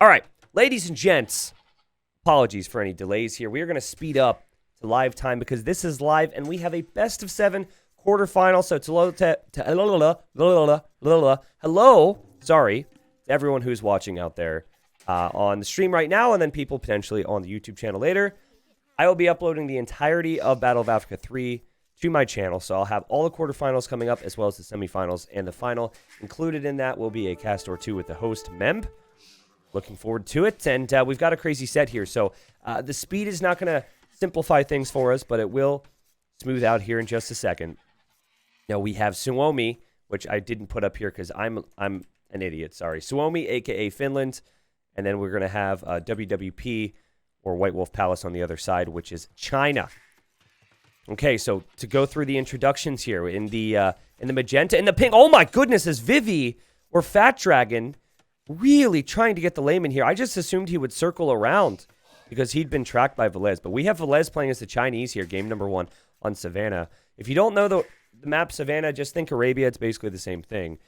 All right, ladies and gents, apologies for any delays here. We are going to speed up to live time because this is live and we have a best of 7 quarterfinal. So hello, sorry to everyone who's watching out there on the stream right now and then people potentially on the YouTube channel later. I will be uploading the entirety of Battle of Africa 3 to my channel, so I'll have all the quarterfinals coming up as well as the semifinals and the final. Included in that will be a cast or two with the host Memb. Looking forward to it, and we've got a crazy set here, so the speed is not going to simplify things for us, but it will smooth out here in just a second. Now we have Suomi, which I didn't put up here because I'm an idiot, sorry. Suomi, a.k.a. Finland, and then we're going to have WWP, or White Wolf Palace on the other side, which is China. Okay, so to go through the introductions here, in the magenta, in the pink, oh my goodness, is Vivi, or Fat Dragon, really trying to get the lane in here. I just assumed he would circle around because he'd been tracked by Velez. But we have Velez playing as the Chinese here, game number 1 on Savannah. If you don't know the map Savannah, just think Arabia. It's basically the same thing.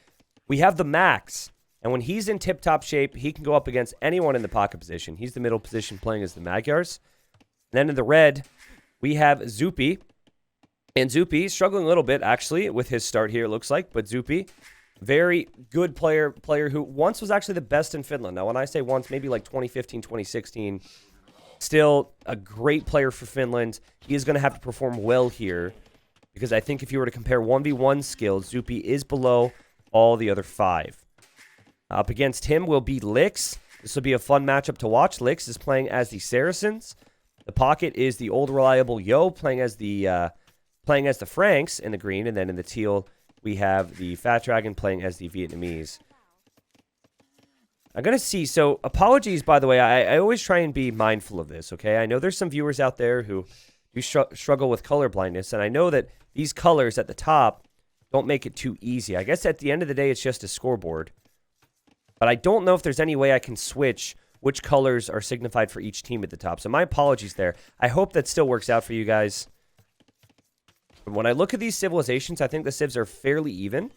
We have the Max. And when he's in tip-top shape, he can go up against anyone in the pocket position. He's the middle position playing as the Magyars. And then in the red, we have Zupi. And Zupi struggling a little bit, actually, with his start here, it looks like. But Zupi, very good player who once was actually the best in Finland. Now, when I say once, maybe like 2015, 2016. Still a great player for Finland. He is going to have to perform well here. Because I think if you were to compare 1v1 skills, Zupi is below all the other 5. Up against him will be Lix. This will be a fun matchup to watch. Lix is playing as the Saracens. The pocket is the old reliable Yo playing as the Franks in the green, and then in the teal we have the Fat Dragon playing as the Vietnamese. I'm gonna see. So apologies, by the way. I always try and be mindful of this. Okay, I know there's some viewers out there who struggle with color blindness, and I know that these colors at the top don't make it too easy. I guess at the end of the day, it's just a scoreboard. But I don't know if there's any way I can switch which colors are signified for each team at the top. So my apologies there. I hope that still works out for you guys. When I look at these civilizations, I think the civs are fairly even.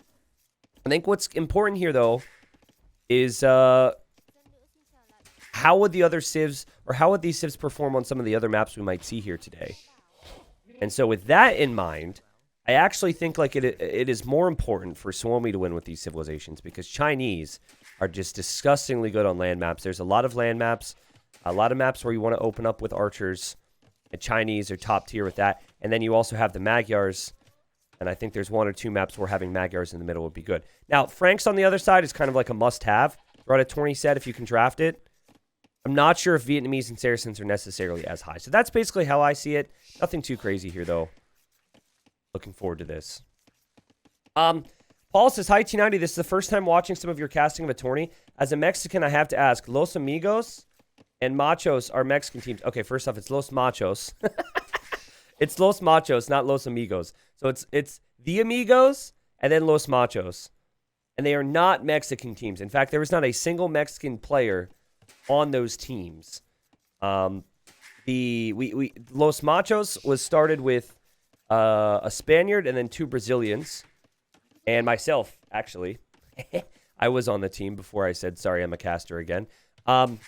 I think what's important here, though, is how would the other civs, or how would these civs perform on some of the other maps we might see here today? And so with that in mind, I actually think like it is more important for Suomi to win with these civilizations because Chinese are just disgustingly good on land maps. There's a lot of land maps, a lot of maps where you want to open up with archers. And Chinese are top tier with that. And then you also have the Magyars. And I think there's 1 or 2 maps where having Magyars in the middle would be good. Now, Franks on the other side is kind of like a must-have. Throughout a tourney set if you can draft it. I'm not sure if Vietnamese and Saracens are necessarily as high. So that's basically how I see it. Nothing too crazy here, though. Looking forward to this. Paul says, hi, T90. This is the first time watching some of your casting of a tourney. As a Mexican, I have to ask, Los Amigos and Machos are Mexican teams. Okay, first off, it's Los Machos. It's Los Machos, not Los Amigos. So it's the Amigos and then Los Machos. And they are not Mexican teams. In fact, there is not a single Mexican player on those teams. Los Machos was started with a Spaniard and then 2 Brazilians. And myself, actually. I was on the team before I said, sorry, I'm a caster again. And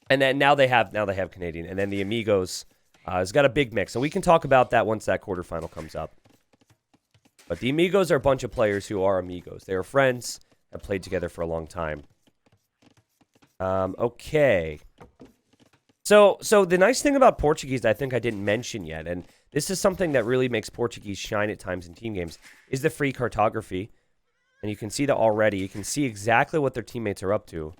then now they have Canadian. And then the Amigos has got a big mix. And we can talk about that once that quarterfinal comes up. But the Amigos are a bunch of players who are amigos. They are friends that played together for a long time. Okay. So the nice thing about Portuguese that I think I didn't mention yet, and this is something that really makes Portuguese shine at times in team games, is the free cartography. And you can see that already. You can see exactly what their teammates are up to.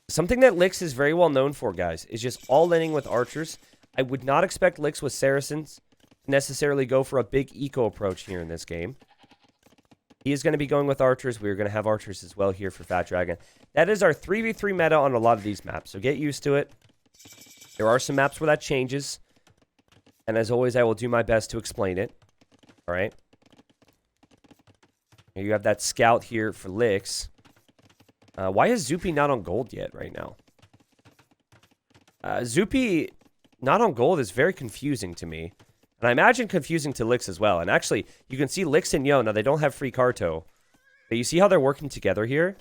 Something that Lix is very well known for, guys, is just all-inning with archers. I would not expect Lix with Saracens to necessarily go for a big eco approach here in this game. He is going to be going with archers. We're going to have archers as well here for Fat Dragon. That is our 3v3 meta on a lot of these maps, so get used to it. There are some maps where that changes. And as always, I will do my best to explain it. All right. Here you have that scout here for Lix. Why is Zupi not on gold yet right now? Zupi not on gold is very confusing to me. And I imagine confusing to Lix as well. And actually, you can see Lix and Yo. Now, they don't have free Carto. But you see how they're working together here?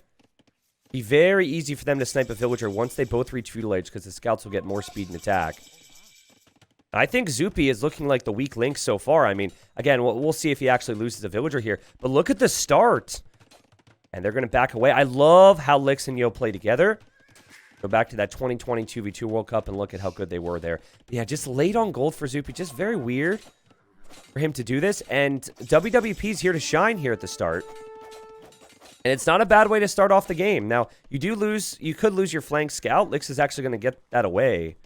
Be very easy for them to snipe a villager once they both reach feudal age because the scouts will get more speed and attack. I think Zupi is looking like the weak link so far. I mean, again, we'll see if he actually loses a villager here. But look at the start. And they're going to back away. I love how Lix and Yo play together. Go back to that 2020 2v2 World Cup and look at how good they were there. But yeah, just late on gold for Zupi. Just very weird for him to do this. And WWP's here to shine here at the start. And it's not a bad way to start off the game. Now, you could lose your flank scout. Lix is actually going to get that away.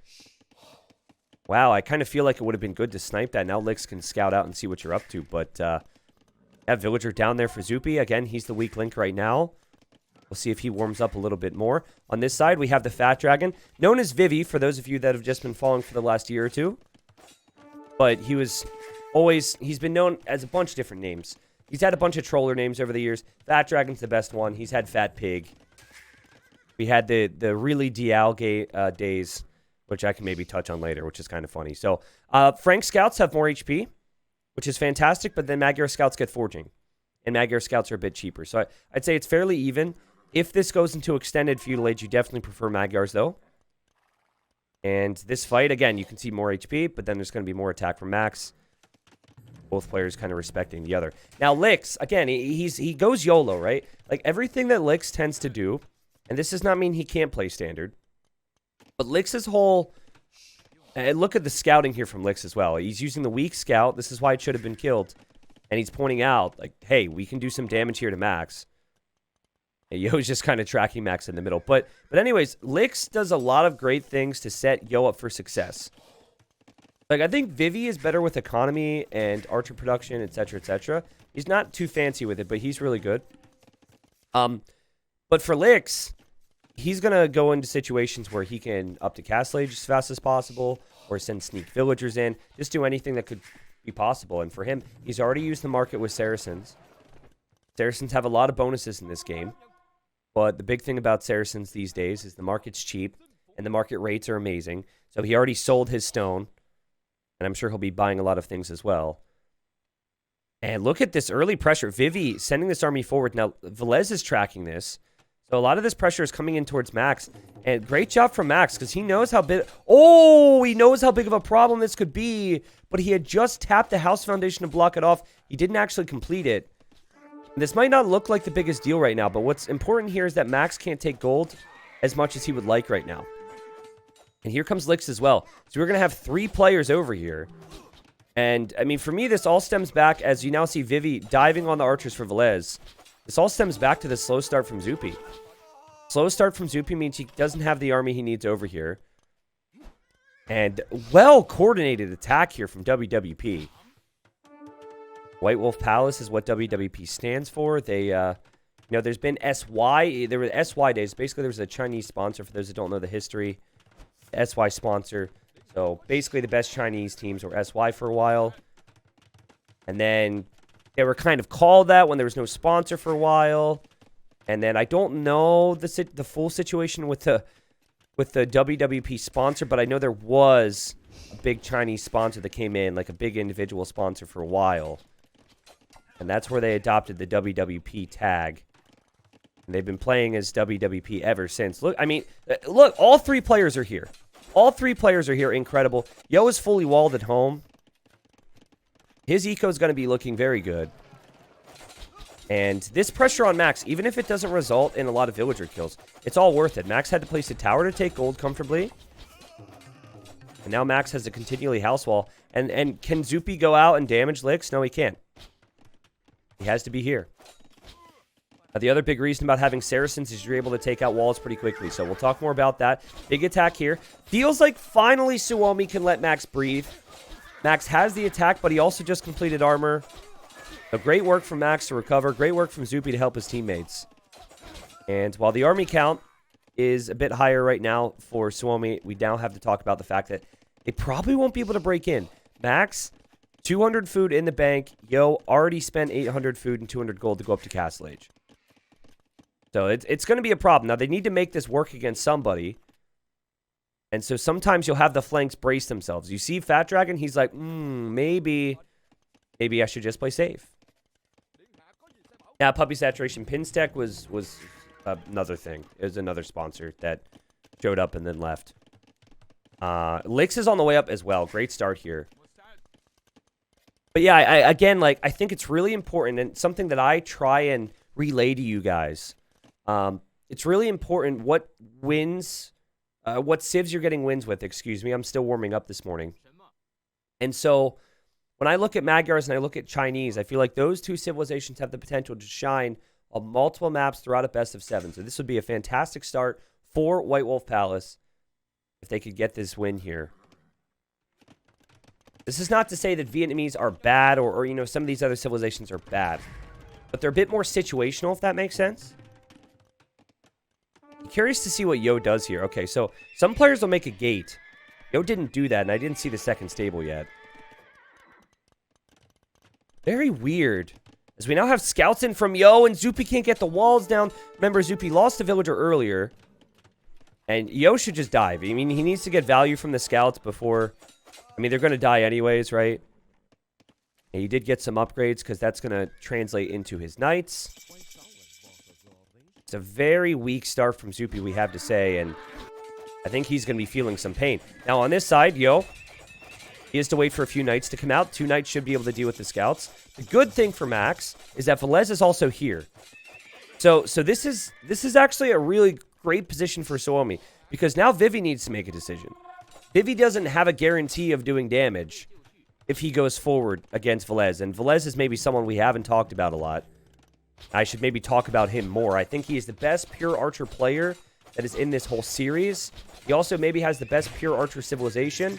Wow, I kind of feel like it would have been good to snipe that. Now Lix can scout out and see what you're up to. But that villager down there for Zupi. Again, he's the weak link right now. We'll see if he warms up a little bit more. On this side, we have the Fat Dragon, known as Vivi, for those of you that have just been following for the last year or two. But he's been known as a bunch of different names. He's had a bunch of troller names over the years. Fat Dragon's the best one. He's had Fat Pig. We had the really Dial days, which I can maybe touch on later, which is kind of funny. So, Frank Scouts have more HP, which is fantastic, but then Magyar Scouts get Forging. And Magyar Scouts are a bit cheaper. So, I'd say it's fairly even. If this goes into extended feudal age, you definitely prefer Magyars, though. And this fight, again, you can see more HP, but then there's going to be more attack from Max. Both players kind of respecting the other. Now, Lix, again, he goes YOLO, right? Like, everything that Lix tends to do, and this does not mean he can't play standard, but Lix's whole... And look at the scouting here from Lix as well. He's using the weak scout. This is why it should have been killed. And he's pointing out, like, hey, we can do some damage here to Max. And Yo's just kind of tracking Max in the middle. But anyways, Lix does a lot of great things to set Yo up for success. Like, I think Vivi is better with economy and archer production, etc., etc. He's not too fancy with it, but he's really good. But for Lix, he's going to go into situations where he can up to Castle Age as fast as possible, or send sneak villagers in, just do anything that could be possible. And for him, he's already used the market with Saracens. Saracens have a lot of bonuses in this game, but the big thing about Saracens these days is the market's cheap, and the market rates are amazing. So he already sold his stone, and I'm sure he'll be buying a lot of things as well. And look at this early pressure. Vivi sending this army forward. Now, Velez is tracking this. So a lot of this pressure is coming in towards Max. And great job from Max, because he knows how big... Oh, he knows how big of a problem this could be. But he had just tapped the house foundation to block it off. He didn't actually complete it. This might not look like the biggest deal right now, but what's important here is that Max can't take gold as much as he would like right now. And here comes Lix as well. So we're going to have 3 players over here. And, I mean, for me, this all stems back, as you now see Vivi diving on the archers for Velez. This all stems back to the slow start from Zupi. Slow start from Zupi means he doesn't have the army he needs over here. And well-coordinated attack here from WWP. White Wolf Palace is what WWP stands for. They, there's been SY. There were SY days. Basically, there was a Chinese sponsor, for those that don't know the history. SY sponsor. So, basically, the best Chinese teams were SY for a while. And then they were kind of called that when there was no sponsor for a while. And then I don't know the full situation with the WWP sponsor, but I know there was a big Chinese sponsor that came in, like a big individual sponsor for a while. And that's where they adopted the WWP tag. And they've been playing as WWP ever since. Look, I mean, look, all 3 players are here. All 3 players are here. Incredible. Yo is fully walled at home. His eco is going to be looking very good. And this pressure on Max, even if it doesn't result in a lot of villager kills, it's all worth it. Max had to place a tower to take gold comfortably. And now Max has a continually house wall. And can Zupi go out and damage Lix? No, he can't. He has to be here. The other big reason about having Saracens is you're able to take out walls pretty quickly. So we'll talk more about that. Big attack here. Feels like finally Suomi can let Max breathe. Max has the attack, but he also just completed armor. So great work from Max to recover. Great work from Zupi to help his teammates. And while the army count is a bit higher right now for Suomi, we now have to talk about the fact that they probably won't be able to break in. Max, 200 food in the bank. Yo already spent 800 food and 200 gold to go up to Castle Age. So it's going to be a problem. Now, they need to make this work against somebody. And so sometimes you'll have the flanks brace themselves. You see Fat Dragon, he's like, maybe I should just play safe. Yeah, Puppy Saturation Pinstack was another thing. It was another sponsor that showed up and then left. Lix is on the way up as well. Great start here. But yeah, again, like, I think it's really important, and something that I try and relay to you guys. It's really important what wins, what civs you're getting wins with, excuse me. I'm still warming up this morning. And so, when I look at Magyars and I look at Chinese, I feel like those two civilizations have the potential to shine on multiple maps throughout a best of 7. So this would be a fantastic start for White Wolf Palace if they could get this win here. This is not to say that Vietnamese are bad or you know, some of these other civilizations are bad. But they're a bit more situational, if that makes sense. I'm curious to see what Yo does here. Okay, so some players will make a gate. Yo didn't do that, and I didn't see the second stable yet. Very weird. As we now have scouts in from Yo, and Zupi can't get the walls down. Remember, Zupi lost a villager earlier. And Yo should just dive. I mean, he needs to get value from the scouts before... I mean, they're going to die anyways, right? And he did get some upgrades because that's going to translate into his knights. It's a very weak start from Zupi, we have to say, and I think he's going to be feeling some pain. Now, on this side, Yo, he has to wait for a few knights to come out. 2 knights should be able to deal with the scouts. The good thing for Max is that Velez is also here. So this is actually a really great position for Suomi, because now Vivi needs to make a decision. Vivi doesn't have a guarantee of doing damage if he goes forward against Velez. And Velez is maybe someone we haven't talked about a lot. I should maybe talk about him more. I think he is the best pure archer player that is in this whole series. He also maybe has the best pure archer civilization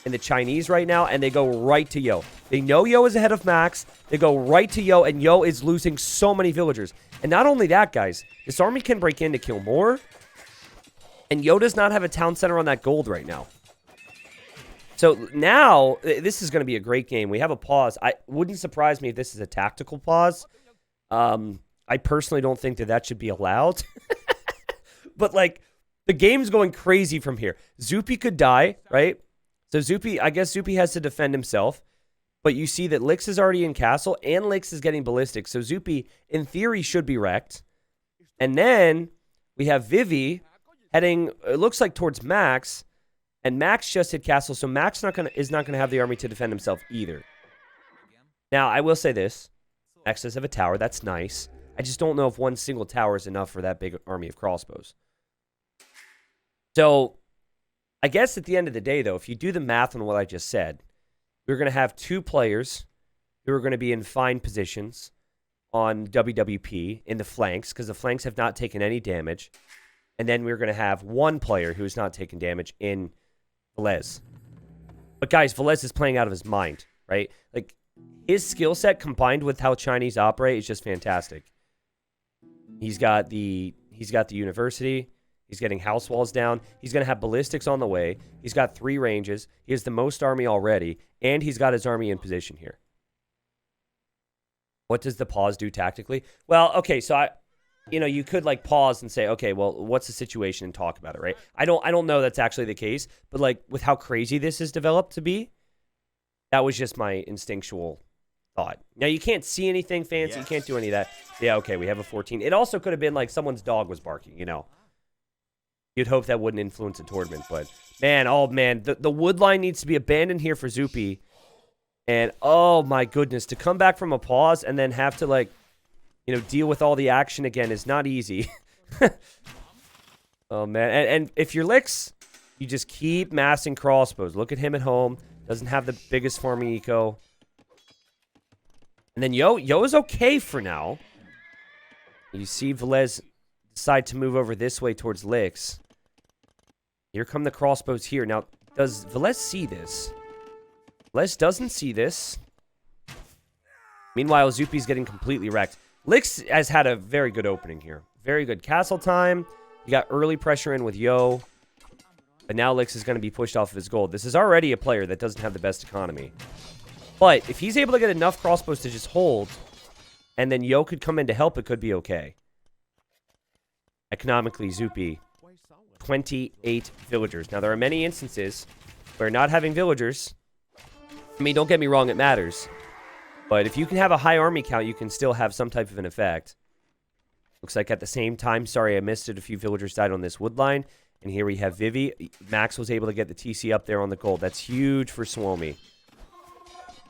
in the Chinese right now, and they go right to Yo. They know Yo is ahead of Max. They go right to Yo, and Yo is losing so many villagers. And not only that, guys, this army can break in to kill more, and Yo does not have a town center on that gold right now. So now, this is going to be a great game. We have a pause. I wouldn't surprise me if this is a tactical pause. I personally don't think that should be allowed. But, like, the game's going crazy from here. Zupi could die, right? So Zupi, I guess Zupi has to defend himself. But you see that Lix is already in castle, and Lix is getting ballistic. So Zupi, in theory, should be wrecked. And then we have Vivi heading, it looks like, towards Max. And Max just hit castle, so Max is not gonna have the army to defend himself either. Now, I will say this. Max does have a tower. That's nice. I just don't know if one single tower is enough for that big army of crossbows. So, I guess at the end of the day, though, if you do the math on what I just said, we're going to have 2 players who are going to be in fine positions on WWP in the flanks, because the flanks have not taken any damage. And then we're going to have 1 player who's not taking damage in Velez. But guys, Velez is playing out of his mind, right? Like, his skill set combined with how Chinese operate is just fantastic. He's got the university. He's getting house walls down. He's going to have ballistics on the way. He's got 3 ranges. He has the most army already, and he's got his army in position here. What does the pause do tactically? Well, okay, so you could like pause and say, okay, well, what's the situation and talk about it, right? I don't know that's actually the case, but like with how crazy this is developed to be, that was just my instinctual thought. Now you can't see anything fancy, yes. You can't do any of that. Yeah, okay, we have a 14. It also could have been like someone's dog was barking, you know. You'd hope that wouldn't influence a tournament, but man, oh man, the wood line needs to be abandoned here for Zupi. And oh my goodness, to come back from a pause and then have to like, deal with all the action again is not easy. Oh, man. And if you're Lix, you just keep massing crossbows. Look at him at home. Doesn't have the biggest farming eco. And then Yo is okay for now. You see Velez decide to move over this way towards Lix. Here come the crossbows here. Now, does Velez see this? Velez doesn't see this. Meanwhile, Zupi's getting completely wrecked. Lix has had a very good opening here. Very good castle time. You got early pressure in with Yo. But now Lix is going to be pushed off of his gold. This is already a player that doesn't have the best economy. But if he's able to get enough crossbows to just hold, and then Yo could come in to help, it could be okay. Economically, Zupi, 28 villagers. Now, there are many instances where not having villagers, I mean, don't get me wrong, it matters. But if you can have a high army count, you can still have some type of an effect. Looks like at the same time, sorry I missed it, a few villagers died on this wood line. And here we have Vivi. Max was able to get the TC up there on the gold. That's huge for Suomi.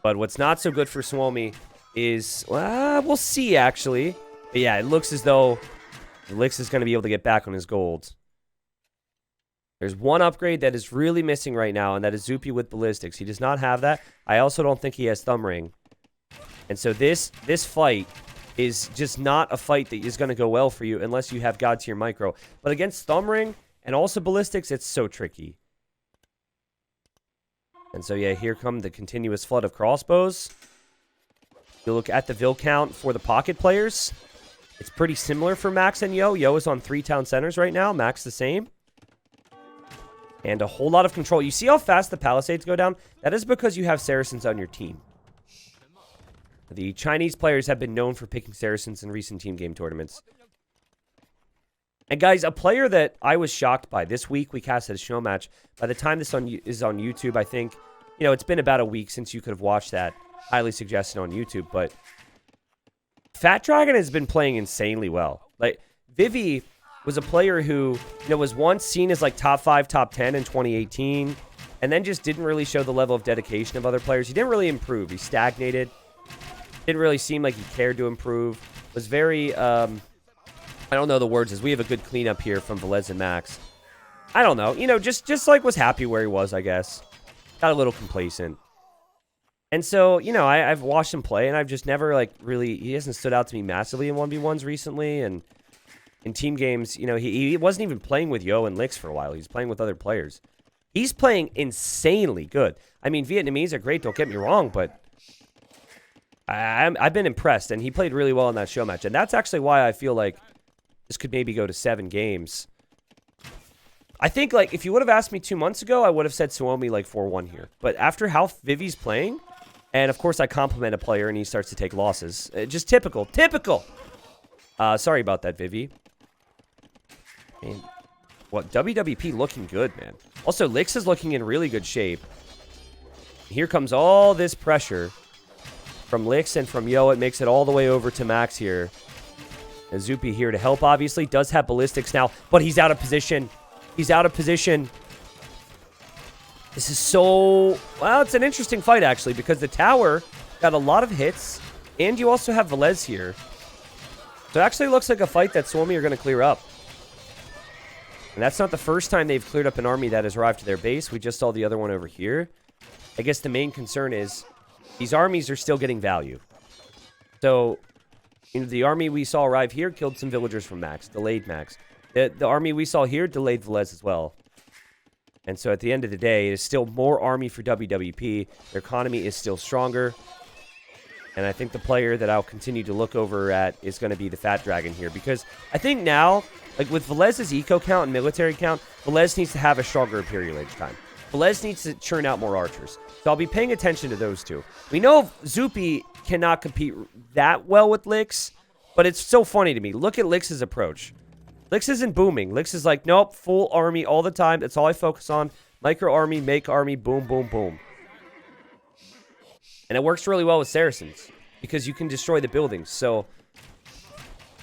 But what's not so good for Suomi is, well, we'll see, actually. But yeah, it looks as though Lix is going to be able to get back on his gold. There's one upgrade that is really missing right now, and that is Zupi with ballistics. He does not have that. I also don't think he has thumb ring. And so this fight is just not a fight that is going to go well for you unless you have God tier micro. But against thumb ring and also ballistics, it's so tricky. And so, yeah, here come the continuous flood of crossbows. You look at the Vil count for the pocket players. It's pretty similar for Max and Yo. Yo is on 3 town centers right now. Max the same. And a whole lot of control. You see how fast the Palisades go down? That is because you have Saracens on your team. The Chinese players have been known for picking Saracens in recent team game tournaments. And guys, a player that I was shocked by, this week we casted a show match. By the time this is on YouTube, I think, you know, it's been about a week since you could have watched that. Highly suggested on YouTube, but Fat Dragon has been playing insanely well. Like, Vivi was a player who, you know, was once seen as like top 5, top 10 in 2018, and then just didn't really show the level of dedication of other players. He didn't really improve. He stagnated. Didn't really seem like he cared to improve. Was very, I don't know the words, as we have a good cleanup here from Velez and Max. I don't know. You know, just like was happy where he was, I guess. Got a little complacent. And so, you know, I've watched him play, and I've just never, like, really, he hasn't stood out to me massively in 1v1s recently, and in team games, you know, he wasn't even playing with Yo and Lix for a while. He's playing with other players. He's playing insanely good. I mean, Vietnamese are great, don't get me wrong, but I've been impressed, and he played really well in that show match, and that's actually why I feel like this could maybe go to 7 games. I think, like, if you would have asked me 2 months ago, I would have said Suomi, like, 4-1 here. But after how Vivi's playing, and, of course, I compliment a player, and he starts to take losses. Just typical. Typical! Sorry about that, Vivi. And, what, WWP looking good, man. Also, Lix is looking in really good shape. Here comes all this pressure from Lix and from Yo. It makes it all the way over to Max here. And Zupi here to help, obviously. Does have ballistics now, but he's out of position. He's out of position. This is so... Well, it's an interesting fight, actually, because the tower got a lot of hits, and you also have Velez here. So it actually looks like a fight that Suomi are going to clear up. And that's not the first time they've cleared up an army that has arrived to their base. We just saw the other one over here. I guess the main concern is these armies are still getting value. So, you know, the army we saw arrive here killed some villagers from Max, delayed Max. The army we saw here delayed Velez as well. And so at the end of the day, it is still more army for WWP. Their economy is still stronger. And I think the player that I'll continue to look over at is going to be the Fat Dragon here. Because I think now, like with Velez's eco count and military count, Velez needs to have a stronger Imperial Age time. Velez needs to churn out more archers. So I'll be paying attention to those two. We know Zupi cannot compete that well with Lix, but it's so funny to me. Look at Lix's approach. Lix isn't booming. Lix is like, nope, full army all the time. That's all I focus on. Micro army, make army, boom, boom, boom. And it works really well with Saracens because you can destroy the buildings. So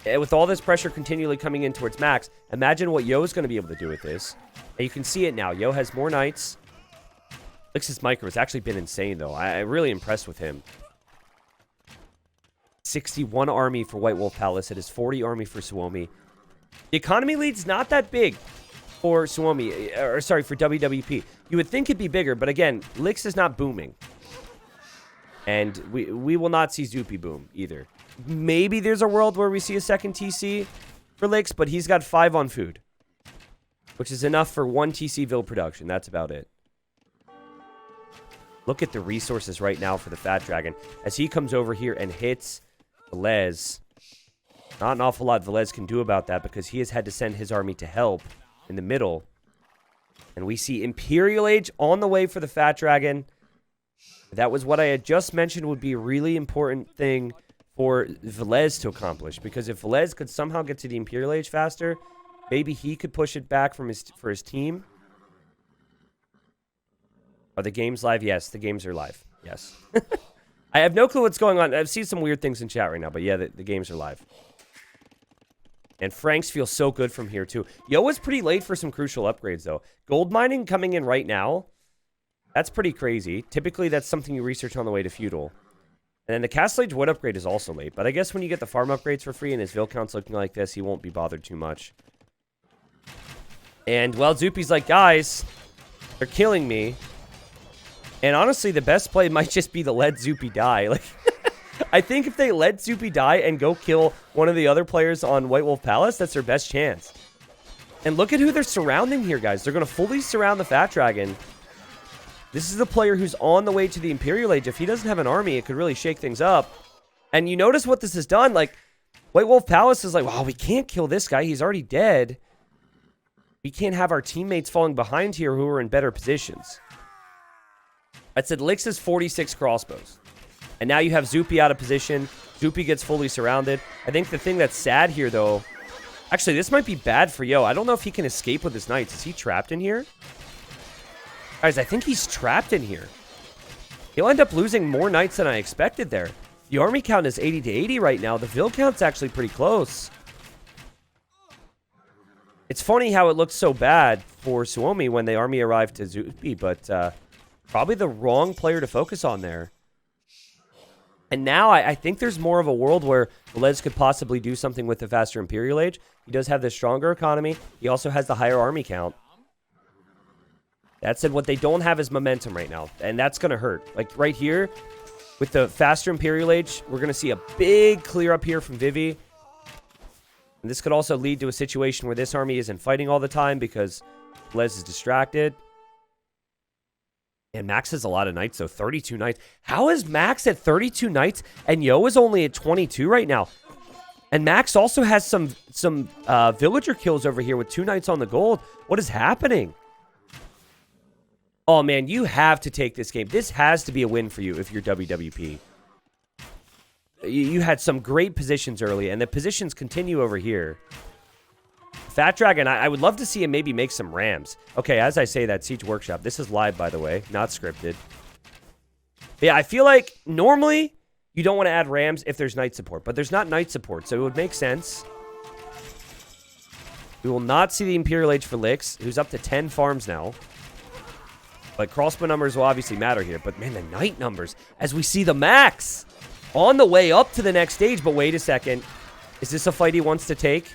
with all this pressure continually coming in towards Max, imagine what Yo is going to be able to do with this. And you can see it now. Yo has more knights. Lix's micro has actually been insane, though. I'm really impressed with him. 61 army for White Wolf Palace. It is 40 army for Suomi. The economy lead's not that big for Suomi, or sorry, for WWP. You would think it'd be bigger, but again, Lix is not booming. And we will not see Zupi boom either. Maybe there's a world where we see a second TC for Lix, but he's got 5 on food, which is enough for 1 TC Vil production. That's about it. Look at the resources right now for the Fat Dragon. As he comes over here and hits Velez, not an awful lot Velez can do about that because he has had to send his army to help in the middle. And we see Imperial Age on the way for the Fat Dragon. That was what I had just mentioned would be a really important thing for Velez to accomplish. Because if Velez could somehow get to the Imperial Age faster, maybe he could push it back for his team. Are the games live? Yes, the games are live. Yes. I have no clue what's going on. I've seen some weird things in chat right now, but yeah, the games are live. And Franks feels so good from here, too. Yo was pretty late for some crucial upgrades, though. Gold mining coming in right now. That's pretty crazy. Typically, that's something you research on the way to feudal. And then the Castle Age wood upgrade is also late. But I guess when you get the farm upgrades for free and his Vil count's looking like this, he won't be bothered too much. And, well, Zupi's like, guys, they're killing me. And honestly, the best play might just be to let Zupi die. Like, I think if they let Zupi die and go kill one of the other players on White Wolf Palace, that's their best chance. And look at who they're surrounding here, guys. They're going to fully surround the Fat Dragon. This is a player who's on the way to the Imperial Age. If he doesn't have an army, it could really shake things up. And you notice what this has done. Like, White Wolf Palace is like, wow, we can't kill this guy. He's already dead. We can't have our teammates falling behind here who are in better positions. I said Lix is 46 crossbows. And now you have Zupi out of position. Zupi gets fully surrounded. I think the thing that's sad here, though... Actually, this might be bad for Yo. I don't know if he can escape with his knights. Is he trapped in here? Guys, I think he's trapped in here. He'll end up losing more knights than I expected there. The army count is 80 to 80 right now. The Vil count's actually pretty close. It's funny how it looked so bad for Suomi when the army arrived to Zupi, but probably the wrong player to focus on there. And now I think there's more of a world where Velez could possibly do something with the faster Imperial Age. He does have the stronger economy. He also has the higher army count. That said, what they don't have is momentum right now, and that's going to hurt. Like right here, with the faster Imperial Age, we're going to see a big clear up here from Vivi. And this could also lead to a situation where this army isn't fighting all the time because Les is distracted. And Max has a lot of knights, though. 32 knights. How is Max at 32 knights and Yo is only at 22 right now? And Max also has some villager kills over here with 2 knights on the gold. What is happening? Oh, man, you have to take this game. This has to be a win for you if you're WWP. You had some great positions early, and the positions continue over here. Fat Dragon, I would love to see him maybe make some rams. Okay, as I say that, Siege Workshop. This is live, by the way, not scripted. Yeah, I feel like normally you don't want to add rams if there's knight support, but there's not knight support, so it would make sense. We will not see the Imperial Age for Lix, who's up to 10 farms now. But crossbow numbers will obviously matter here. But, man, the knight numbers, as we see the Max on the way up to the next stage. But wait a second. Is this a fight he wants to take?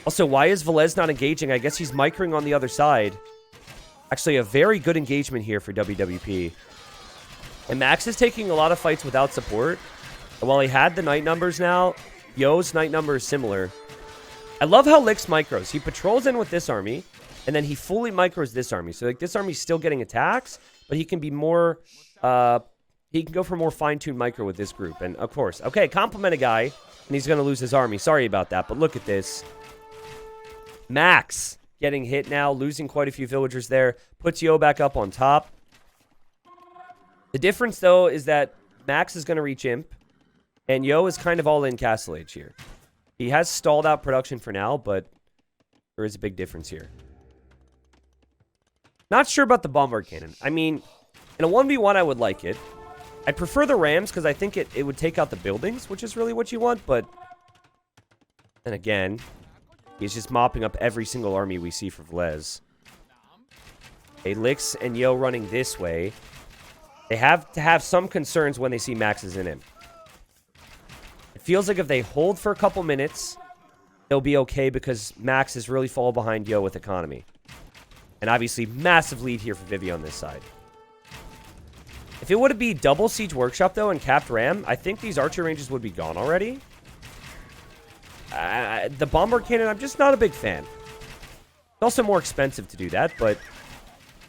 Also, why is Velez not engaging? I guess he's microing on the other side. Actually, a very good engagement here for WWP. And Max is taking a lot of fights without support. And while he had the knight numbers now, Yo's knight number is similar. I love how Lix micros. He patrols in with this army. And then he fully micros this army. So, like, this army's still getting attacks, but he can be more, he can go for more fine-tuned micro with this group. And, of course, okay, compliment a guy, and he's going to lose his army. Sorry about that, but look at this. Max getting hit now, losing quite a few villagers there. Puts Yo back up on top. The difference, though, is that Max is going to reach Imp, and Yo is kind of all in Castle Age here. He has stalled out production for now, but there is a big difference here. Not sure about the bombard cannon. I mean, in a 1v1, I would like it. I prefer the rams because I think it would take out the buildings, which is really what you want. But then again, he's just mopping up every single army we see for Velez. Okay, Lix and Yo running this way. They have to have some concerns when they see Max is in him. It feels like if they hold for a couple minutes, they'll be okay because Max is really fall behind Yo with economy. And obviously, massive lead here for Vivi on this side. If it would be double Siege Workshop, though, and capped Ram, I think these archer ranges would be gone already. The bombard cannon, I'm just not a big fan. It's also more expensive to do that, but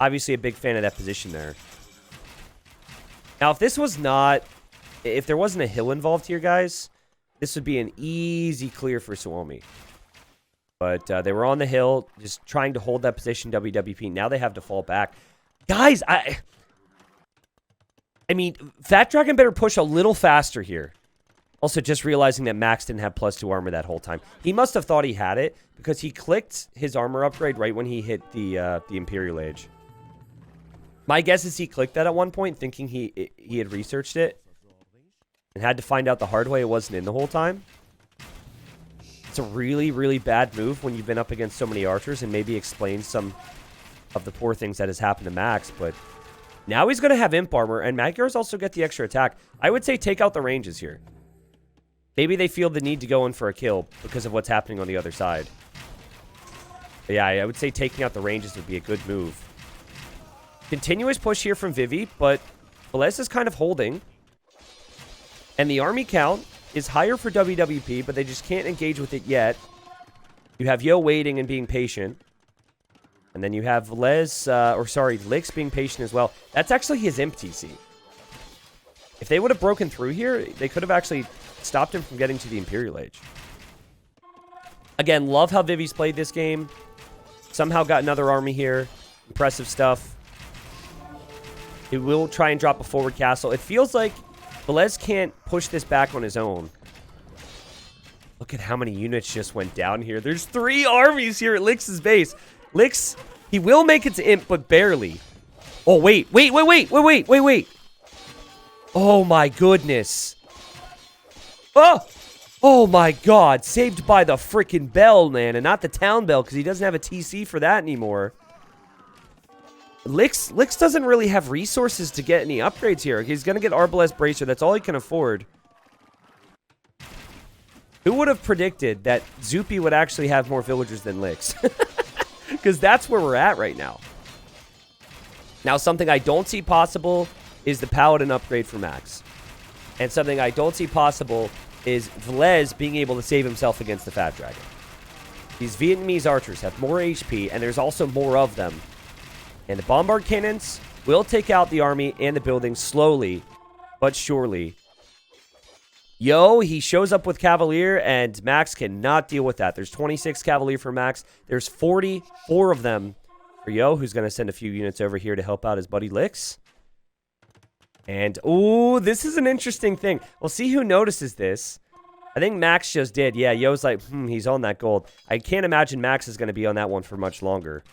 obviously a big fan of that position there. Now, if this was not... If there wasn't a hill involved here, guys, this would be an easy clear for Suomi. But they were on the hill, just trying to hold that position, WWP. Now they have to fall back. Guys, I mean, Fat Dragon better push a little faster here. Also, just realizing that Max didn't have +2 armor that whole time. He must have thought he had it, because he clicked his armor upgrade right when he hit the Imperial Age. My guess is he clicked that at one point, thinking he had researched it. And had to find out the hard way it wasn't in the whole time. That's a really, really bad move when you've been up against so many archers, and maybe explains some of the poor things that has happened to Max. But now he's going to have imp armor, and Magyars also get the extra attack. I would say take out the ranges here. Maybe they feel the need to go in for a kill because of what's happening on the other side. But yeah, I would say taking out the ranges would be a good move. Continuous push here from Vivi, but Velez is kind of holding. And the army count is higher for WWP, but they just can't engage with it yet. You have Yo waiting and being patient. And then you have Velez, Lix being patient as well. That's actually his imp TC. If they would have broken through here, they could have actually stopped him from getting to the Imperial Age. Again, love how Vivi's played this game. Somehow got another army here. Impressive stuff. He will try and drop a forward castle. It feels like Velez can't push this back on his own. Look at how many units just went down here. There's 3 armies here at Lix's base. Lix, he will make it to imp, but barely. Oh, wait. Oh, my goodness. Oh, my God. Saved by the freaking bell, man. And not the town bell, because he doesn't have a TC for that anymore. Lix doesn't really have resources to get any upgrades here. He's going to get Arbalest Bracer. That's all he can afford. Who would have predicted that Zupi would actually have more villagers than Lix? Because that's where we're at right now. Now, something I don't see possible is the Paladin upgrade for Max. And something I don't see possible is Velez being able to save himself against the Fat Dragon. These Vietnamese archers have more HP, and there's also more of them. And the bombard cannons will take out the army and the buildings slowly, but surely. Yo, he shows up with Cavalier, and Max cannot deal with that. There's 26 Cavalier for Max. There's 44 of them for Yo, who's going to send a few units over here to help out his buddy Lix. And, ooh, this is an interesting thing. We'll see who notices this. I think Max just did. Yeah, Yo's like, he's on that gold. I can't imagine Max is going to be on that one for much longer.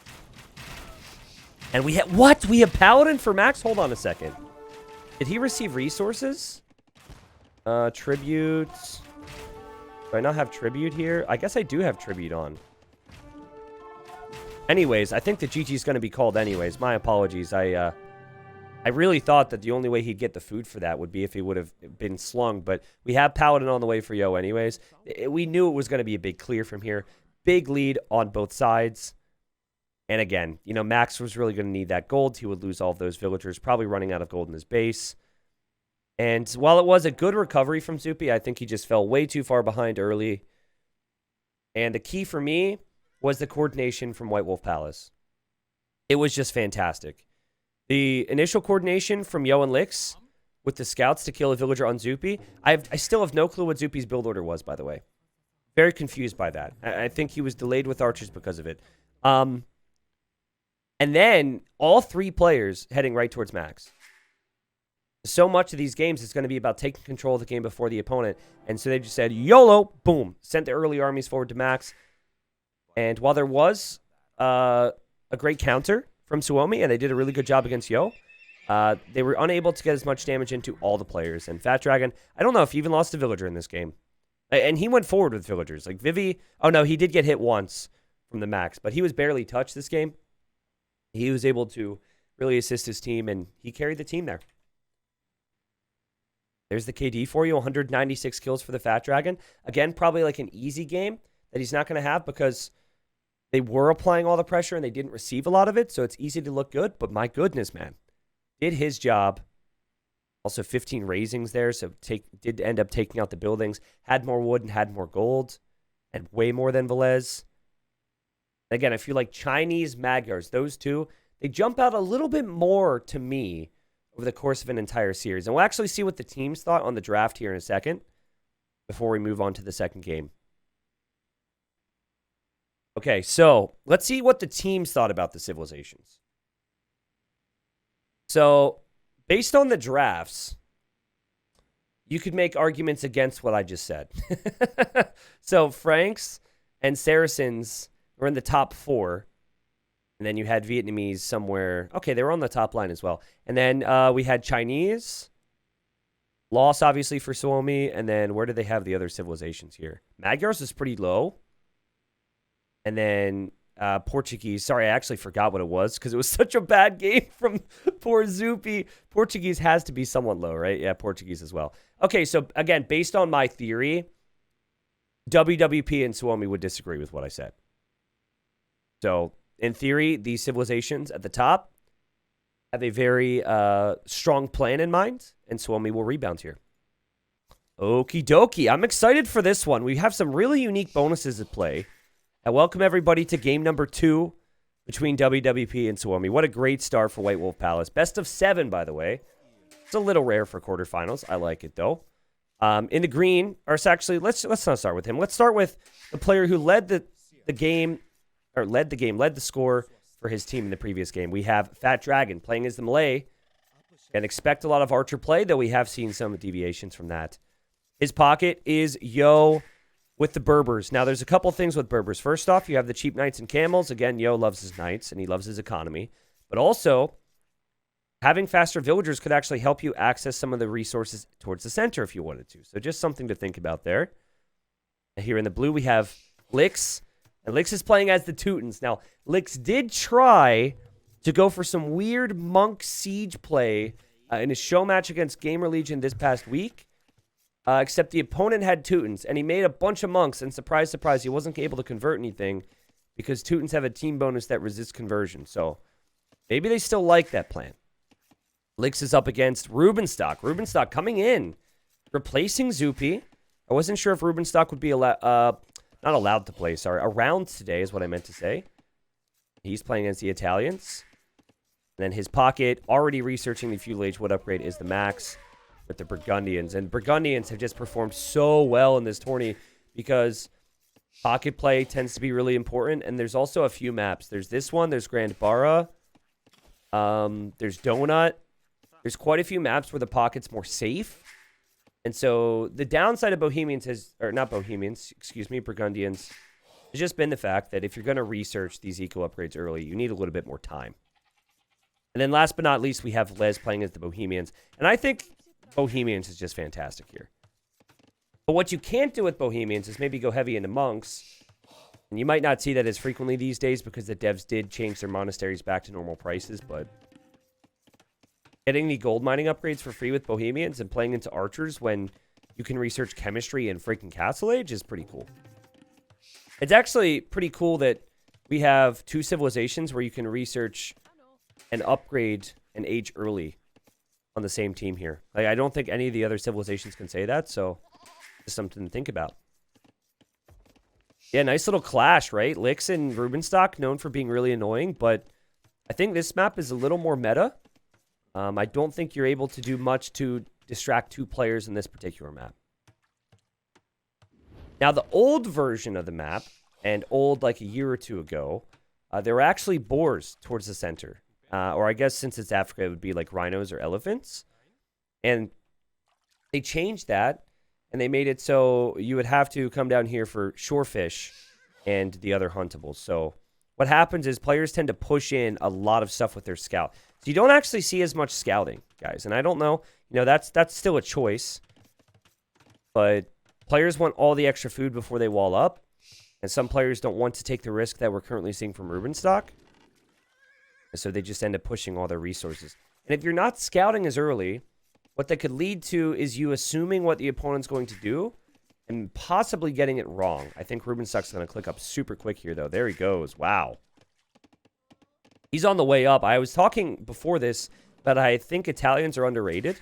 And we have, what? We have Paladin for Max? Hold on a second. Did he receive resources? Tribute. Do I not have tribute here? I guess I do have tribute on. Anyways, I think the GG is going to be called anyways. My apologies. I really thought that the only way he'd get the food for that would be if he would have been slung. But we have Paladin on the way for Yo anyways. We knew it was going to be a big clear from here. Big lead on both sides. And again, you know, Max was really going to need that gold. He would lose all of those villagers, probably running out of gold in his base. And while it was a good recovery from Zupi, I think he just fell way too far behind early. And the key for me was the coordination from White Wolf Palace. It was just fantastic. The initial coordination from Yo and Lix with the scouts to kill a villager on Zupi. I still have no clue what Zupi's build order was, by the way. Very confused by that. I think he was delayed with archers because of it. And then all 3 players heading right towards Max. So much of these games is going to be about taking control of the game before the opponent. And so they just said, YOLO, boom, sent the early armies forward to Max. And while there was a great counter from Suomi, and they did a really good job against Yo, they were unable to get as much damage into all the players. And Fat Dragon, I don't know if he even lost a villager in this game. And he went forward with villagers. Like Vivi, oh no, he did get hit once from the Max, but he was barely touched this game. He was able to really assist his team, and he carried the team there. There's the KD for you, 196 kills for the Fat Dragon. Again, probably like an easy game that he's not going to have because they were applying all the pressure and they didn't receive a lot of it, so it's easy to look good. But my goodness, man. Did his job. Also 15 raisings there, so did end up taking out the buildings. Had more wood and had more gold. And way more than Velez. Again, I feel like Chinese Magyars, those two, they jump out a little bit more to me over the course of an entire series. And we'll actually see what the teams thought on the draft here in a second before we move on to the second game. Okay, so let's see what the teams thought about the civilizations. So, based on the drafts, you could make arguments against what I just said. So, Franks and Saracens were in the top 4. And then you had Vietnamese somewhere. Okay, they were on the top line as well. And then we had Chinese, Loss, obviously, for Suomi. And then where do they have the other civilizations here? Magyars is pretty low. And then Portuguese. Sorry, I actually forgot what it was because it was such a bad game from poor Zupi. Portuguese has to be somewhat low, right? Yeah, Portuguese as well. Okay, so again, based on my theory, WWP and Suomi would disagree with what I said. So, in theory, these civilizations at the top have a very strong plan in mind, and Suomi will rebound here. Okie dokie. I'm excited for this one. We have some really unique bonuses at play. I welcome everybody to game number 2 between WWP and Suomi. What a great start for White Wolf Palace. Best of 7, by the way. It's a little rare for quarterfinals. I like it, though. In the green, or actually, let's not start with him. Let's start with the player who led the score for his team in the previous game. We have Fat Dragon playing as the Malay, and expect a lot of archer play, though we have seen some deviations from that. His pocket is Yo with the Berbers. Now, there's a couple things with Berbers. First off, you have the cheap knights and camels. Again, Yo loves his knights, and he loves his economy. But also, having faster villagers could actually help you access some of the resources towards the center if you wanted to. So just something to think about there. Here in the blue, we have Lix. And Lix is playing as the Teutons. Now, Lix did try to go for some weird monk siege play in his show match against Gamer Legion this past week. Except the opponent had Teutons, and he made a bunch of monks, and surprise, surprise, he wasn't able to convert anything because Teutons have a team bonus that resists conversion. So maybe they still like that plan. Lix is up against Rubenstock. Rubenstock coming in, replacing Zupi. I wasn't sure if Rubenstock would be not allowed to play, sorry. Around today is what I meant to say. He's playing against the Italians. And then his pocket, already researching the feudal age, what upgrade is the max with the Burgundians. And Burgundians have just performed so well in this tourney because pocket play tends to be really important. And there's also a few maps. There's this one. There's Grand Barra. There's Donut. There's quite a few maps where the pocket's more safe. And so the downside of Bohemians Burgundians, has just been the fact that if you're going to research these eco upgrades early, you need a little bit more time. And then last but not least, we have Les playing as the Bohemians. And I think Bohemians is just fantastic here. But what you can't do with Bohemians is maybe go heavy into monks. And you might not see that as frequently these days because the devs did change their monasteries back to normal prices. But getting the gold mining upgrades for free with Bohemians and playing into archers when you can research chemistry and freaking Castle Age is pretty cool. It's actually pretty cool that we have 2 civilizations where you can research and upgrade an age early on the same team here. Like, I don't think any of the other civilizations can say that, so just something to think about. Yeah, nice little clash, right? Lix and Rubenstock, known for being really annoying, but I think this map is a little more meta. I don't think you're able to do much to distract 2 players in this particular map. Now, the old version of the map, and old like a year or 2 ago, there were actually boars towards the center. Or I guess since it's Africa, it would be like rhinos or elephants. And they changed that, and they made it so you would have to come down here for shorefish and the other huntables. So what happens is players tend to push in a lot of stuff with their scout. So you don't actually see as much scouting, guys. And I don't know, that's still a choice. But players want all the extra food before they wall up. And some players don't want to take the risk that we're currently seeing from Rubenstock. So they just end up pushing all their resources. And if you're not scouting as early, what that could lead to is you assuming what the opponent's going to do and possibly getting it wrong. I think Rubenstock's going to click up super quick here, though. There he goes. Wow. He's on the way up. I was talking before this, but I think Italians are underrated.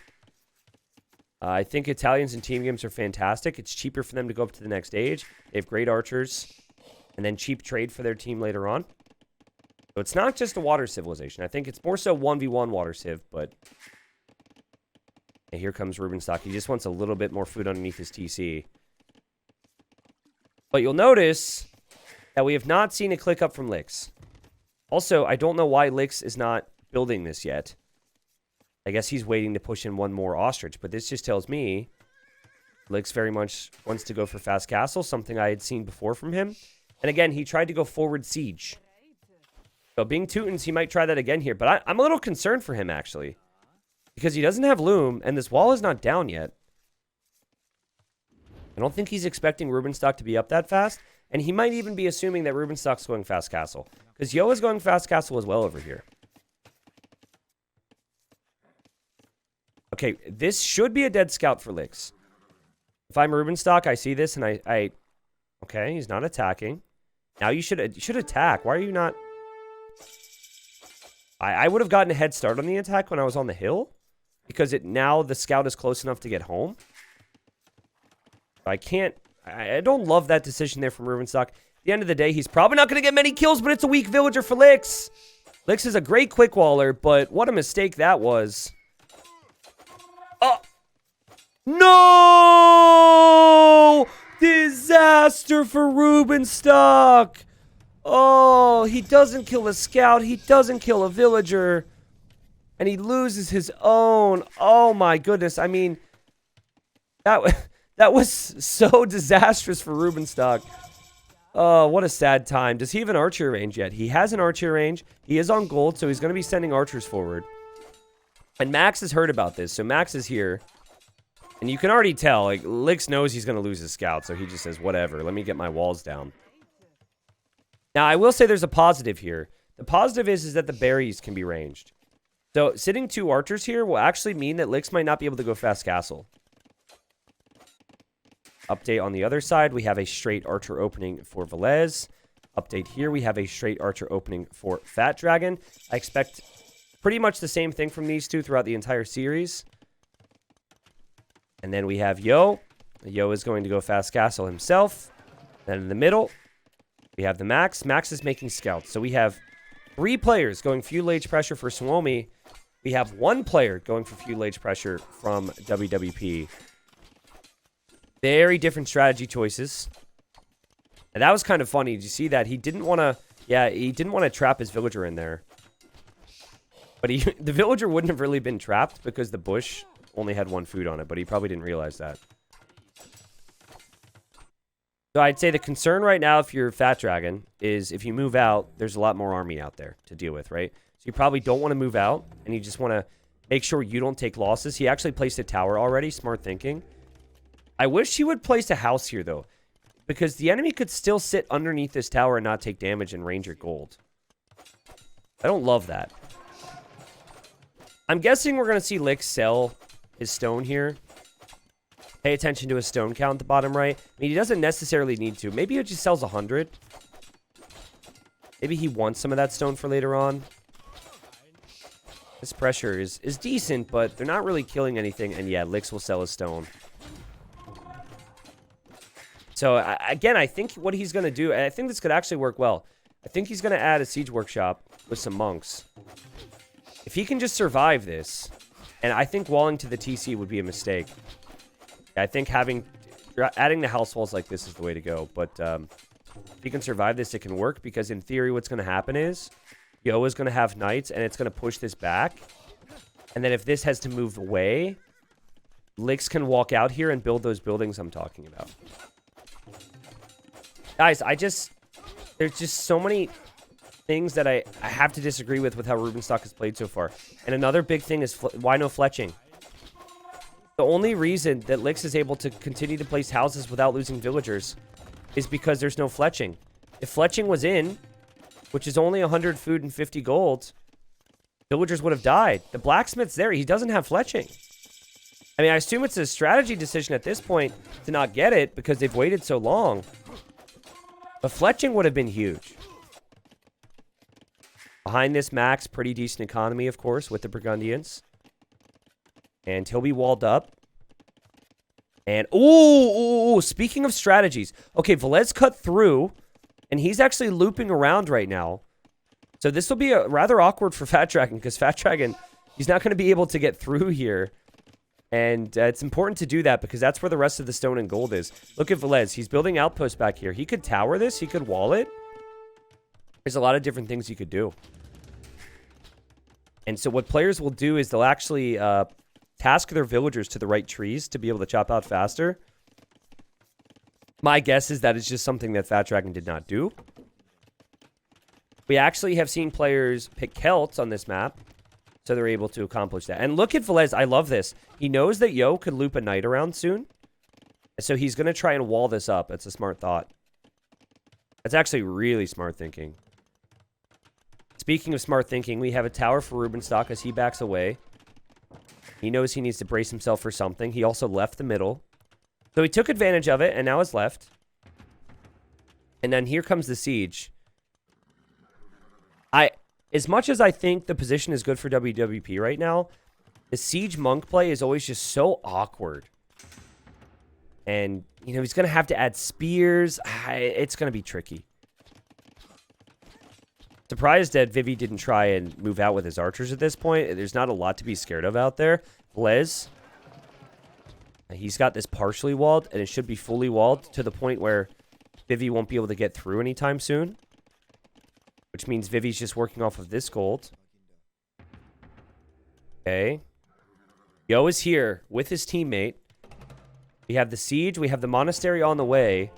I think Italians in team games are fantastic. It's cheaper for them to go up to the next stage. They have great archers and then cheap trade for their team later on. So it's not just a water civilization. I think it's more so 1v1 water civ, but and here comes Rubenstock. He just wants a little bit more food underneath his TC. But you'll notice that we have not seen a click up from Lix. Also, I don't know why Lix is not building this yet. I guess he's waiting to push in one more ostrich, but this just tells me Lix very much wants to go for fast castle, something I had seen before from him. And again, he tried to go forward siege. So being Teutons, he might try that again here. But I'm a little concerned for him, actually. Because he doesn't have loom, and this wall is not down yet. I don't think he's expecting Rubenstock to be up that fast. And he might even be assuming that Rubenstock's going fast castle. Because Yo is going fast castle as well over here. Okay, this should be a dead scout for Licks. If I'm Rubenstock, I see this and I okay, he's not attacking. Now you should attack. Why are you not? I would have gotten a head start on the attack when I was on the hill. Because now the scout is close enough to get home. I don't love that decision there from Rubenstock. At the end of the day, he's probably not going to get many kills, but it's a weak villager for Licks. Licks is a great quick waller, but what a mistake that was. Oh! No! Disaster for Rubenstock. Oh, he doesn't kill a scout. He doesn't kill a villager. And he loses his own. Oh, my goodness. I mean, that was so disastrous for Rubenstock. Oh, what a sad time. Does he have an archer range yet? He has an archer range. He is on gold, so he's going to be sending archers forward. And Max has heard about this, so Max is here. And you can already tell, like, Licks knows he's going to lose his scout, so he just says, whatever, let me get my walls down. Now, I will say there's a positive here. The positive is that the berries can be ranged. So, sitting 2 archers here will actually mean that Licks might not be able to go fast castle. Update on the other side, we have a straight archer opening for Velez. Update here, we have a straight archer opening for Fat Dragon. I expect pretty much the same thing from these two throughout the entire series. And then we have Yo. Yo is going to go fast castle himself. Then in the middle, we have the Max. Max is making scouts. So we have 3 players going feudal age pressure for Suomi. We have 1 player going for feudal age pressure from WWP. Very different strategy choices. And that was kind of funny. Did you see that? He didn't want to... Yeah, he didn't want to trap his villager in there. But the villager wouldn't have really been trapped because the bush only had 1 food on it. But he probably didn't realize that. So I'd say the concern right now if you're Fat Dragon is if you move out, there's a lot more army out there to deal with, right? So you probably don't want to move out. And you just want to make sure you don't take losses. He actually placed a tower already. Smart thinking. I wish he would place a house here, though. Because the enemy could still sit underneath this tower and not take damage and range your gold. I don't love that. I'm guessing we're going to see Licks sell his stone here. Pay attention to his stone count at the bottom right. I mean, he doesn't necessarily need to. Maybe he just sells 100. Maybe he wants some of that stone for later on. This pressure is decent, but they're not really killing anything. And yeah, Licks will sell his stone. So, again, I think what he's going to do, and I think this could actually work well. I think he's going to add a siege workshop with some monks. If he can just survive this, and I think walling to the TC would be a mistake. I think adding the house walls like this is the way to go. But if he can survive this, it can work. Because in theory, what's going to happen is Yo is going to have knights, and it's going to push this back. And then if this has to move away, Licks can walk out here and build those buildings I'm talking about. Guys, there's just so many things that I have to disagree with how Rubenstock has played so far. And another big thing is why no fletching? The only reason that Licks is able to continue to place houses without losing villagers is because there's no fletching. If fletching was in, which is only 100 food and 50 gold, villagers would have died. The blacksmith's there. He doesn't have fletching. I mean, I assume it's a strategy decision at this point to not get it because they've waited so long. But fletching would have been huge. Behind this Max, pretty decent economy, of course, with the Burgundians. And he'll be walled up. And, ooh, speaking of strategies. Okay, Velez cut through, and he's actually looping around right now. So this will be rather awkward for Fat Dragon, because Fat Dragon, he's not going to be able to get through here. And it's important to do that because that's where the rest of the stone and gold is. Look at Velez. He's building outposts back here. He could tower this. He could wall it. There's a lot of different things you could do. And so what players will do is they'll actually task their villagers to the right trees to be able to chop out faster. My guess is that it's just something that Fat Dragon did not do. We actually have seen players pick Celts on this map. So they're able to accomplish that. And look at Velez. I love this. He knows that Yo could loop a knight around soon. So he's going to try and wall this up. That's a smart thought. That's actually really smart thinking. Speaking of smart thinking, we have a tower for Rubenstock as he backs away. He knows he needs to brace himself for something. He also left the middle. So he took advantage of it and now is left. And then here comes the siege. As much as I think the position is good for WWP right now, the siege monk play is always just so awkward. And, you know, he's going to have to add spears. It's going to be tricky. Surprised that Vivi didn't try and move out with his archers at this point. There's not a lot to be scared of out there. Les, he's got this partially walled, and it should be fully walled to the point where Vivi won't be able to get through anytime soon. Which means Vivi's just working off of this gold. Okay. Yo is here with his teammate. We have the siege. We have the monastery on the way.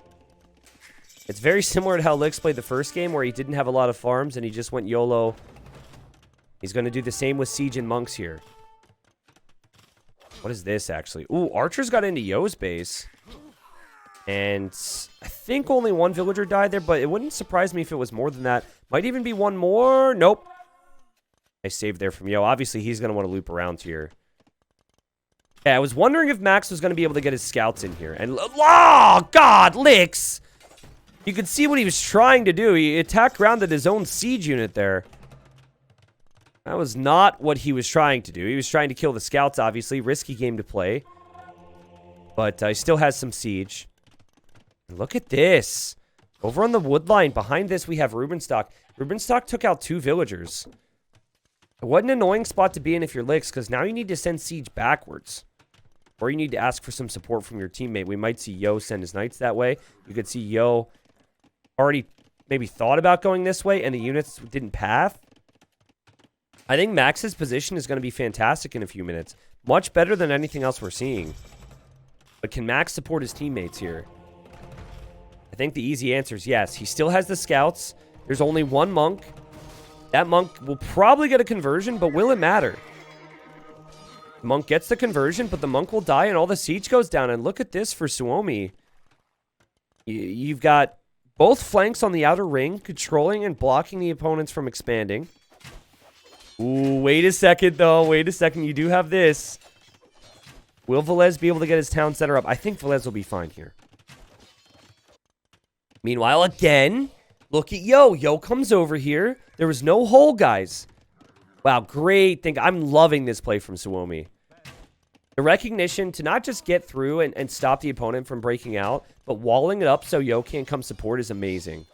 It's very similar to how Lix played the first game where he didn't have a lot of farms and he just went YOLO. He's going to do the same with siege and monks here. What is this, actually? Ooh, archers got into Yo's base. And I think only one villager died there, but it wouldn't surprise me if it was more than that. Might even be one more. Nope. I saved there from Yo. Obviously, he's going to want to loop around here. Yeah, I was wondering if Max was going to be able to get his scouts in here. And, oh, God, Lix! You could see what he was trying to do. He attack grounded his own siege unit there. That was not what he was trying to do. He was trying to kill the scouts, obviously. Risky game to play. But he still has some siege. Look at this. Over on the wood line, behind this, we have Rubenstock. Rubenstock took out 2 villagers. What an annoying spot to be in if you're Lix, because now you need to send siege backwards. Or you need to ask for some support from your teammate. We might see Yo send his knights that way. You could see Yo already maybe thought about going this way, and the units didn't path. I think Max's position is going to be fantastic in a few minutes. Much better than anything else we're seeing. But can Max support his teammates here? I think the easy answer is yes. He still has the scouts. There's only one monk. That monk will probably get a conversion, but will it matter? The monk gets the conversion, but the monk will die and all the siege goes down. And look at this for Suomi. You've got both flanks on the outer ring, controlling and blocking the opponents from expanding. Ooh, wait a second, though. Wait a second. You do have this. Will Velez be able to get his town center up? I think Velez will be fine here. Meanwhile, again, look at Yo. Yo comes over here. There was no hole, guys. Wow, great thing. I'm loving this play from Suomi. The recognition to not just get through and stop the opponent from breaking out, but walling it up so Yo can't come support is amazing.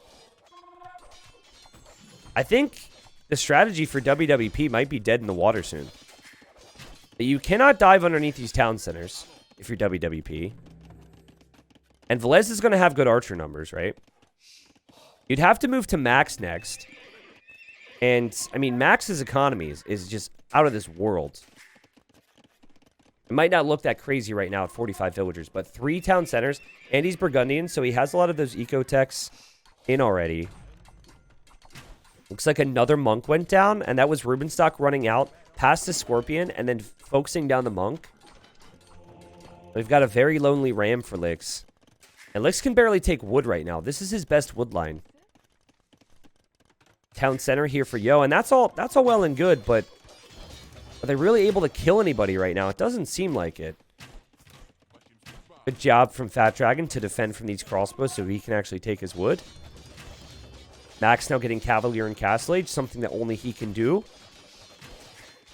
I think the strategy for WWP might be dead in the water soon. You cannot dive underneath these town centers if you're WWP. And Velez is going to have good archer numbers, right? You'd have to move to Max next. And, I mean, Max's economy is just out of this world. It might not look that crazy right now at 45 villagers, but 3 town centers, and he's Burgundian, so he has a lot of those eco-techs in already. Looks like another monk went down, and that was Rubenstock running out past the Scorpion and then focusing down the monk. We've got a very lonely ram for Lix. And Lix can barely take wood right now. This is his best wood line. Town center here for Yo, and that's all well and good, but are they really able to kill anybody right now? It doesn't seem like it. Good job from Fat Dragon to defend from these crossbows so he can actually take his wood. Max now getting Cavalier and Castle Age, something that only he can do.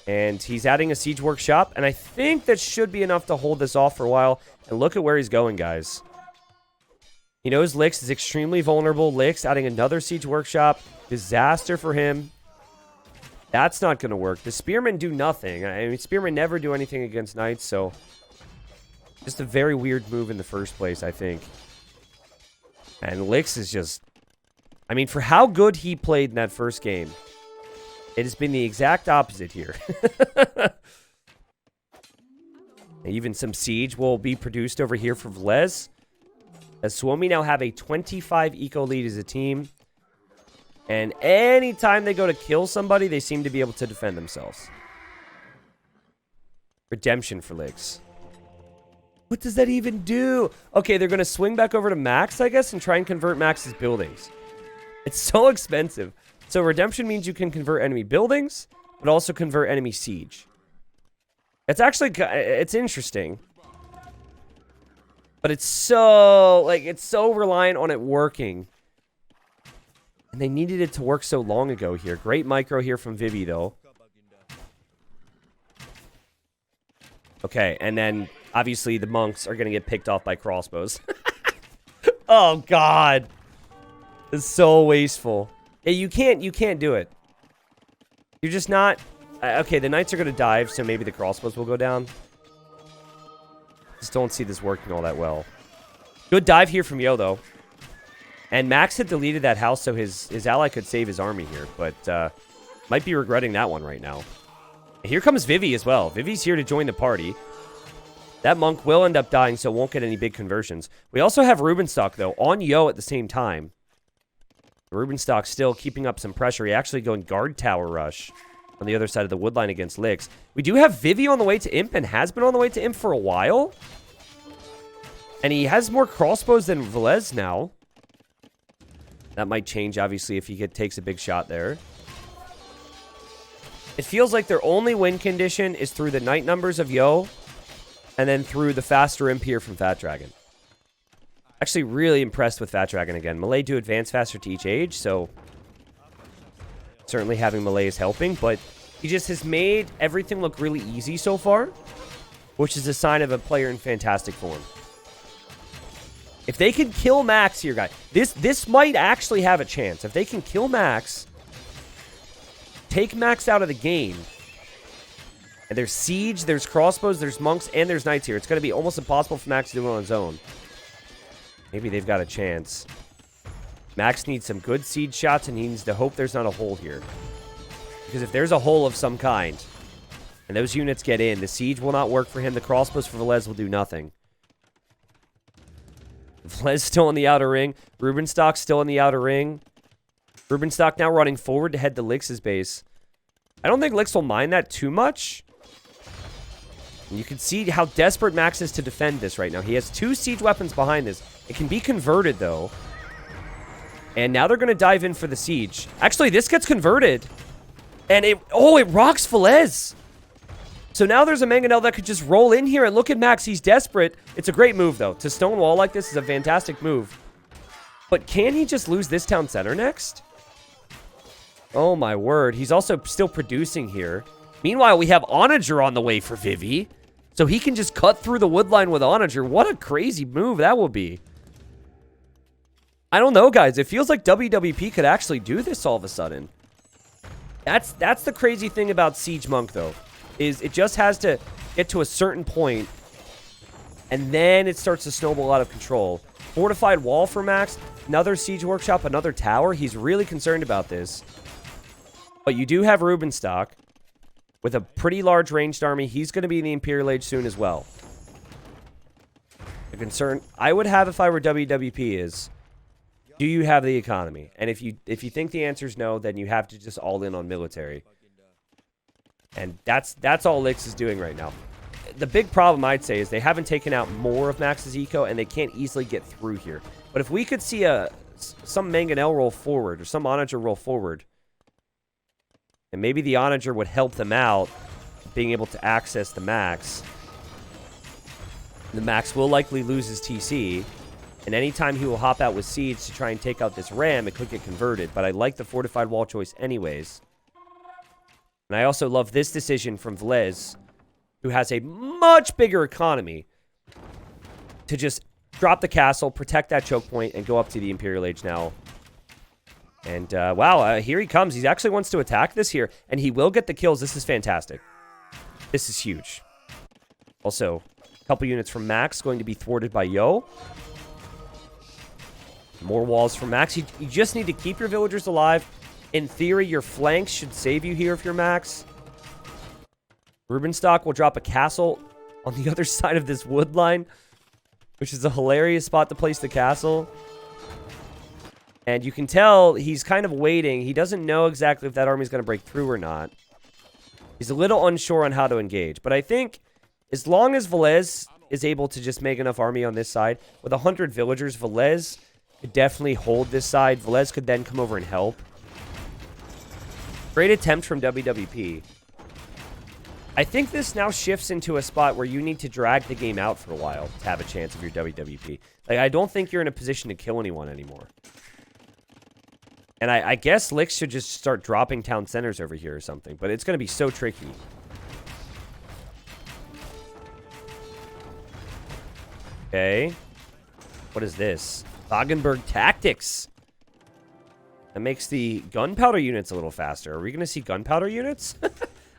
And he's adding a Siege Workshop, and I think that should be enough to hold this off for a while. And look at where he's going, guys. He knows Lix is extremely vulnerable. Lix adding another Siege Workshop. Disaster for him. That's not going to work. The Spearmen do nothing. I mean, Spearmen never do anything against Knights, so just a very weird move in the first place, I think. And Lix is just... I mean, for how good he played in that first game, it has been the exact opposite here. Even some siege will be produced over here for Velez. As Suomi now have a 25 eco lead as a team. And anytime they go to kill somebody, they seem to be able to defend themselves. Redemption for Lix. What does that even do? Okay, they're going to swing back over to Max, I guess, and try and convert Max's buildings. It's so expensive. So redemption means you can convert enemy buildings, but also convert enemy siege. It's actually, it's interesting. But it's so, like, it's so reliant on it working. And they needed it to work so long ago here. Great micro here from Vivi, though. Okay, and then, obviously, the monks are going to get picked off by crossbows. Oh, God. It's so wasteful. Yeah, you can't do it. You're just not... okay, the knights are going to dive, so maybe the crossbows will go down. Just don't see this working all that well. Good dive here from Yo, though. And Max had deleted that house, so his ally could save his army here. But might be regretting that one right now. Here comes Vivi as well. Vivi's here to join the party. That monk will end up dying, so won't get any big conversions. We also have Rubenstock, though, on Yo at the same time. Rubenstock still keeping up some pressure. He actually going guard tower rush on the other side of the woodline against Lix. We do have Vivi on the way to Imp and has been on the way to Imp for a while. And he has more crossbows than Velez now. That might change, obviously, if he takes a big shot there. It feels like their only win condition is through the knight numbers of Yo, and then through the faster imp here from Fat Dragon. Actually, really impressed with Fat Dragon again. Melee do advance faster to each age, so certainly having Melee is helping, but he just has made everything look really easy so far, which is a sign of a player in fantastic form. If they can kill Max here, guys, this might actually have a chance. If they can kill Max... take Max out of the game. And there's siege, there's crossbows, there's monks, and there's knights here. It's going to be almost impossible for Max to do it on his own. Maybe they've got a chance. Max needs some good siege shots, and he needs to hope there's not a hole here. Because if there's a hole of some kind, and those units get in, the siege will not work for him. The crossbows for Velez will do nothing. Velez still in the outer ring. Rubenstock still in the outer ring. Rubenstock now running forward to head to Lix's base. I don't think Lix will mind that too much. And you can see how desperate Max is to defend this right now. He has 2 siege weapons behind this. It can be converted, though. And now they're going to dive in for the siege. Actually, this gets converted. And it rocks Velez. So now there's a Mangonel that could just roll in here and look at Max. He's desperate. It's a great move, though. To stonewall like this is a fantastic move. But can he just lose this town center next? Oh, my word. He's also still producing here. Meanwhile, we have Onager on the way for Vivi. So he can just cut through the woodline with Onager. What a crazy move that will be. I don't know, guys. It feels like WWP could actually do this all of a sudden. That's the crazy thing about Siege Monk, though. Is it just has to get to a certain point, and then it starts to snowball out of control. Fortified wall for Max. Another siege workshop, another tower. He's really concerned about this. But you do have Rubenstock with a pretty large ranged army. He's going to be in the Imperial Age soon as well. The concern I would have if I were WWP is, do you have the economy? And if you think the answer is no, then you have to just all in on military. And that's all Lix is doing right now. The big problem, I'd say, is they haven't taken out more of Max's eco, and they can't easily get through here. But if we could see some Mangonel roll forward, or some Onager roll forward, and maybe the Onager would help them out, being able to access the Max. The Max will likely lose his TC, and anytime he will hop out with Siege to try and take out this Ram, it could get converted. But I like the fortified wall choice anyways. And I also love this decision from Velez, who has a much bigger economy, to just drop the castle, protect that choke point, and go up to the Imperial Age now. And, wow, here he comes. He actually wants to attack this here, and he will get the kills. This is fantastic. This is huge. Also, a couple units from Max going to be thwarted by Yo. More walls from Max. You just need to keep your villagers alive. In theory, your flanks should save you here if you're Max. Rubenstock will drop a castle on the other side of this wood line, which is a hilarious spot to place the castle. And you can tell he's kind of waiting. He doesn't know exactly if that army is going to break through or not. He's a little unsure on how to engage. But I think as long as Velez is able to just make enough army on this side. With 100 villagers, Velez could definitely hold this side. Velez could then come over and help. Great attempt from WWP. I think this now shifts into a spot where you need to drag the game out for a while to have a chance of your WWP. Like, I don't think you're in a position to kill anyone anymore. And I guess Licks should just start dropping town centers over here or something. But it's going to be so tricky. Okay. What is this? Wagenberg Tactics. That makes the gunpowder units a little faster. Are we going to see gunpowder units?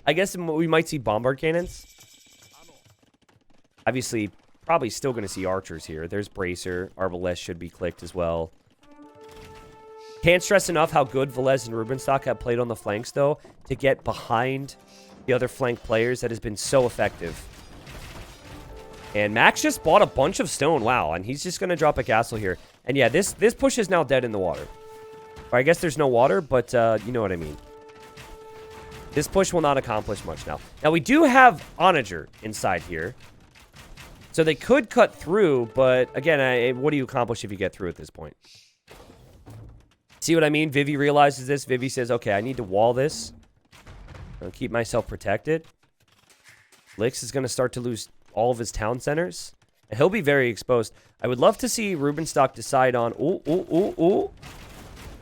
I guess we might see bombard cannons. Obviously, probably still going to see archers here. There's Bracer. Arbalest should be clicked as well. Can't stress enough how good Velez and Rubenstock have played on the flanks, though, to get behind the other flank players. That has been so effective. And Max just bought a bunch of stone. Wow, and he's just going to drop a castle here. And yeah, this push is now dead in the water. Or I guess there's no water, but you know what I mean. This push will not accomplish much now. Now, we do have Onager inside here. So they could cut through, but again, what do you accomplish if you get through at this point? See what I mean? Vivi realizes this. Vivi says, okay, I need to wall this. I'll keep myself protected. Licks is going to start to lose all of his town centers. And he'll be very exposed. I would love to see Rubenstock decide on... Ooh.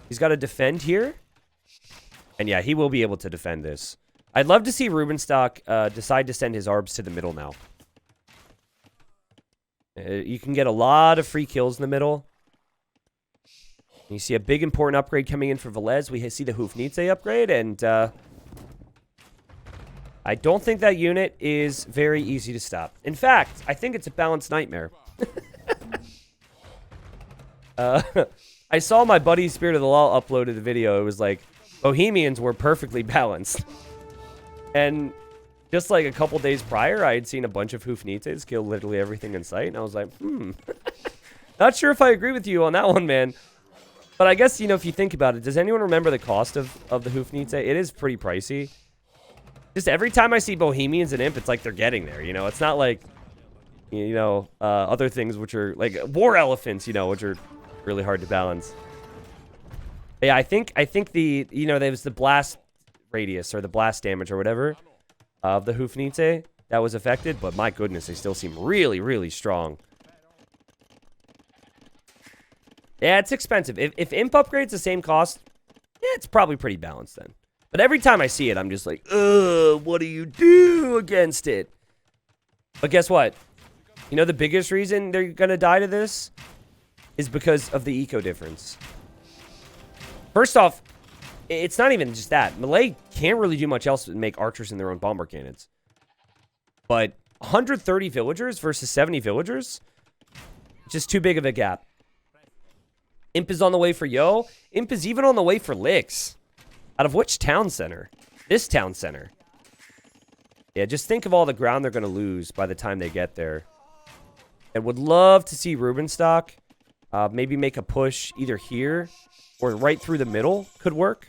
He's got to defend here. And yeah, he will be able to defend this. I'd love to see Rubenstock decide to send his arbs to the middle now. You can get a lot of free kills in the middle. You see a big important upgrade coming in for Velez. We see the Hoofnitze upgrade, and I don't think that unit is very easy to stop. In fact, I think it's a balanced nightmare. I saw my buddy Spirit of the Law uploaded a video. It was like, Bohemians were perfectly balanced. And just like a couple days prior, I had seen a bunch of Hoofnitzes kill literally everything in sight. And I was like, not sure if I agree with you on that one, man. But I guess, you know, if you think about it, does anyone remember the cost of the Hoofnitze? It is pretty pricey. Just every time I see Bohemians and Imp, it's like they're getting there, you know? It's not like, you know, other things which are, like, war elephants, you know, which are really hard to balance. Yeah, I think the, you know, there was the blast radius or the blast damage or whatever of the Hoofnitze that was affected. But my goodness, they still seem really, really strong. Yeah, it's expensive. If Imp upgrades the same cost, yeah, it's probably pretty balanced then. But every time I see it, I'm just like, ugh, what do you do against it? But guess what? You know the biggest reason they're going to die to this is because of the eco difference. First off, it's not even just that. Malay can't really do much else than make archers in their own bomber cannons. But 130 villagers versus 70 villagers? Just too big of a gap. Imp is on the way for Yo. Imp is even on the way for Licks. Out of which town center? This town center. Yeah, just think of all the ground they're going to lose by the time they get there. And would love to see Rubenstock maybe make a push either here or right through the middle. Could work.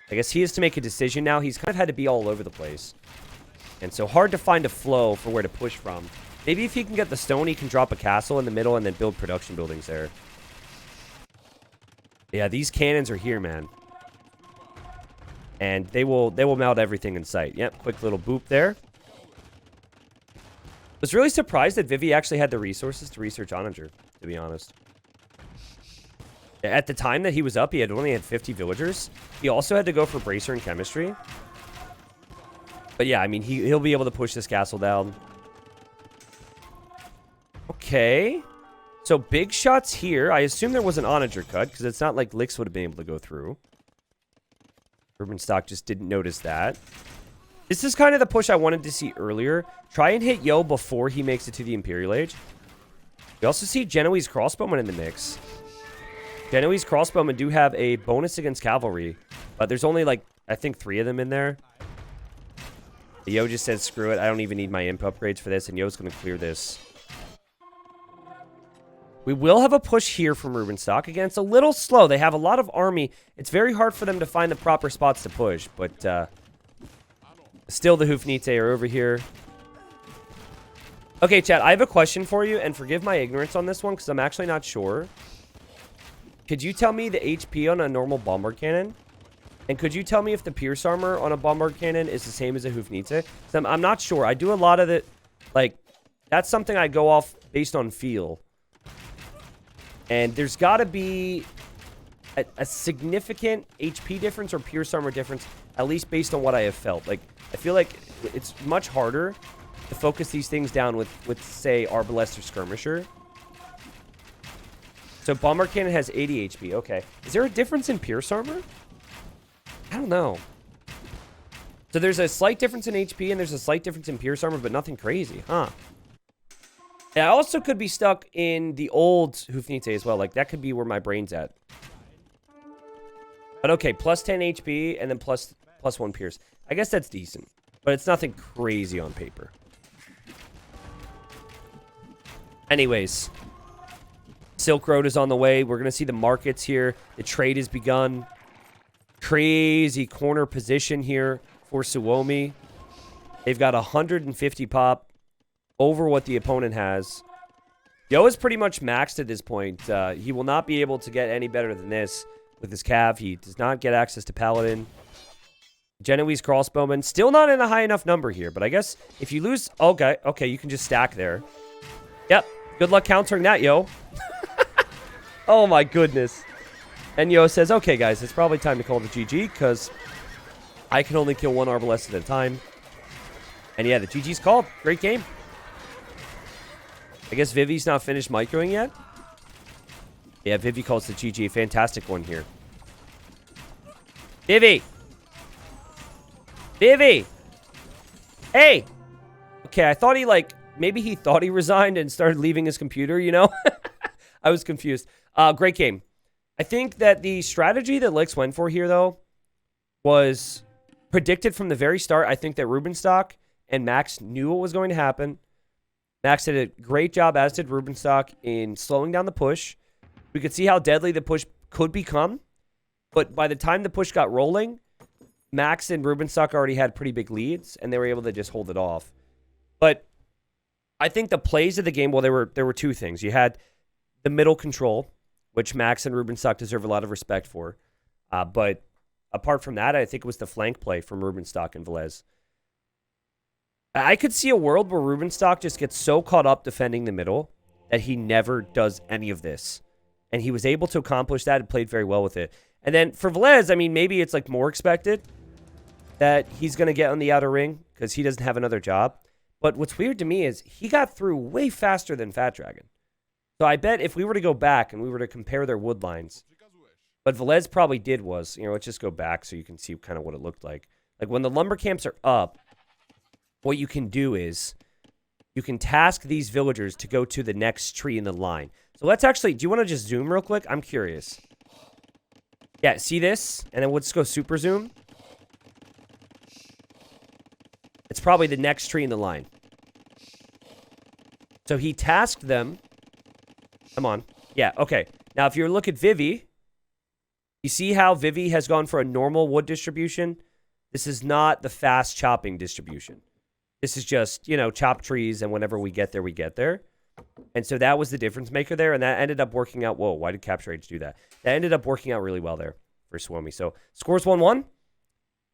I guess he has to make a decision now. He's kind of had to be all over the place. And so hard to find a flow for where to push from. Maybe if he can get the stone, he can drop a castle in the middle and then build production buildings there. Yeah, these cannons are here, man. And they will melt everything in sight. Yep, quick little boop there. Was really surprised that Vivi actually had the resources to research Onager, to be honest. At the time that he was up, he had only had 50 villagers. He also had to go for Bracer and Chemistry. But yeah, I mean, he'll be able to push this castle down. Okay. So big shots here. I assume there was an Onager cut, because it's not like Licks would have been able to go through. Rubenstock just didn't notice that. This is kind of the push I wanted to see earlier. Try and hit Yo before he makes it to the Imperial Age. We also see Genoese Crossbowmen in the mix. Genoese Crossbowmen do have a bonus against cavalry, but there's only, like, I think 3 of them in there. Yo just said, screw it, I don't even need my imp upgrades for this, and Yo's going to clear this. We will have a push here from Rubenstock. Again, it's a little slow. They have a lot of army. It's very hard for them to find the proper spots to push, but still the Hoofnitze are over here. Okay, chat, I have a question for you, and forgive my ignorance on this one, because I'm actually not sure. Could you tell me the HP on a normal bombard cannon? And could you tell me if the pierce armor on a bombard cannon is the same as a Hoofnite? I'm not sure. I do a lot of it, like, that's something I go off based on feel. And there's got to be a significant HP difference or pierce armor difference, at least based on what I have felt. Like, I feel like it's much harder to focus these things down with say, Arbalest or Skirmisher. So bombard cannon has 80 HP. Okay. Is there a difference in pierce armor? I don't know. So there's a slight difference in HP and there's a slight difference in pierce armor, but nothing crazy, huh? And I also could be stuck in the old Hoofnite as well. Like, that could be where my brain's at. But okay, plus 10 HP and then plus 1 pierce. I guess that's decent, but it's nothing crazy on paper. Anyways, Silk Road is on the way. We're going to see the markets here. The trade has begun. Crazy corner position here for Suomi. They've got 150 pop over what the opponent has. Yo is pretty much maxed at this point. He will not be able to get any better than this with his cav. He does not get access to Paladin. Genoese crossbowman. Still not in a high enough number here, but I guess if you lose... Okay, you can just stack there. Yep. Good luck countering that, yo. Oh my goodness. And Yo says, okay, guys, it's probably time to call the GG because I can only kill one Arbalest at a time. And yeah, the GG's called. Great game. I guess Vivi's not finished microing yet. Yeah, Vivi calls the GG. Fantastic one here. Vivi! Vivi! Hey! Okay, I thought he, like, maybe he thought he resigned and started leaving his computer, you know? I was confused. Great game. I think that the strategy that Lix went for here, though, was predicted from the very start. I think that Rubenstock and Max knew what was going to happen. Max did a great job, as did Rubenstock, in slowing down the push. We could see how deadly the push could become. But by the time the push got rolling, Max and Rubenstock already had pretty big leads, and they were able to just hold it off. But I think the plays of the game, well, there were two things. You had the middle control, which Max and Rubenstock deserve a lot of respect for. But apart from that, I think it was the flank play from Rubenstock and Velez. I could see a world where Rubenstock just gets so caught up defending the middle that he never does any of this. And he was able to accomplish that and played very well with it. And then for Velez, I mean, maybe it's like more expected that he's going to get on the outer ring because he doesn't have another job. But what's weird to me is he got through way faster than Fat Dragon. So I bet if we were to go back and we were to compare their wood lines, what Velez probably did was, you know, let's just go back so you can see kind of what it looked like. Like when the lumber camps are up, what you can do is you can task these villagers to go to the next tree in the line. So let's actually, do you want to just zoom real quick? I'm curious. Yeah, see this? And then let's go super zoom. It's probably the next tree in the line. So he tasked them. Come on. Yeah, okay. Now, if you look at Vivi, you see how Vivi has gone for a normal wood distribution? This is not the fast chopping distribution. This is just, you know, chop trees, and whenever we get there, we get there. And so that was the difference maker there, and that ended up working out. Whoa, why did Capture Age do that? That ended up working out really well there for Suomi. So, scores 1-1.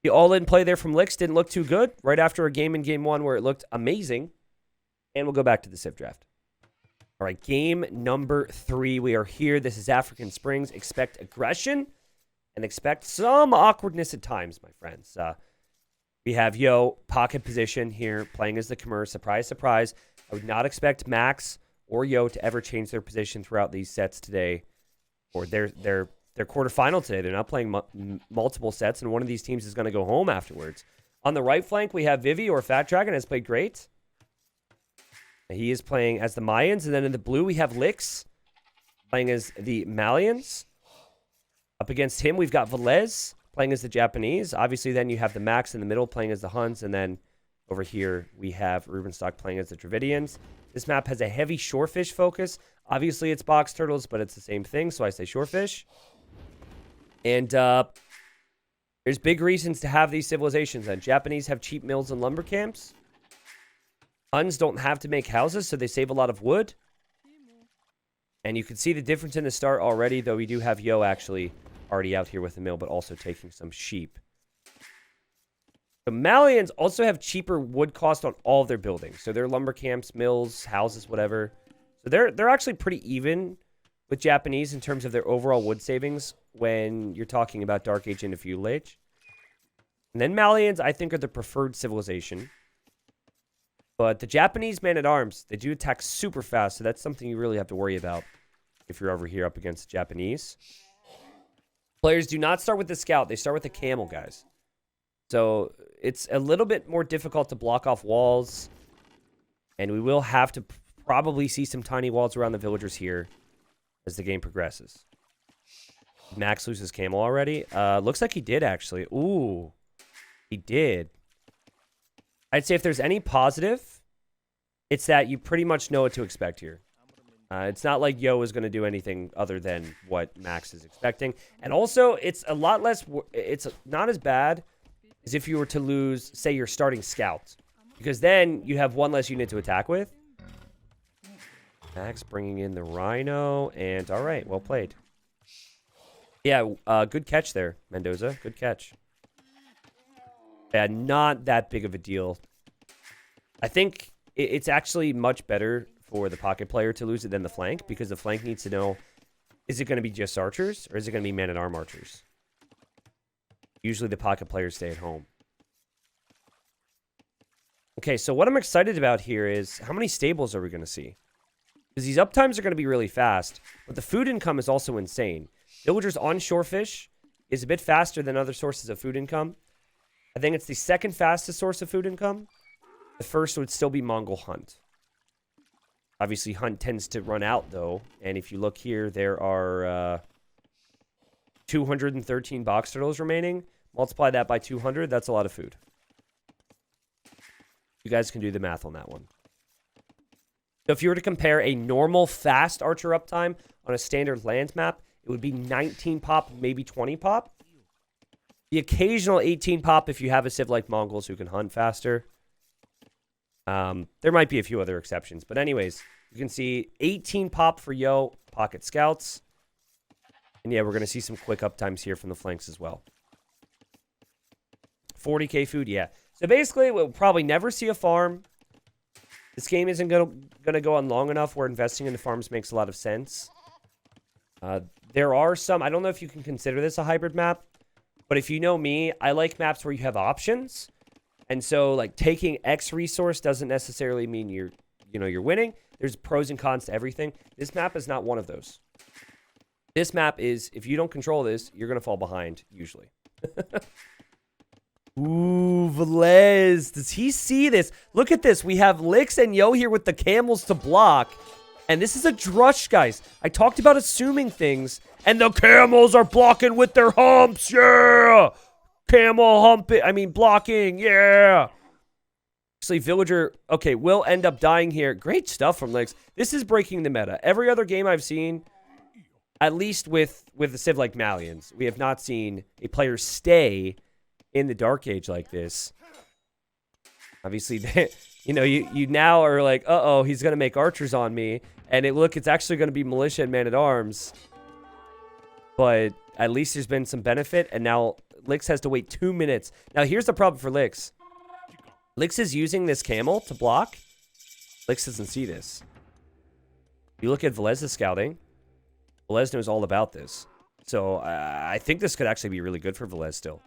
The all-in play there from Lix didn't look too good right after a game in Game 1 where it looked amazing. And we'll go back to the Civ Draft. All right, game number 3. We are here. This is African Springs. Expect aggression and expect some awkwardness at times, my friends. We have Yo, pocket position here, playing as the Khmer. Surprise, surprise. I would not expect Max or Yo to ever change their position throughout these sets today, or their quarterfinal today. They're not playing multiple sets, and one of these teams is going to go home afterwards. On the right flank, we have Vivi, or Fat Dragon, has played great. He is playing as the Mayans, and then in the blue, we have Lix playing as the Malians. Up against him, we've got Velez playing as the Japanese. Obviously, then you have the Max in the middle playing as the Huns, and then over here, we have Rubenstock playing as the Dravidians. This map has a heavy shorefish focus. Obviously, it's box turtles, but it's the same thing, so I say shorefish. And there's big reasons to have these civilizations. And Japanese have cheap mills and lumber camps. Huns don't have to make houses, so they save a lot of wood. And you can see the difference in the start already, though we do have Yo actually already out here with the mill, but also taking some sheep. The Malians also have cheaper wood cost on all of their buildings. So their lumber camps, mills, houses, whatever. So they're actually pretty even with Japanese in terms of their overall wood savings when you're talking about Dark Age into Feudal Age. And then Malians, I think, are the preferred civilization. But the Japanese man-at-arms, they do attack super fast, so that's something you really have to worry about if you're over here up against the Japanese. Players do not start with the scout. They start with the camel, guys. So it's a little bit more difficult to block off walls. And we will have to probably see some tiny walls around the villagers here as the game progresses. Max loses camel already? Looks like he did, actually. Ooh, he did. I'd say if there's any positive, it's that you pretty much know what to expect here. It's not like Yo is going to do anything other than what Max is expecting. And also, it's a lot less... It's not as bad as if you were to lose, say, your starting scout. Because then you have one less unit to attack with. Max bringing in the Rhino. And all right, well played. Yeah, good catch there, Mendoza. Good catch. Yeah, not that big of a deal. I think it's actually much better for the pocket player to lose it than the flank, because the flank needs to know, is it going to be just archers, or is it going to be man-at-arm archers? Usually the pocket players stay at home. Okay, so what I'm excited about here is, how many stables are we going to see? Because these uptimes are going to be really fast, but the food income is also insane. Villagers on shorefish is a bit faster than other sources of food income. I think it's the second fastest source of food income. The first would still be Mongol Hunt. Obviously, Hunt tends to run out, though. And if you look here, there are 213 box turtles remaining. Multiply that by 200. That's a lot of food. You guys can do the math on that one. So if you were to compare a normal fast archer uptime on a standard land map, it would be 19 pop, maybe 20 pop. The occasional 18 pop if you have a civ like Mongols who can hunt faster. There might be a few other exceptions. But anyways, you can see 18 pop for Yo, pocket scouts. And yeah, we're going to see some quick uptimes here from the flanks as well. 40k food, yeah. So basically, we'll probably never see a farm. This game isn't going to go on long enough where investing in the farms makes a lot of sense. There are some... I don't know if you can consider this a hybrid map. But if you know me, I like maps where you have options. And so, like, taking X resource doesn't necessarily mean you're winning. There's pros and cons to everything. This map is not one of those. This map is, if you don't control this, you're going to fall behind, usually. Ooh, Velez. Does he see this? Look at this. We have Lix and Yo here with the camels to block. And this is a drush, guys. I talked about assuming things. And the camels are blocking with their humps. Yeah. Camel humping. I mean, blocking. Yeah. Actually, villager. Okay, will end up dying here. Great stuff from Lix. This is breaking the meta. Every other game I've seen, at least with the civ like Malians, we have not seen a player stay in the Dark Age like this. Obviously, you now are like, uh-oh, he's going to make archers on me. And it's actually going to be militia and man-at-arms. But at least there's been some benefit. And now Lix has to wait 2 minutes. Now, here's the problem for Lix. Lix is using this camel to block. Lix doesn't see this. You look at Velez's scouting. Velez knows all about this. So I think this could actually be really good for Velez still.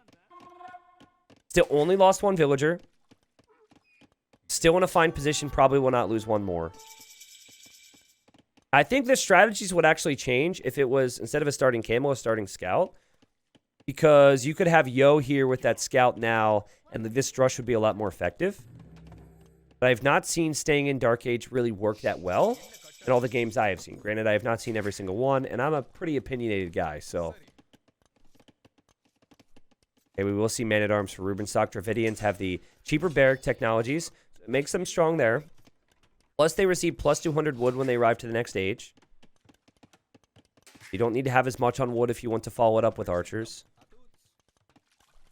Still only lost one villager. Still in a fine position. Probably will not lose one more. I think the strategies would actually change if it was, instead of a starting camel, a starting scout. Because you could have Yo here with that scout now, and this drush would be a lot more effective. But I've not seen staying in Dark Age really work that well in all the games I have seen. Granted, I have not seen every single one, and I'm a pretty opinionated guy, so... Okay, we will see Man-at-Arms for Rubenstock. Dravidians have the cheaper barrack technologies. So it makes them strong there. Plus, they receive plus 200 wood when they arrive to the next age. You don't need to have as much on wood if you want to follow it up with archers.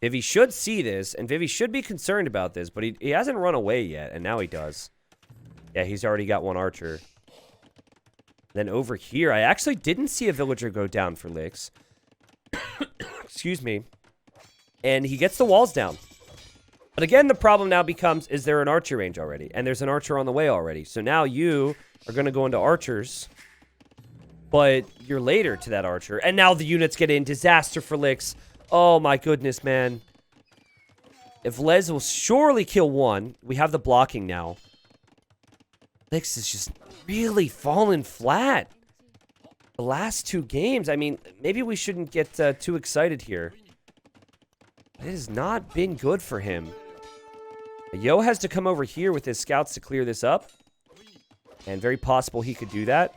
Vivi should see this, and Vivi should be concerned about this, but he hasn't run away yet, and now he does. Yeah, he's already got one archer. Then over here, I actually didn't see a villager go down for Licks. Excuse me. And he gets the walls down. But again, the problem now becomes, is there an archer range already? And there's an archer on the way already. So now you are going to go into archers. But you're later to that archer. And now the units get in. Disaster for Licks. Oh my goodness, man. If Les will surely kill one. We have the blocking now. Licks is just really fallen flat. The last two games, I mean, maybe we shouldn't get too excited here. It has not been good for him. Yo has to come over here with his scouts to clear this up. And very possible he could do that.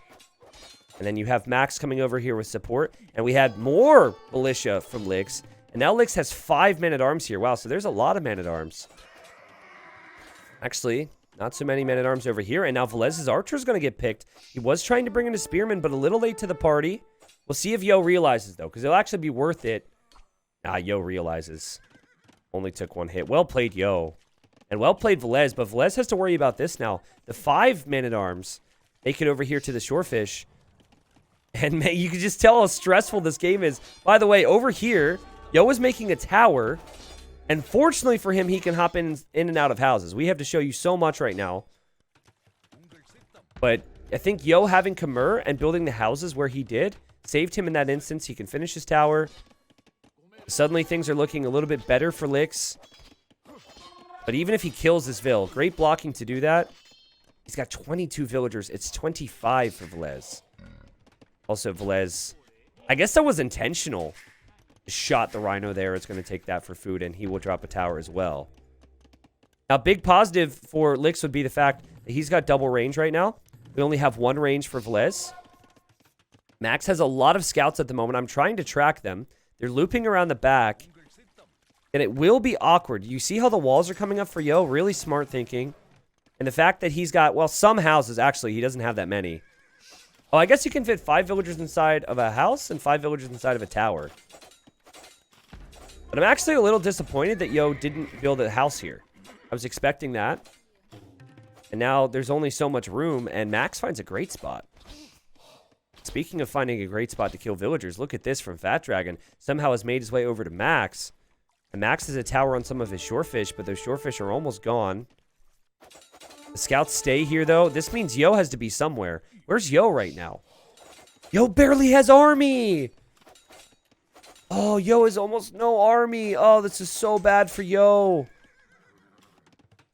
And then you have Max coming over here with support. And we had more militia from Licks. And now Licks has 5 men-at-arms here. Wow, so there's a lot of men-at-arms. Actually, not so many men-at-arms over here. And now Velez's archer is going to get picked. He was trying to bring in a spearman, but a little late to the party. We'll see if Yo realizes, though, because it'll actually be worth it. Ah, Yo realizes. Only took one hit. Well played, Yo. And well played, Velez. But Velez has to worry about this now. The 5 men-at-arms make it over here to the shorefish. And man, you can just tell how stressful this game is. By the way, over here, Yo is making a tower. And fortunately for him, he can hop in and out of houses. We have to show you so much right now. But I think Yo having Khmer and building the houses where he did saved him in that instance. He can finish his tower. Suddenly things are looking a little bit better for Licks. But even if he kills this Vil, great blocking to do that. He's got 22 villagers. It's 25 for Velez. Also, Velez, I guess that was intentional. Shot the rhino there. It's going to take that for food, and he will drop a tower as well. Now, big positive for Licks would be the fact that he's got double range right now. We only have one range for Velez. Max has a lot of scouts at the moment. I'm trying to track them. They're looping around the back. And it will be awkward. You see how the walls are coming up for Yo? Really smart thinking. And the fact that he's got, well, some houses. Actually, he doesn't have that many. Oh, I guess you can fit 5 villagers inside of a house and 5 villagers inside of a tower. But I'm actually a little disappointed that Yo didn't build a house here. I was expecting that. And now there's only so much room, and Max finds a great spot. Speaking of finding a great spot to kill villagers, look at this from Fat Dragon. Somehow has made his way over to Max. And Max has a tower on some of his shorefish, but those shorefish are almost gone. The scouts stay here, though. This means Yo has to be somewhere. Where's Yo right now? Yo barely has army! Oh, Yo is almost no army. Oh, this is so bad for Yo.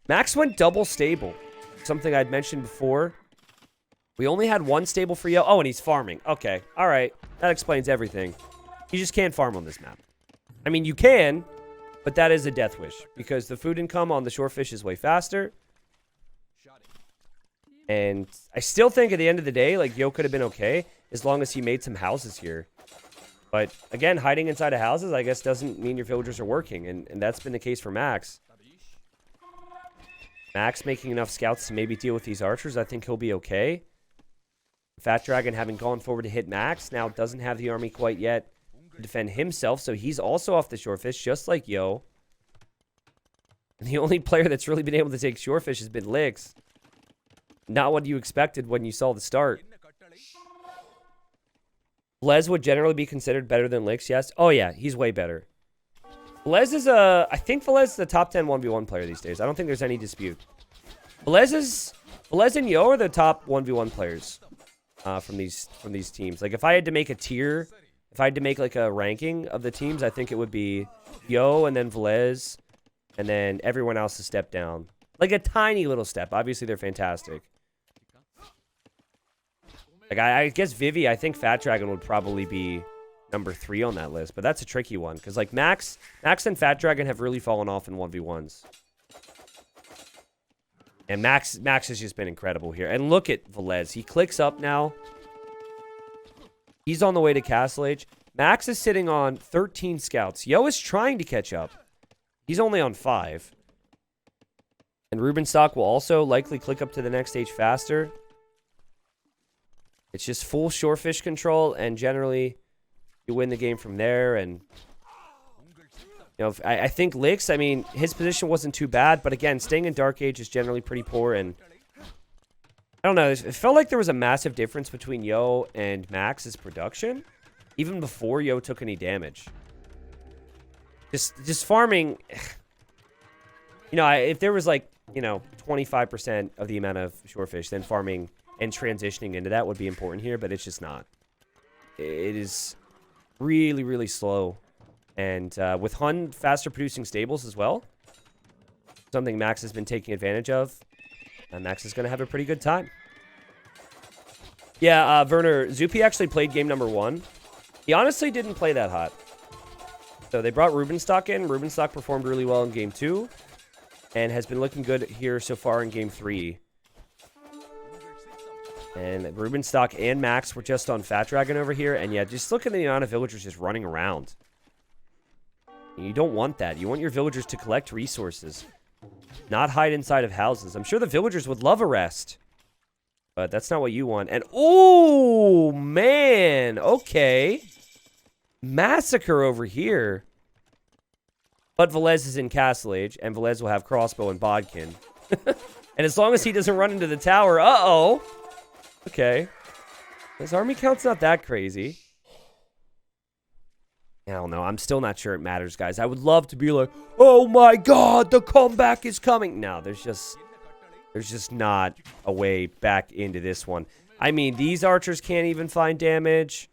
Max went double stable. Something I'd mentioned before. We only had one stable for Yo. Oh, and he's farming. Okay, all right. That explains everything. You just can't farm on this map. I mean, you can, but that is a death wish. Because the food income on the shorefish is way faster. And I still think at the end of the day, like, Yo could have been okay as long as he made some houses here. But, again, hiding inside of houses, I guess, doesn't mean your villagers are working. And that's been the case for Max. Max making enough scouts to maybe deal with these archers. I think he'll be okay. Fat Dragon having gone forward to hit Max. Now doesn't have the army quite yet to defend himself. So he's also off the shorefish, just like Yo. And the only player that's really been able to take shorefish has been Licks. Not what you expected when you saw the start. Les would generally be considered better than Licks, yes? Oh, yeah, he's way better. Velez is I think Velez is the top 10 1v1 player these days. I don't think there's any dispute. Velez and Yo are the top 1v1 players from these teams. Like, if I had to make a tier, if I had to make, like, a ranking of the teams, I think it would be Yo and then Velez, and then everyone else to step down. Like, a tiny little step. Obviously, they're fantastic. Like, I guess Vivi, I think Fat Dragon would probably be number 3 on that list. But that's a tricky one. Because, like, Max and Fat Dragon have really fallen off in 1v1s. And Max has just been incredible here. And look at Velez. He clicks up now. He's on the way to Castle Age. Max is sitting on 13 scouts. Yo is trying to catch up. He's only on 5. And Rubenstock will also likely click up to the next stage faster. It's just full shorefish control, and generally you win the game from there. And you know, I think Licks, I mean, his position wasn't too bad, but again, staying in Dark Age is generally pretty poor, and I don't know. It felt like there was a massive difference between Yo and Max's production, even before Yo took any damage. Just farming, you know, if there was like, you know, 25% of the amount of shorefish, then farming and transitioning into that would be important here, but it's just not. It is really, really slow. And with Hun faster producing stables as well, something Max has been taking advantage of, and Max is going to have a pretty good time. Yeah, Werner, Zupi actually played game number 1. He honestly didn't play that hot. So they brought Rubenstock in. Rubenstock performed really well in game 2 and has been looking good here so far in game 3. And Rubenstock and Max were just on Fat Dragon over here. And yeah, just look at the amount of villagers just running around. You don't want that. You want your villagers to collect resources, not hide inside of houses. I'm sure the villagers would love a rest, but that's not what you want. And, oh, man. Okay. Massacre over here. But Velez is in Castle Age, and Velez will have crossbow and bodkin. And as long as he doesn't run into the tower, uh-oh. Okay. His army count's not that crazy. I don't know. I'm still not sure it matters, guys. I would love to be like, oh my god, the comeback is coming. No, there's just not a way back into this one. I mean, these archers can't even find damage.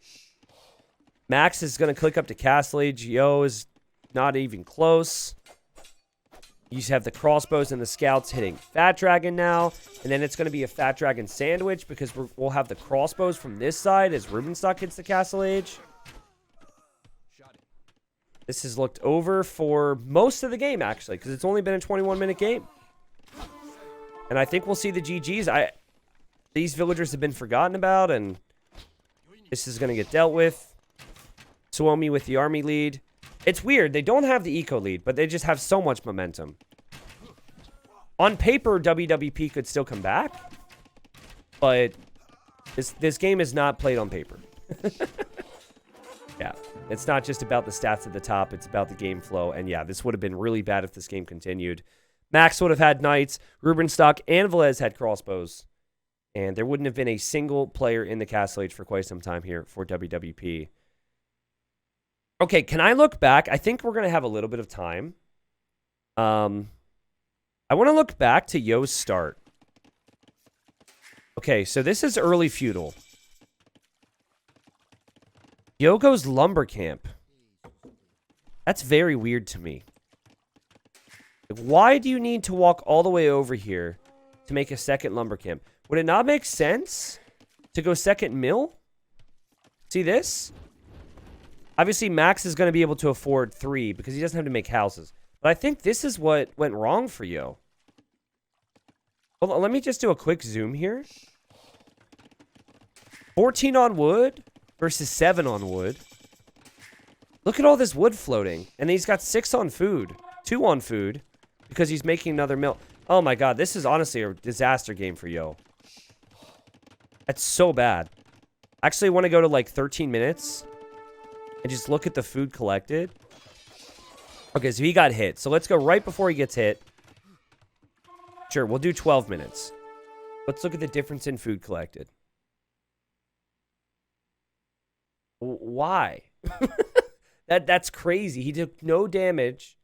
Max is going to click up to Castle Age. Yo is not even close. You just have the crossbows and the scouts hitting Fat Dragon now. And then it's going to be a Fat Dragon sandwich because we'll have the crossbows from this side as Rubenstock hits the Castle Age. This has looked over for most of the game, actually, because it's only been a 21-minute game. And I think we'll see the GGs. These villagers have been forgotten about, and this is going to get dealt with. Suomi with the army lead. It's weird. They don't have the eco lead, but they just have so much momentum. On paper, WWP could still come back, but this game is not played on paper. Yeah, it's not just about the stats at the top. It's about the game flow. And yeah, this would have been really bad if this game continued. Max would have had knights. Rubenstock and Velez had crossbows. And there wouldn't have been a single player in the Castle Age for quite some time here for WWP. Okay, can I look back? I think we're going to have a little bit of time. I want to look back to Yo's start. Okay, so this is early feudal. Yo goes lumber camp. That's very weird to me. Why do you need to walk all the way over here to make a second lumber camp? Would it not make sense to go second mill? See this? Obviously, Max is going to be able to afford 3 because he doesn't have to make houses. But I think this is what went wrong for Yo. Hold on, let me just do a quick zoom here. 14 on wood versus 7 on wood. Look at all this wood floating. And he's got 6 on food. 2 on food. Because he's making another mill. Oh my god, this is honestly a disaster game for Yo. That's so bad. Actually, I want to go to like 13 minutes. And just look at the food collected. Okay, so he got hit. So let's go right before he gets hit. Sure, we'll do 12 minutes. Let's look at the difference in food collected. Why? That's crazy. He took no damage.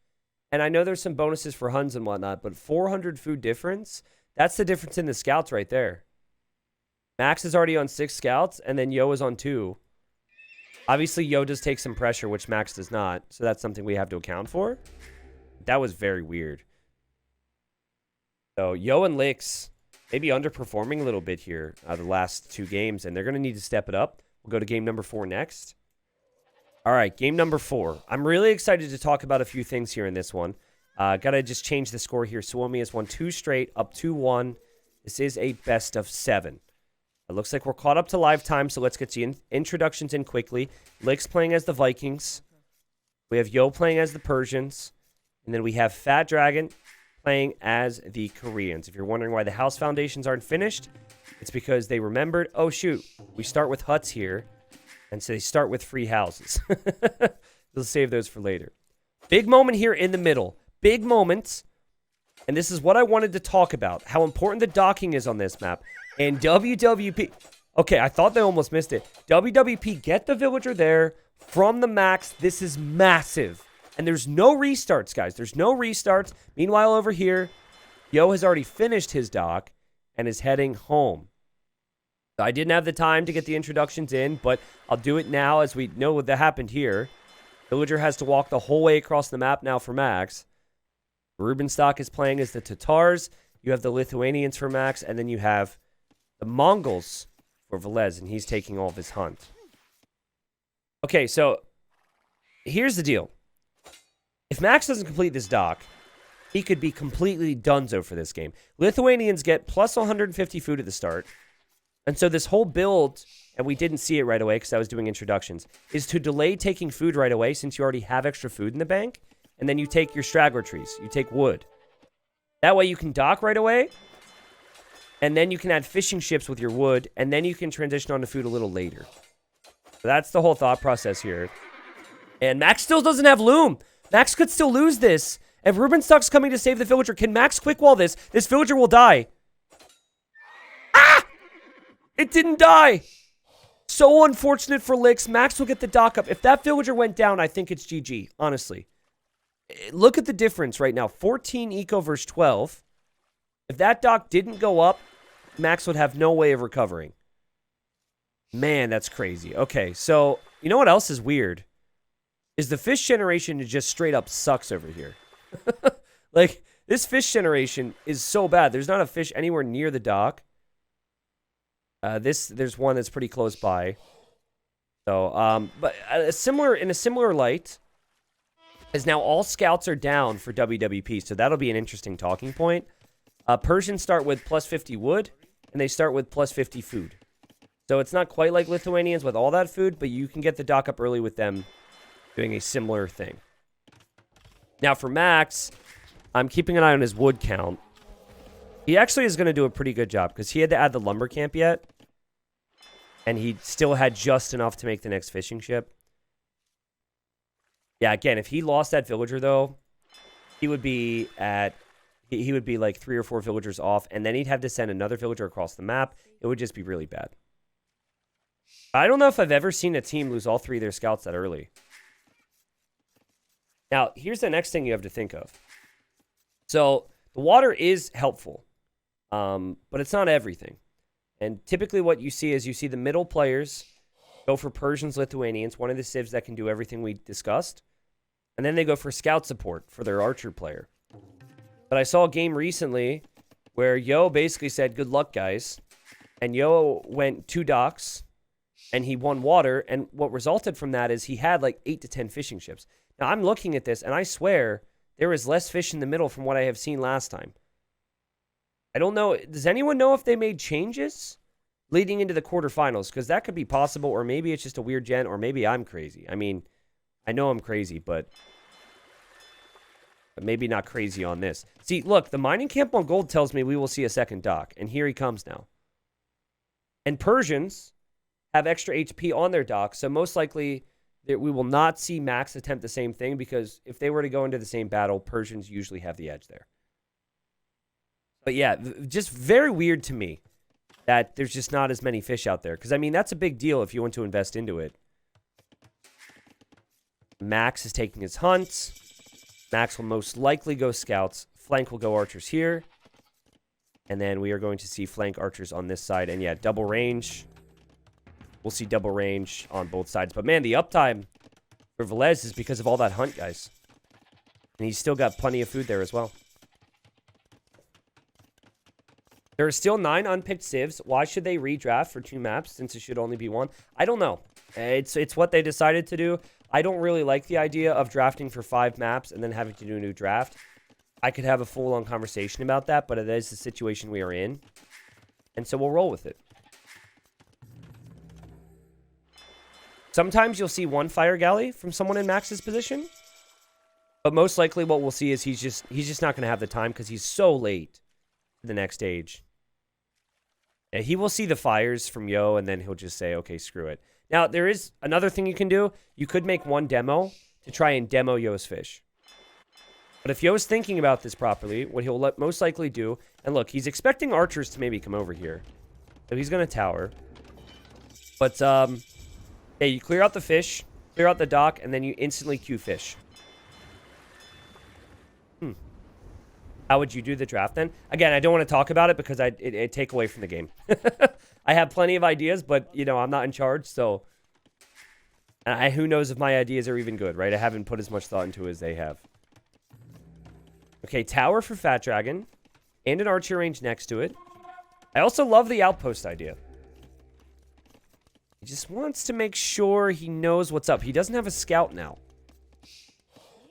And I know there's some bonuses for Huns and whatnot, but 400 food difference? That's the difference in the scouts right there. Max is already on 6 scouts, and then Yo is on 2. Obviously, Yo does take some pressure, which Max does not. So that's something we have to account for. That was very weird. So Yo and Lix maybe underperforming a little bit here the last 2 games, and they're going to need to step it up. We'll go to game number 4 next. All right, game number 4. I'm really excited to talk about a few things here in this one. Got to just change the score here. Suomi has won 2 straight, up 2-1. This is a best of 7. It looks like we're caught up to live time, so let's get the introductions in quickly. Lix playing as the Vikings. We have Yo playing as the Persians. And then we have Fat Dragon playing as the Koreans. If you're wondering why the house foundations aren't finished, it's because they remembered, oh shoot, we start with huts here, and so they start with free houses. They'll save those for later. Big moment here in the middle. Big moments. And this is what I wanted to talk about, how important the docking is on this map. And WWP... Okay, I thought they almost missed it. WWP, get the villager there from the max. This is massive. And there's no restarts, guys. There's no restarts. Meanwhile, over here, Yo has already finished his dock and is heading home. I didn't have the time to get the introductions in, but I'll do it now as we know what that happened here. Villager has to walk the whole way across the map now for Max. Rubenstock is playing as the Tatars. You have the Lithuanians for Max, and then you have the Mongols for Velez, and he's taking all of his hunt. Okay, so here's the deal. If Max doesn't complete this dock, he could be completely donezo for this game. Lithuanians get plus 150 food at the start. And so this whole build, and we didn't see it right away because I was doing introductions, is to delay taking food right away since you already have extra food in the bank. And then you take your straggler trees. You take wood. That way you can dock right away. And then you can add fishing ships with your wood. And then you can transition on to food a little later. So that's the whole thought process here. And Max still doesn't have loom. Max could still lose this. If Rubenstock's coming to save the villager, can Max quick wall this? This villager will die. Ah! It didn't die. So unfortunate for Licks. Max will get the dock up. If that villager went down, I think it's GG, honestly. Look at the difference right now. 14 eco versus 12. If that dock didn't go up, Max would have no way of recovering. Man, that's crazy. Okay, so you know what else is weird? Is the fish generation just straight up sucks over here. Like, this fish generation is so bad. There's not a fish anywhere near the dock. There's one that's pretty close by. So, but in a similar light, is now all scouts are down for WWP. So that'll be an interesting talking point. Persians start with plus 50 wood, and they start with plus 50 food. So it's not quite like Lithuanians with all that food, but you can get the dock up early with them doing a similar thing. Now for Max, I'm keeping an eye on his wood count. He actually is going to do a pretty good job because he had to add the lumber camp yet. And he still had just enough to make the next fishing ship. Yeah, again, if he lost that villager though, he would be like 3 or 4 villagers off, and then he'd have to send another villager across the map. It would just be really bad. I don't know if I've ever seen a team lose all 3 of their scouts that early. Now, here's the next thing you have to think of. So, the water is helpful, but it's not everything. And typically what you see is you see the middle players go for Persians, Lithuanians, one of the civs that can do everything we discussed. And then they go for scout support for their archer player. But I saw a game recently where Yo basically said, good luck, guys. And Yo went 2 docks, and he won water. And what resulted from that is he had like 8 to 10 fishing ships. Now, I'm looking at this, and I swear there is less fish in the middle from what I have seen last time. I don't know. Does anyone know if they made changes leading into the quarterfinals? Because that could be possible, or maybe it's just a weird gen, or maybe I'm crazy. I mean, I know I'm crazy, but maybe not crazy on this. See, look, the mining camp on gold tells me we will see a second dock, and here he comes now. And Persians have extra HP on their dock, so most likely we will not see Max attempt the same thing, because if they were to go into the same battle, Persians usually have the edge there. But yeah, just very weird to me that there's just not as many fish out there. Because, I mean, that's a big deal if you want to invest into it. Max is taking his hunts. Max will most likely go scouts. Flank will go archers here. And then we are going to see flank archers on this side. And yeah, double range. We'll see double range on both sides. But man, the uptime for Velez is because of all that hunt, guys. And he's still got plenty of food there as well. There are still 9 unpicked civs. Why should they redraft for 2 maps since it should only be 1? I don't know. It's what they decided to do. I don't really like the idea of drafting for 5 maps and then having to do a new draft. I could have a full-on conversation about that, but it is the situation we are in. And so we'll roll with it. Sometimes you'll see 1 fire galley from someone in Max's position. But most likely what we'll see is he's just not going to have the time because he's so late to the next stage. He will see the fires from Yo, and then he'll just say, okay, screw it. Now, there is another thing you can do. You could make 1 demo to try and demo Yo's fish. But if Yo's thinking about this properly, what he'll most likely do, and look, he's expecting archers to maybe come over here. So he's going to tower. But, yeah, you clear out the fish, clear out the dock, and then you instantly queue fish. How would you do the draft then? Again, I don't want to talk about it because it'd take away from the game. I have plenty of ideas, but, you know, I'm not in charge, so... who knows if my ideas are even good, right? I haven't put as much thought into it as they have. Okay, tower for Fat Dragon. And an archer range next to it. I also love the outpost idea. He just wants to make sure he knows what's up. He doesn't have a scout now.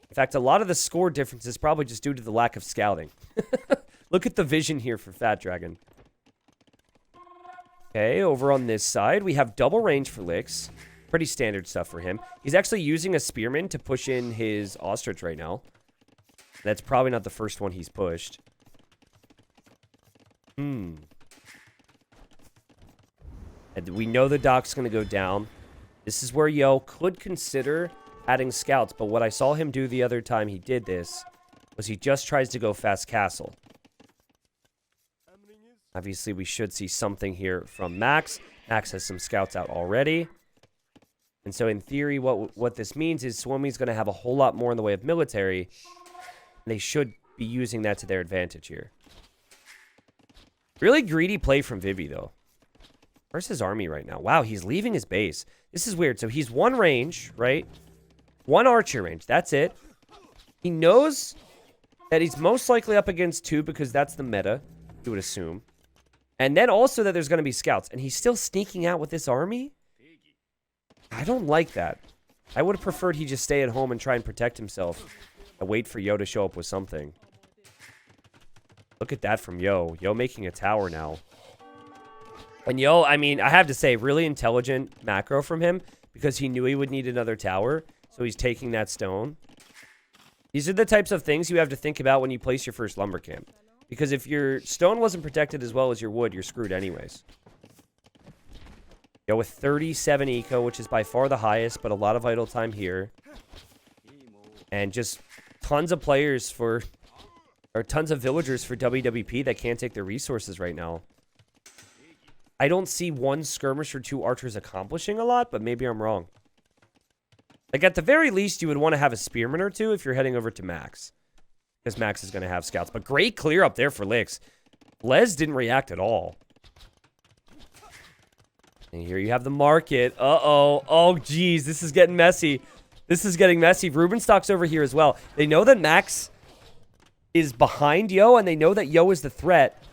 In fact, a lot of the score difference is probably just due to the lack of scouting. Look at the vision here for Fat Dragon. Okay, over on this side, we have double range for Licks. Pretty standard stuff for him. He's actually using a Spearman to push in his Ostrich right now. That's probably not the first one he's pushed. And we know the dock's going to go down. This is where Yo could consider adding scouts, but what I saw him do the other time he did this was he just tries to go fast castle. Obviously, we should see something here from Max. Max has some scouts out already. And so in theory, what this means is Suomi's going to have a whole lot more in the way of military. They should be using that to their advantage here. Really greedy play from Vivi, though. Where's his army right now? Wow, he's leaving his base. This is weird. So he's one range, right? One archer range. That's it. He knows that he's most likely up against two because that's the meta, you would assume. And then also that there's going to be scouts. And he's still sneaking out with this army? I don't like that. I would have preferred he just stay at home and try and protect himself. And wait for Yo to show up with something. Look at that from Yo. Yo making a tower now. And Yo, I mean, I have to say, really intelligent macro from him. Because he knew he would need another tower. So he's taking that stone. These are the types of things you have to think about when you place your first lumber camp. Because if your stone wasn't protected as well as your wood, you're screwed anyways. Yo, with 37 eco, which is by far the highest, but a lot of idle time here. And just tons of players for... or tons of villagers for WWP that can't take their resources right now. I don't see one skirmish or two archers accomplishing a lot, but maybe I'm wrong. Like, at the very least, you would want to have a spearman or two if you're heading over to Max. Because Max is going to have scouts. But great clear up there for Licks. Les didn't react at all. And here you have the market. Uh-oh. Oh, geez. This is getting messy. This is getting messy. Rubenstock's over here as well. They know that Max is behind Yo, and they know that Yo is the threat.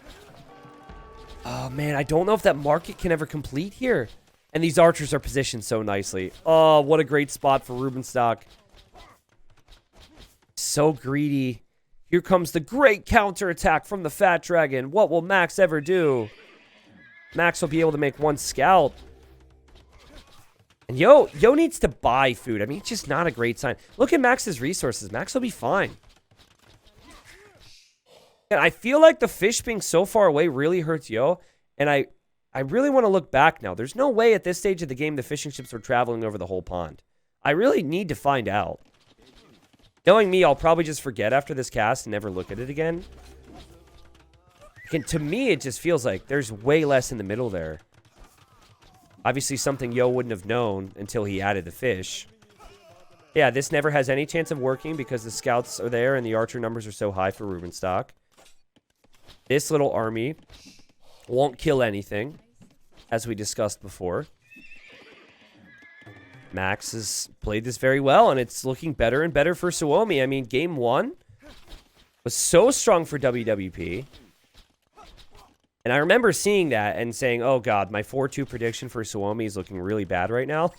Oh, man. I don't know if that market can ever complete here. And these archers are positioned so nicely. Oh, what a great spot for Rubenstock. So greedy. Here comes the great counterattack from the Fat Dragon. What will Max ever do? Max will be able to make one scout. And Yo needs to buy food. I mean, it's just not a great sign. Look at Max's resources. Max will be fine. And I feel like the fish being so far away really hurts Yo. And I really want to look back now. There's no way at this stage of the game the fishing ships were traveling over the whole pond. I really need to find out. Knowing me, I'll probably just forget after this cast and never look at it again. And to me, it just feels like there's way less in the middle there. Obviously, something Yo wouldn't have known until he added the fish. Yeah, this never has any chance of working because the scouts are there and the archer numbers are so high for Rubenstock. This little army won't kill anything, as we discussed before. Max has played this very well, and it's looking better and better for Suomi. I mean, game one was so strong for WWP. And I remember seeing that and saying, oh, God, my 4-2 prediction for Suomi is looking really bad right now.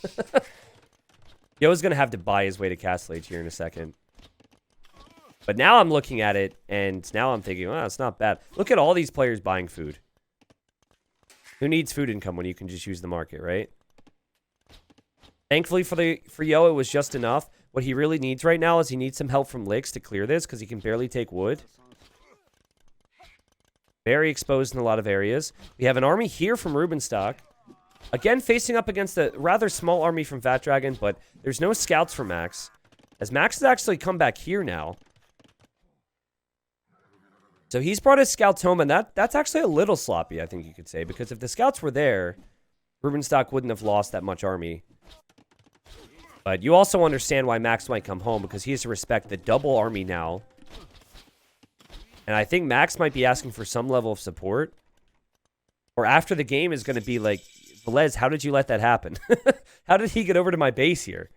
Yo's going to have to buy his way to Castle Age here in a second. But now I'm looking at it, and now I'm thinking, well, it's not bad. Look at all these players buying food. Who needs food income when you can just use the market, right? Thankfully for Yo, it was just enough. What he really needs right now is he needs some help from Licks to clear this because he can barely take wood. Very exposed in a lot of areas. We have an army here from Rubenstock. Again, facing up against a rather small army from Fat Dragon, but there's no scouts for Max. As Max has actually come back here now. So he's brought his scouts home, and that's actually a little sloppy, I think you could say, because if the scouts were there, Rubenstock wouldn't have lost that much army. But you also understand why Max might come home, because he has to respect the double army now. And I think Max might be asking for some level of support. Or after the game is going to be like, Velez, how did you let that happen? How did he get over to my base here?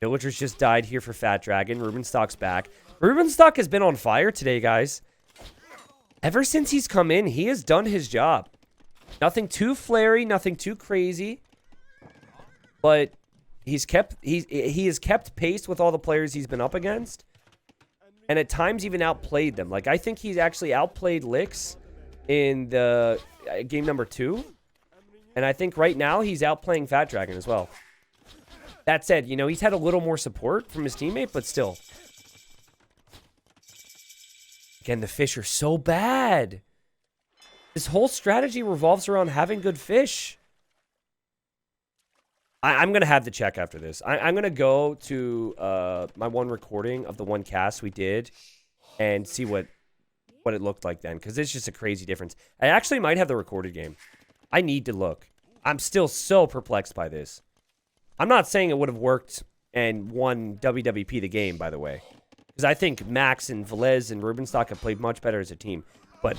Villagers just died here for Fat Dragon. Rubenstock's back. Rubenstock has been on fire today, guys. Ever since he's come in, he has done his job. Nothing too flary, nothing too crazy. But he has kept pace with all the players he's been up against. And at times even outplayed them. Like, I think he's actually outplayed Lix in the game number 2. And I think right now he's outplaying Fat Dragon as well. That said, you know, he's had a little more support from his teammate, but still. Again, the fish are so bad. This whole strategy revolves around having good fish. I'm going to have to check after this. I'm going to go to my one recording of the one cast we did and see what it looked like then, because it's just a crazy difference. I actually might have the recorded game. I need to look. I'm still so perplexed by this. I'm not saying it would have worked and won WWP the game, by the way. Because I think Max and Velez and Rubenstock have played much better as a team. But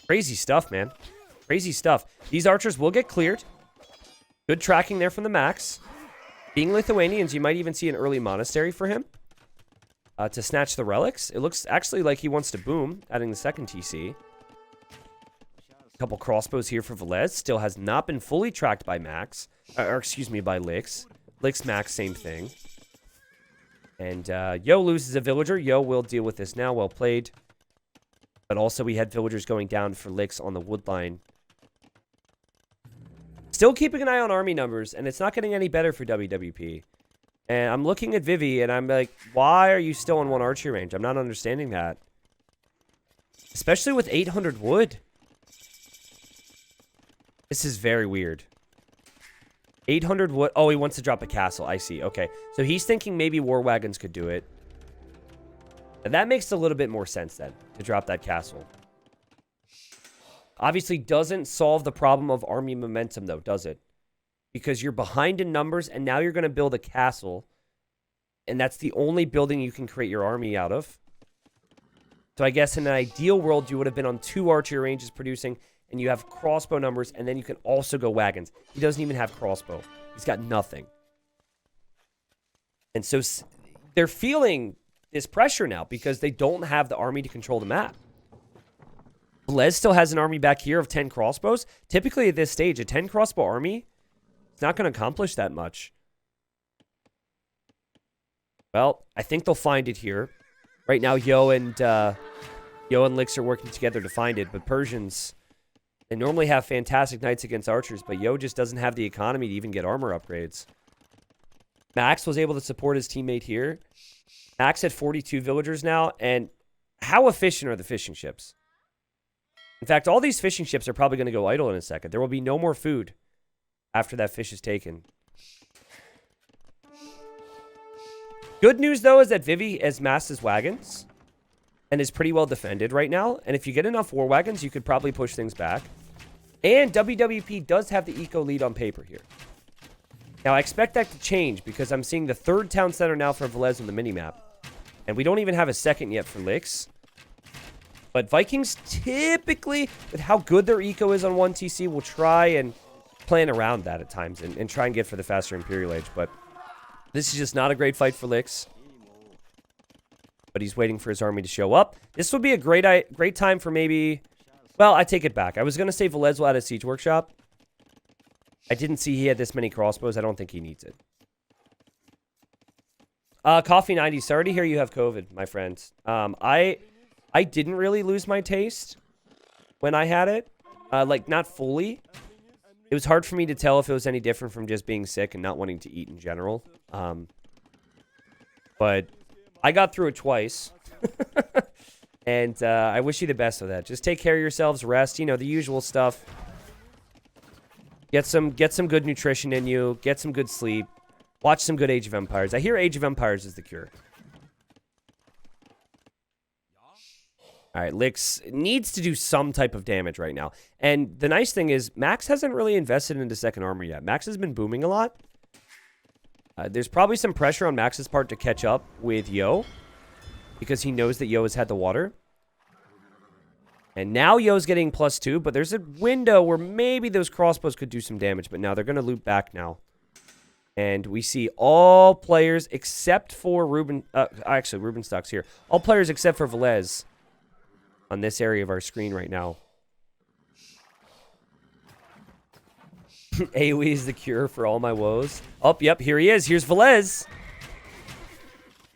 crazy stuff, man. Crazy stuff. These archers will get cleared. Good tracking there from the Max. Being Lithuanians, you might even see an early monastery for him. To snatch the relics. It looks actually like he wants to boom, adding the second TC. A couple crossbows here for Velez. Still has not been fully tracked by Max. Or excuse me, by Lix. Lix, Max, same thing. And Yo loses a villager. Yo will deal with this now. Well played. But also we had villagers going down for Lix on the wood line. Still keeping an eye on army numbers, and it's not getting any better for WWP. And I'm looking at Vivi, and I'm like, why are you still in one archery range? I'm not understanding that. Especially with 800 wood. This is very weird. 800 wood. Oh, he wants to drop a castle. I see. Okay. So he's thinking maybe war wagons could do it. And that makes a little bit more sense then, to drop that castle. Obviously doesn't solve the problem of army momentum, though, does it? Because you're behind in numbers, and now you're going to build a castle. And that's the only building you can create your army out of. So I guess in an ideal world, you would have been on 2 archery ranges producing, and you have crossbow numbers, and then you can also go wagons. He doesn't even have crossbow. He's got nothing. And so they're feeling this pressure now because they don't have the army to control the map. Velez still has an army back here of 10 crossbows. Typically at this stage, a 10 crossbow army is not going to accomplish that much. Well, I think they'll find it here. Right now, Yo and Lix are working together to find it, but Persians, they normally have fantastic knights against archers, but Yo just doesn't have the economy to even get armor upgrades. Max was able to support his teammate here. Max had 42 villagers now, and how efficient are the fishing ships? In fact, all these fishing ships are probably going to go idle in a second. There will be no more food after that fish is taken. Good news, though, is that Vivi has massed his wagons and is pretty well defended right now. And if you get enough war wagons, you could probably push things back. And WWP does have the eco lead on paper here. Now, I expect that to change because I'm seeing the 3rd town center now for Velez on the minimap. And we don't even have a second yet for Lix. But Vikings typically, with how good their eco is on 1TC, will try and plan around that at times and try and get for the faster Imperial Age. But this is just not a great fight for Lix. But he's waiting for his army to show up. This would be a great time for maybe... Well, I take it back. I was going to say Velez will add a siege workshop. I didn't see he had this many crossbows. I don't think he needs it. Coffee 90. Sorry to hear you have COVID, my friend. I didn't really lose my taste when I had it. Like, not fully. It was hard for me to tell if it was any different from just being sick and not wanting to eat in general. But I got through it twice. And I wish you the best with that. Just take care of yourselves, rest, you know, the usual stuff. Get some good nutrition in you. Get some good sleep. Watch some good Age of Empires. I hear Age of Empires is the cure. All right, Lix needs to do some type of damage right now. And the nice thing is, Max hasn't really invested into second armor yet. Max has been booming a lot. There's probably some pressure on Max's part to catch up with Yo, because he knows that Yo has had the water. And now Yo's getting +2, but there's a window where maybe those crossbows could do some damage. But now they're going to loop back now. And we see all players except for Ruben. Actually, Ruben Stock's here. All players except for Velez on this area of our screen right now. AoE is the cure for all my woes. Oh, yep, here he is. Here's Velez.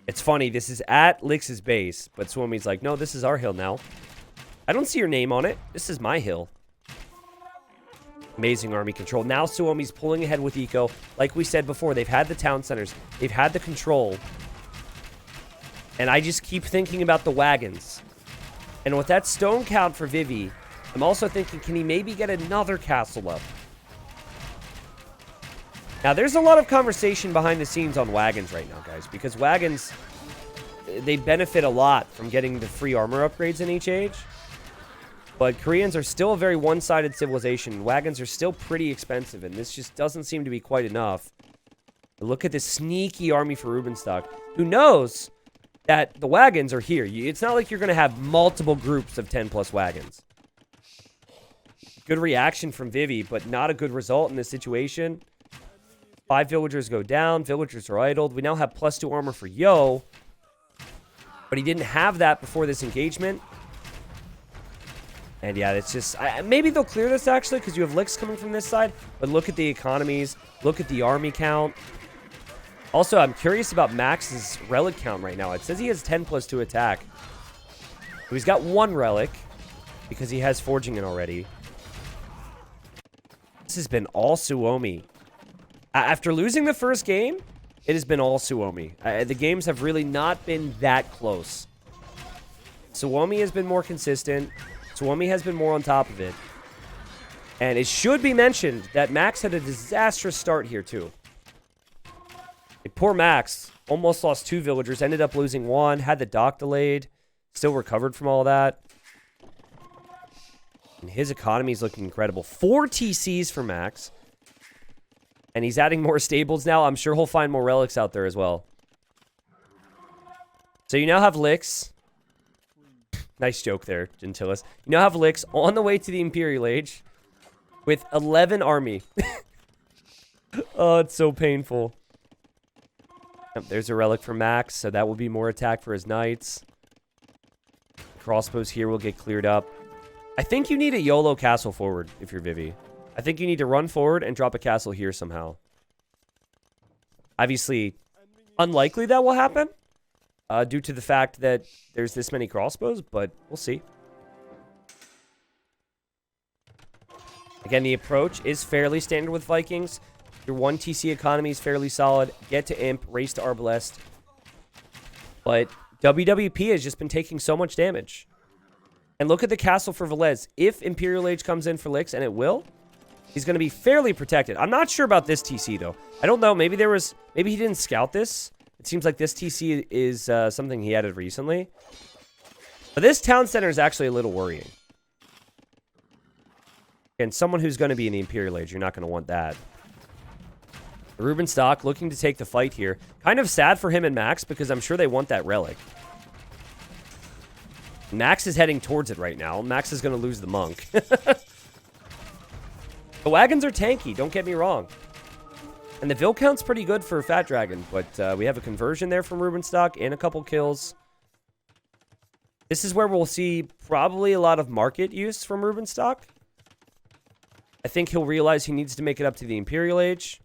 It's funny. This is at Lix's base, but Suomi's like, no, this is our hill now. I don't see your name on it. This is my hill. Amazing army control. Now Suomi's pulling ahead with Eco. Like we said before, they've had the town centers. They've had the control. And I just keep thinking about the wagons. And with that stone count for Vivi, I'm also thinking, can he maybe get another castle up? Now, there's a lot of conversation behind the scenes on wagons right now, guys. Because wagons, they benefit a lot from getting the free armor upgrades in each age. But Koreans are still a very one-sided civilization. Wagons are still pretty expensive, and this just doesn't seem to be quite enough. Look at this sneaky army for Rubenstock, who knows that the wagons are here. It's not like you're going to have multiple groups of 10+ wagons. Good reaction from Vivi, but not a good result in this situation. 5 villagers go down. Villagers are idled. We now have +2 armor for Yo, but he didn't have that before this engagement. And yeah, it's just... maybe they'll clear this, actually, because you have Lix coming from this side. But look at the economies. Look at the army count. Also, I'm curious about Max's relic count right now. It says he has 10+2 attack. So he's got 1 relic, because he has forging in already. This has been all Suomi. After losing the first game, it has been all Suomi. The games have really not been that close. Suomi has been more consistent. Suomi has been more on top of it. And it should be mentioned that Max had a disastrous start here, too. Like, poor Max almost lost 2 villagers, ended up losing 1, had the dock delayed, still recovered from all that. And his economy is looking incredible. 4 TCs for Max. And he's adding more stables now. I'm sure he'll find more relics out there as well. So you now have Lix. Nice joke there, Gentilis. You now have Lix on the way to the Imperial Age with 11 army. Oh, it's so painful. Yep, there's a relic for Max, so that will be more attack for his knights. Crossbows here will get cleared up. I think you need a YOLO castle forward if you're Vivi. I think you need to run forward and drop a castle here somehow. Obviously, unlikely that will happen. Due to the fact that there's this many crossbows, but we'll see. Again, the approach is fairly standard with Vikings. Your 1 TC economy is fairly solid. Get to Imp, race to Arbalest. But WWP has just been taking so much damage. And look at the castle for Velez. If Imperial Age comes in for Lix, and it will, he's going to be fairly protected. I'm not sure about this TC, though. I don't know. Maybe he didn't scout this. It seems like this TC is something he added recently. But this town center is actually a little worrying. And someone who's going to be in the Imperial Age, you're not going to want that. Ruben Stock looking to take the fight here. Kind of sad for him and Max because I'm sure they want that relic. Max is heading towards it right now. Max is going to lose the monk. The wagons are tanky, don't get me wrong. And the Vil count's pretty good for Fat Dragon, but we have a conversion there from Ruben Stock and a couple kills. This is where we'll see probably a lot of market use from Ruben Stock. I think he'll realize he needs to make it up to the Imperial Age.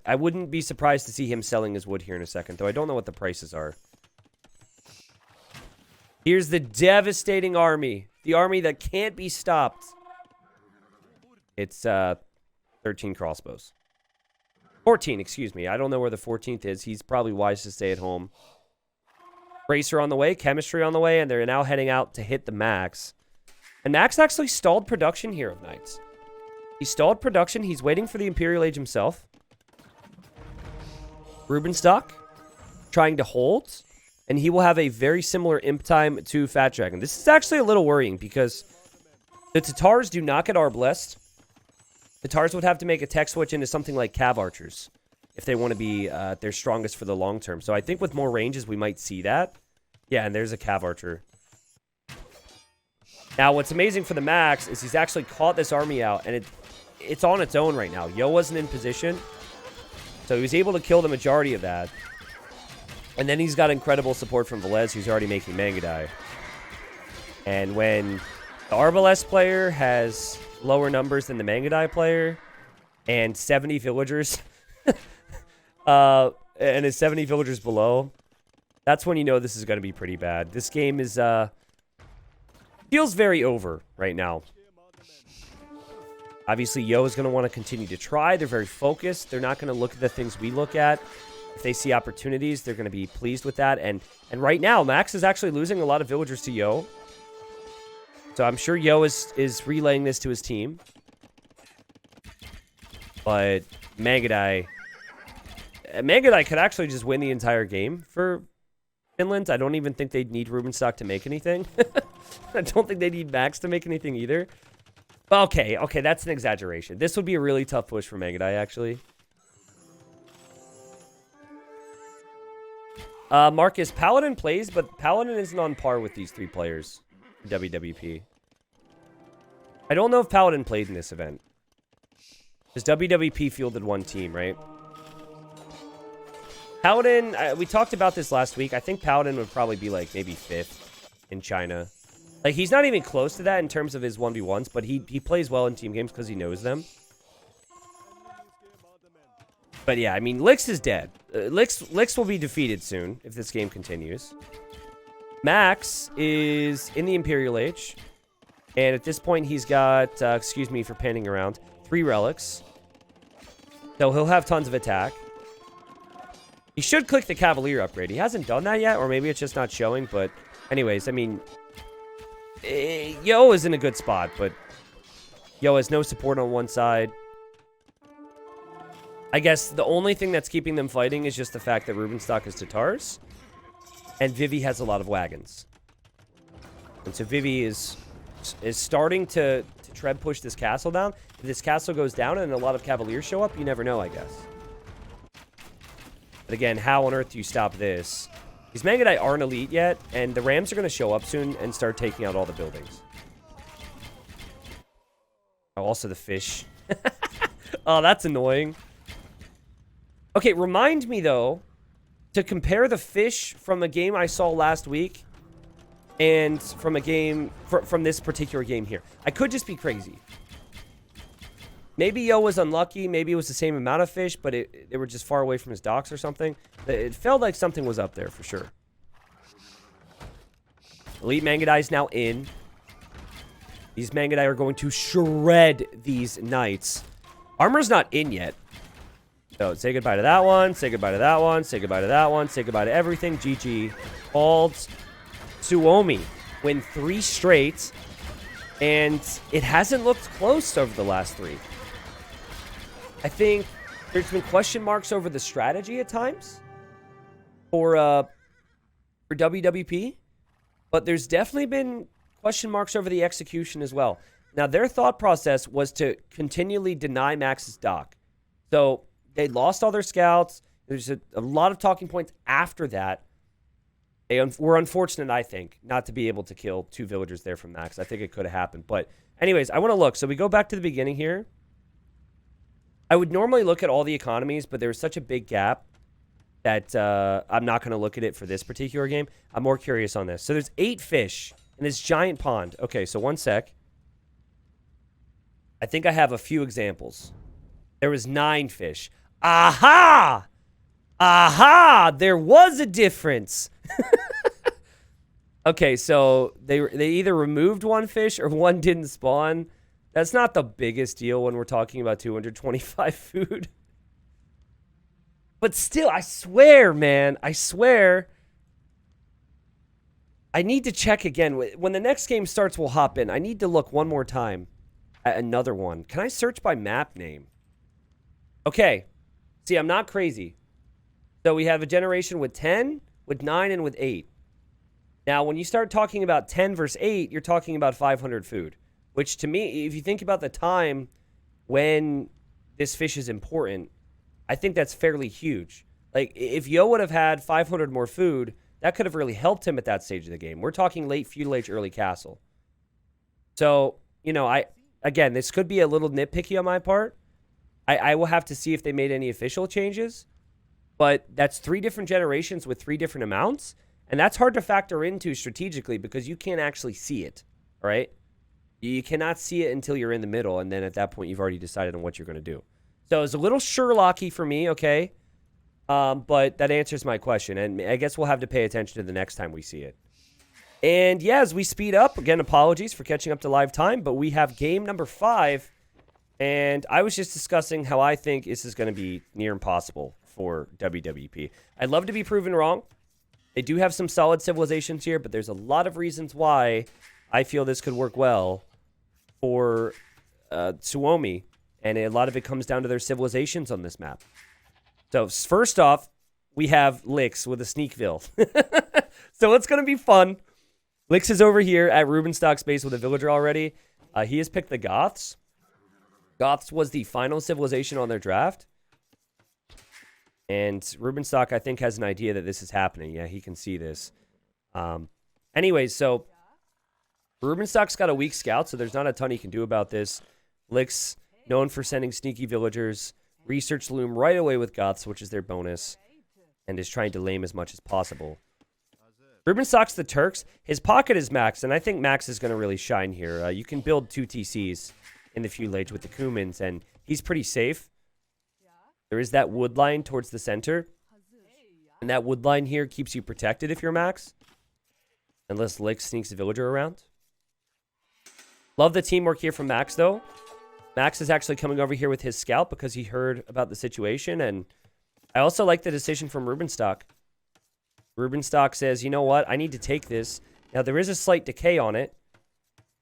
I wouldn't be surprised to see him selling his wood here in a second, though I don't know what the prices are. Here's the devastating army. The army that can't be stopped. It's 13 crossbows. 14, excuse me. I don't know where the 14th is. He's probably wise to stay at home. Racer on the way, chemistry on the way, and they're now heading out to hit the Max. And Max actually stalled production here of Knights. He stalled production. He's waiting for the Imperial Age himself. Ruben Stock trying to hold and he will have a very similar imp time to Fat Dragon. This is actually a little worrying because the Tatars do not get Arbalest. Tatars would have to make a tech switch into something like Cav Archers if they want to be their strongest for the long term. So I think with more ranges, we might see that. Yeah, and there's a Cav Archer. Now, what's amazing for the Max is he's actually caught this army out, and it's on its own right now. Yo wasn't in position, so he was able to kill the majority of that. And then he's got incredible support from Velez, who's already making Mangudai. And when the Arbalest player has lower numbers than the Mangudai player, and 70 villagers, and is 70 villagers below, that's when you know this is going to be pretty bad. This game is, feels very over right now. Obviously, Yo is going to want to continue to try. They're very focused. They're not going to look at the things we look at. If they see opportunities, they're going to be pleased with that. And right now, Max is actually losing a lot of villagers to Yo. So I'm sure Yo is relaying this to his team. But Mangudai could actually just win the entire game for Finland. I don't even think they'd need Rubenstock to make anything. I don't think they need Max to make anything either. Okay, that's an exaggeration. This would be a really tough push for Mangudai, actually. Marcus, Paladin plays, but Paladin isn't on par with these three players in WWP. I don't know if Paladin played in this event. Because WWP fielded one team, right? Paladin, we talked about this last week. I think Paladin would probably be like maybe 5th in China. Like, he's not even close to that in terms of his 1v1s, but he plays well in team games because he knows them. But yeah, I mean, Lix is dead. Lix will be defeated soon if this game continues. Max is in the Imperial Age. And at this point, he's got, excuse me for panning around, 3 relics. So he'll have tons of attack. He should click the Cavalier upgrade. He hasn't done that yet, or maybe it's just not showing. But anyways, I mean, Yo is in a good spot, but Yo has no support on one side. I guess the only thing that's keeping them fighting is just the fact that Rubenstock is Tatars. And Vivi has a lot of wagons. And so Vivi is starting to tread push this castle down. If this castle goes down and a lot of Cavaliers show up, you never know, I guess. But again, how on earth do you stop this? These Mangudai aren't elite yet, and the Rams are going to show up soon and start taking out all the buildings. Oh, also the fish. Oh, that's annoying. Okay, remind me, though, to compare the fish from a game I saw last week and from a game, from this particular game here. I could just be crazy. Maybe Yo was unlucky. Maybe it was the same amount of fish, but they were just far away from his docks or something. It felt like something was up there for sure. Elite Mangudai is now in. These Mangudai are going to shred these knights. Armor's not in yet. So say goodbye to that one. Say goodbye to that one. Say goodbye to that one. Say goodbye to everything. GG. Called. Suomi win 3 straight. And it hasn't looked close over the last 3. I think there's been question marks over the strategy at times for WWP, but there's definitely been question marks over the execution as well. Now, their thought process was to continually deny Max's dock. So they lost all their scouts. There's a lot of talking points after that. They were unfortunate, I think, not to be able to kill 2 villagers there from Max. I think it could have happened. But anyways, I want to look. So we go back to the beginning here. I would normally look at all the economies, but there was such a big gap that I'm not going to look at it for this particular game. I'm more curious on this. So there's 8 fish in this giant pond. Okay, so one sec. I think I have a few examples. There was 9 fish. Aha! Aha! There was a difference. Okay, so they either removed 1 fish or 1 didn't spawn. That's not the biggest deal when we're talking about 225 food. But still, I swear, man. I swear. I need to check again. When the next game starts, we'll hop in. I need to look one more time at another one. Can I search by map name? Okay. See, I'm not crazy. So we have a generation with 10, with 9, and with 8. Now, when you start talking about 10 versus 8, you're talking about 500 food, which to me, if you think about the time when this fish is important, I think that's fairly huge. Like, if Yo would have had 500 more food, that could have really helped him at that stage of the game. We're talking late feudal age, early castle. So, you know, again, this could be a little nitpicky on my part. I will have to see if they made any official changes. But that's 3 different generations with 3 different amounts. And that's hard to factor into strategically because you can't actually see it, right? You cannot see it until you're in the middle, and then at that point, you've already decided on what you're going to do. So it's a little Sherlocky for me, okay? But that answers my question, and I guess we'll have to pay attention to the next time we see it. And yeah, as we speed up, again, apologies for catching up to live time, but we have game number 5, and I was just discussing how I think this is going to be near impossible for WWP. I'd love to be proven wrong. They do have some solid civilizations here, but there's a lot of reasons why I feel this could work well for Suomi, and a lot of it comes down to their civilizations on this map. So first off, we have Lix with a Sneakville. So it's going to be fun. Lix is over here at Rubenstock's base with a villager already. He has picked the Goths. Goths was the final civilization on their draft. And Rubenstock, I think, has an idea that this is happening. Yeah, he can see this. Anyways, so Rubenstock's got a weak scout, so there's not a ton he can do about this. Lix, known for sending sneaky villagers, research loom right away with Goths, which is their bonus, and is trying to lame as much as possible. Rubenstock's the Turks. His pocket is Max, and I think Max is going to really shine here. You can build 2 TCs in the feudal age with the Cumans, and he's pretty safe. There is that wood line towards the center. And that wood line here keeps you protected if you're Max. Unless Lix sneaks a villager around. Love the teamwork here from Max, though. Max is actually coming over here with his scout because he heard about the situation. And I also like the decision from Rubenstock. Rubenstock says, you know what? I need to take this. Now, there is a slight decay on it.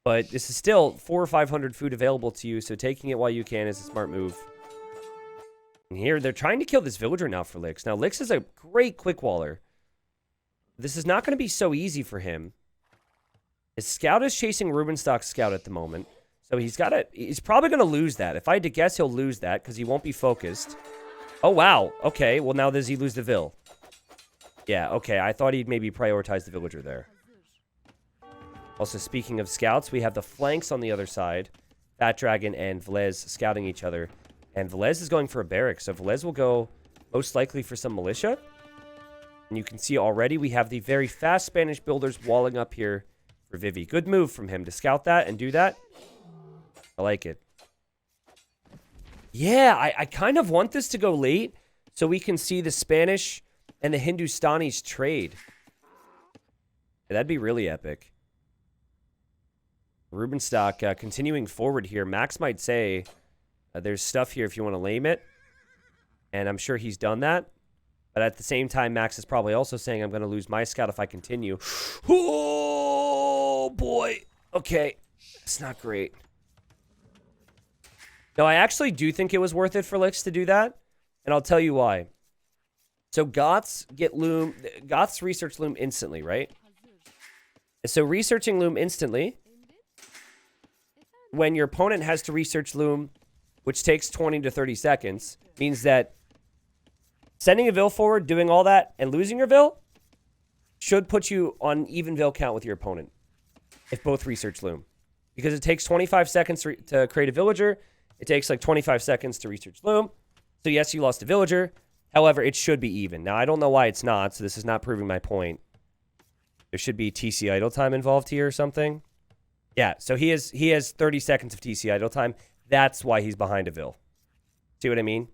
But this is still 400 or 500 food available to you. So taking it while you can is a smart move. And here, they're trying to kill this villager now for Lix. Now, Lix is a great quick waller. This is not going to be so easy for him. His scout is chasing Rubenstock's scout at the moment. So he's probably going to lose that. If I had to guess, he'll lose that because he won't be focused. Oh, wow. Okay, well, now does he lose the Vill? Yeah, okay. I thought he'd maybe prioritize the villager there. Also, speaking of scouts, we have the flanks on the other side. Fat Dragon and Velez scouting each other. And Velez is going for a barrack, so Velez will go most likely for some militia. And you can see already we have the very fast Spanish builders walling up here for Vivi. Good move from him to scout that and do that. I like it. Yeah, I kind of want this to go late so we can see the Spanish and the Hindustanis trade. Yeah, that'd be really epic. Rubenstock continuing forward here. Max might say... there's stuff here if you want to lame it. And I'm sure he's done that. But at the same time, Max is probably also saying, I'm going to lose my scout if I continue. Oh, boy. Okay. It's not great. No, I actually do think it was worth it for Lix to do that. And I'll tell you why. So Goths get loom. Goths research loom instantly, right? So researching loom instantly. When your opponent has to research loom, which takes 20 to 30 seconds, means that sending a Vill forward, doing all that, and losing your Vill should put you on even Vill count with your opponent if both research loom. Because it takes 25 seconds to create a villager. It takes like 25 seconds to research loom. So yes, you lost a villager. However, it should be even. Now, I don't know why it's not, so this is not proving my point. There should be TC idle time involved here or something. Yeah, so he has 30 seconds of TC idle time. That's why he's behind a Vill. See what I mean?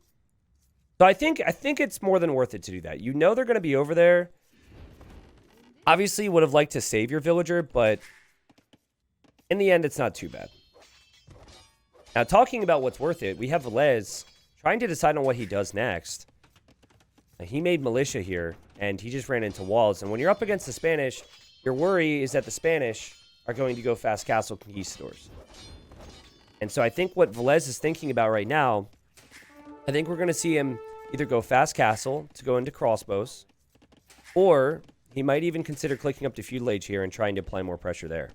So I think it's more than worth it to do that. You know they're going to be over there. Obviously, you would have liked to save your villager, but in the end, it's not too bad. Now, talking about what's worth it, we have Velez trying to decide on what he does next. Now, he made militia here, and he just ran into walls. And when you're up against the Spanish, your worry is that the Spanish are going to go fast castle conquistadors. And so I think what Velez is thinking about right now, I think we're going to see him either go fast castle to go into crossbows, Or he might even consider clicking up to feudal age here and trying to apply more pressure there.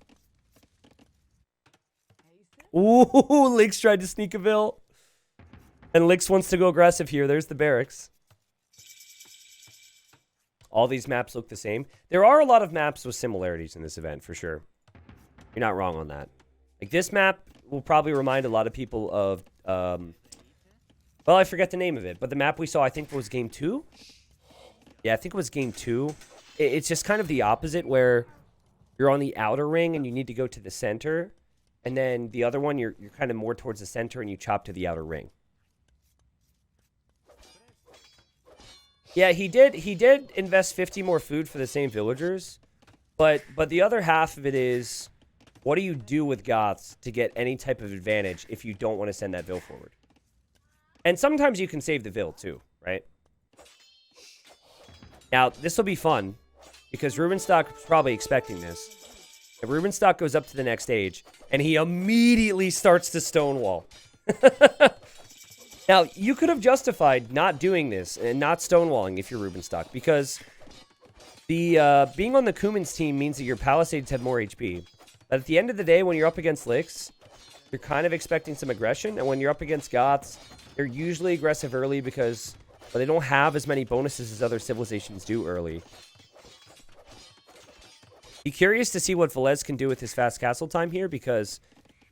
Ooh, Lix tried to sneak a Vil. And Lix wants to go aggressive here. There's the barracks. All these maps look the same. There are a lot of maps with similarities in this event, for sure. You're not wrong on that. Like, this map will probably remind a lot of people of... well, I forget the name of it. But the map we saw, I think, was Game 2? Yeah, I think it was Game 2. It's just kind of the opposite, where you're on the outer ring and you need to go to the center. And then the other one, you're kind of more towards the center and you chop to the outer ring. Yeah, he did invest 50 more food for the same villagers. But the other half of it is, what do you do with Goths to get any type of advantage if you don't want to send that Vil forward? And sometimes you can save the Vil too, right? Now, this will be fun, because Rubenstock is probably expecting this. If Rubenstock goes up to the next stage, and he immediately starts to stonewall. Now, you could have justified not doing this and not stonewalling if you're Rubenstock, because the being on the Cumin's team means that your Palisades have more HP. But at the end of the day, when you're up against Lix, you're kind of expecting some aggression, and when you're up against Goths, they're usually aggressive early because they don't have as many bonuses as other civilizations do early. Be curious to see what Velez can do with his fast castle time here, because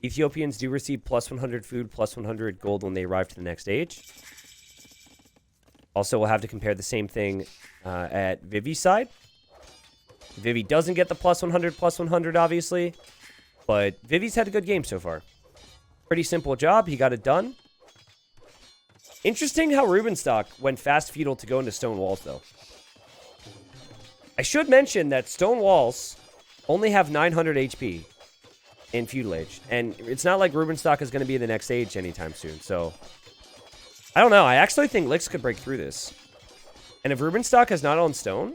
Ethiopians do receive plus 100 food, plus 100 gold when they arrive to the next stage. Also, we'll have to compare the same thing at Vivi's side. Vivi doesn't get the plus 100, obviously. But Vivi's had a good game so far. Pretty simple job. He got it done. Interesting how Rubenstock went fast feudal to go into stone walls, though. I should mention that stone walls only have 900 HP in feudal age. And it's not like Rubenstock is going to be in the next age anytime soon. So, I don't know. I actually think Lix could break through this. And if Rubenstock is not on stone,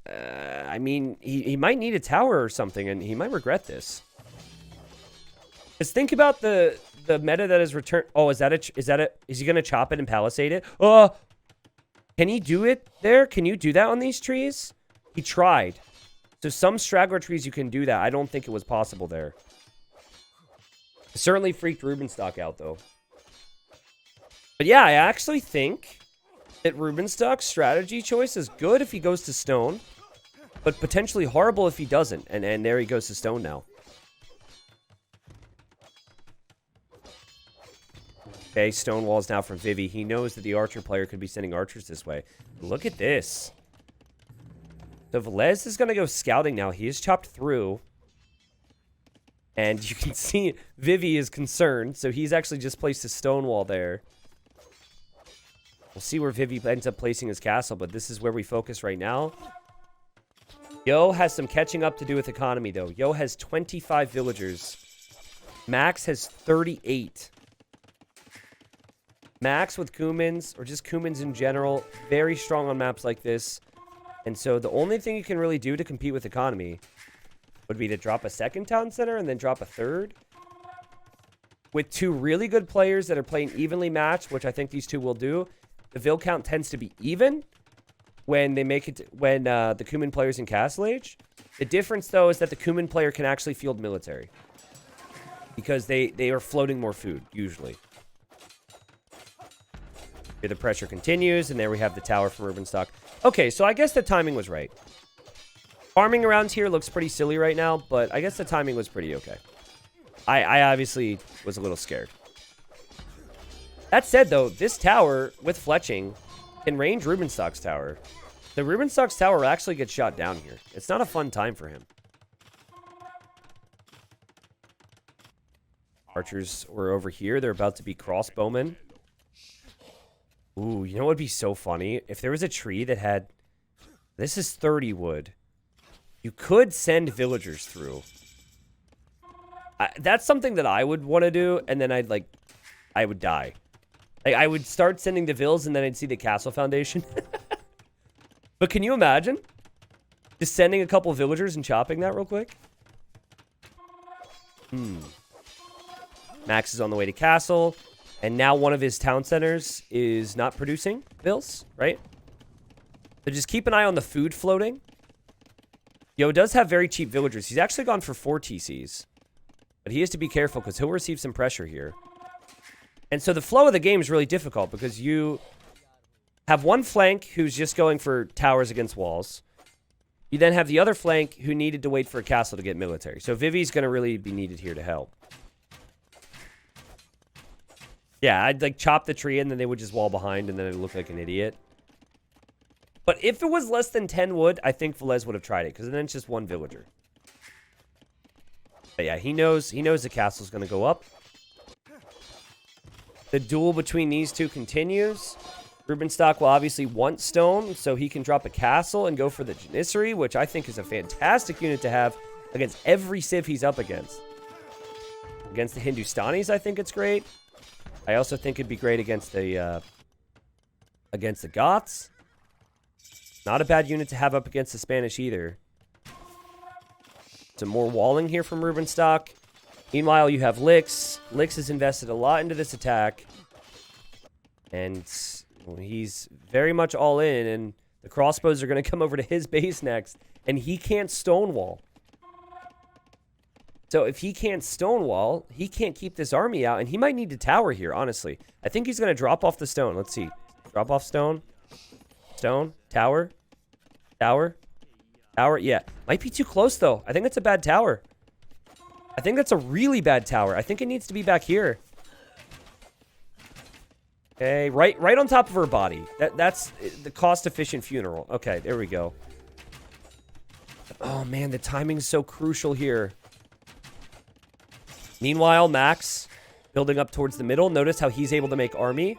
I mean, he might need a tower or something, and he might regret this. Because think about the meta that is returned. Oh, is he going to chop it and palisade it? Oh, can he do it there? Can you do that on these trees? He tried. So some straggler trees you can do that. I don't think it was possible there. It certainly freaked Rubenstock out, though. But yeah, I actually think that Rubenstock's strategy choice is good if he goes to stone, but potentially horrible if he doesn't. And there he goes to stone now. Okay, stone walls now from Vivi. He knows that the archer player could be sending archers this way. Look at this. So Velez is going to go scouting now. He is chopped through. And you can see Vivi is concerned. So he's actually just placed a stone wall there. We'll see where Vivi ends up placing his castle. But this is where we focus right now. Yo has some catching up to do with economy, though. Yo has 25 villagers. Max has 38. Max with Cumins, or just Cumins in general, very strong on maps like this. And so the only thing you can really do to compete with economy would be to drop a second town center and then drop a third. With two really good players that are playing evenly matched, which I think these two will do, the Vil count tends to be even when they make it, when the Cumin player's in Castle Age. The difference, though, is that the Cumin player can actually field military. Because they are floating more food, usually. Here the pressure continues, and there we have the tower from Rubenstock. Okay, so I guess the timing was right. Farming around here looks pretty silly right now, but I guess the timing was pretty okay. I obviously was a little scared. That said, though, this tower with fletching can range Rubenstock's tower. The Rubenstock's tower actually gets shot down here. It's not a fun time for him. Archers were over here. They're about to be crossbowmen. Ooh, you know what would be so funny? If there was a tree that had... This is 30 wood. You could send villagers through. That's something that I would want to do, and then I would die. Like, I would start sending the vills, and then I'd see the castle foundation. But can you imagine? Just sending a couple villagers and chopping that real quick? Max is on the way to castle. And now one of his town centers is not producing bills, right? So just keep an eye on the food floating. Yo does have very cheap villagers. He's actually gone for 4 TCs. But he has to be careful because he'll receive some pressure here. And so the flow of the game is really difficult because you have one flank who's just going for towers against walls. You then have the other flank who needed to wait for a castle to get military. So Vivi's going to really be needed here to help. Yeah, I'd like chop the tree and then they would just wall behind and then it'd look like an idiot. But if it was less than 10 wood, I think Velez would have tried it because then it's just one villager. But yeah, he knows the castle's going to go up. The duel between these two continues. Rubenstock will obviously want stone, so he can drop a castle and go for the Janissary, which I think is a fantastic unit to have against every civ he's up against. Against the Hindustanis, I think it's great. I also think it'd be great against the Goths. Not a bad unit to have up against the Spanish either. Some more walling here from Rubenstock. Meanwhile, you have Lix. Lix has invested a lot into this attack. And he's very much all in. And the crossbows are going to come over to his base next. And he can't stonewall. So if he can't stonewall, he can't keep this army out. And he might need to tower here, honestly. I think he's going to drop off the stone. Let's see. Drop off stone. Stone. Tower. Tower. Tower. Yeah. Might be too close, though. I think that's a bad tower. I think that's a really bad tower. I think it needs to be back here. Okay. Right on top of her body. That's the cost-efficient funeral. Okay. There we go. Oh, man. The timing's so crucial here. Meanwhile, Max building up towards the middle. Notice how he's able to make army.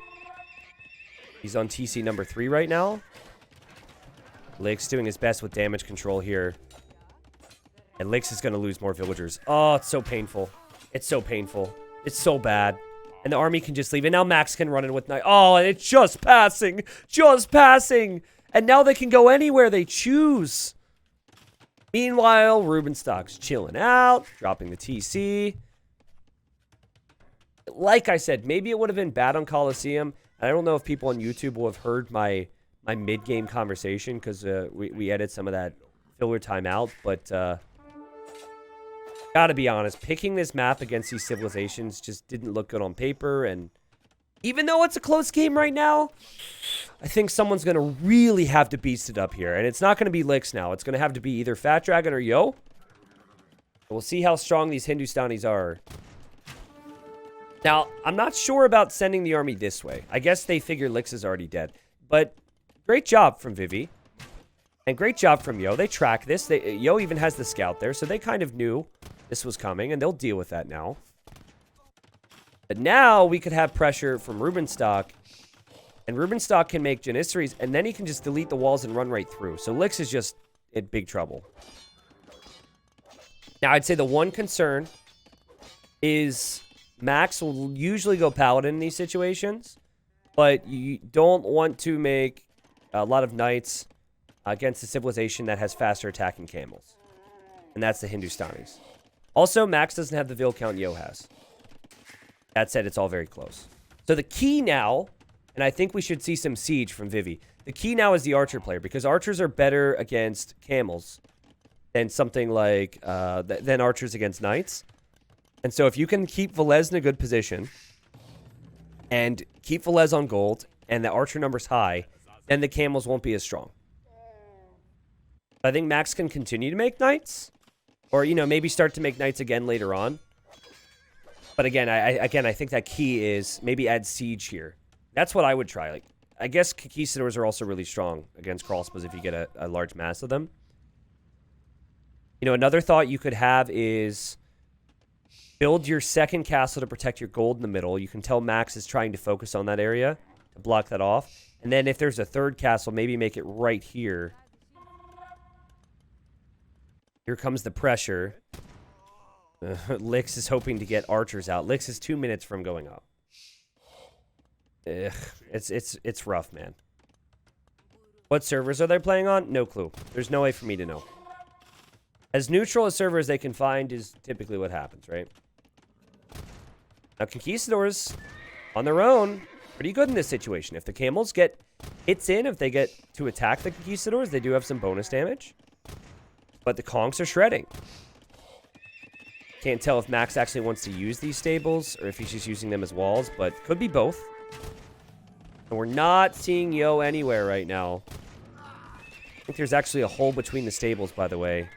He's on TC number 3 right now. Lix doing his best with damage control here. And Lix is going to lose more villagers. Oh, it's so painful. It's so painful. It's so bad. And the army can just leave. And now Max can run in with night. Oh, and it's just passing. Just passing. And now they can go anywhere they choose. Meanwhile, Rubenstock's chilling out. Dropping the TC. Like I said, maybe it would have been bad on Colosseum. I don't know if people on YouTube will have heard my mid-game conversation because we edit some of that filler time out. But gotta be honest, picking this map against these civilizations just didn't look good on paper. And even though it's a close game right now, I think someone's going to really have to beast it up here. And it's not going to be Lix now. It's going to have to be either Fat Dragon or Yo. We'll see how strong these Hindustanis are. Now, I'm not sure about sending the army this way. I guess they figure Lix is already dead. But great job from Vivi. And great job from Yo. They track this. Yo even has the scout there, so they kind of knew this was coming, and they'll deal with that now. But now we could have pressure from Rubenstock, and Rubenstock can make Janissaries, and then he can just delete the walls and run right through. So Lix is just in big trouble. Now, I'd say the one concern is Max will usually go Paladin in these situations, but you don't want to make a lot of knights against a civilization that has faster attacking camels. And that's the Hindustanis. Also, Max doesn't have the Vil count Yo has. That said, it's all very close. So the key now, and I think we should see some siege from Vivi. The key now is the archer player, because archers are better against camels than something like, than archers against knights. And so if you can keep Velez in a good position, and keep Velez on gold, and the archer number's high, then the camels won't be as strong. I think Max can continue to make knights. Or, you know, maybe start to make knights again later on. But again, I think that key is maybe add siege here. That's what I would try. Like, I guess conquistadors are also really strong against crossbows if you get a large mass of them. You know, another thought you could have is build your second castle to protect your gold in the middle. You can tell Max is trying to focus on that area to block that off. And then if there's a third castle, maybe make it right here. Here comes the pressure. Lix is hoping to get archers out. Lix is 2 minutes from going up. Ugh, it's rough, man. What servers are they playing on? No clue. There's no way for me to know. As neutral a server as they can find is typically what happens, right? Now, conquistadors, on their own, pretty good in this situation. If the camels get hits in if they get to attack the conquistadors. They do have some bonus damage. But the conks are shredding. Can't tell if Max actually wants to use these stables or if he's just using them as walls, but could be both. And we're not seeing Yo anywhere right now. I think there's actually a hole between the stables, by the way.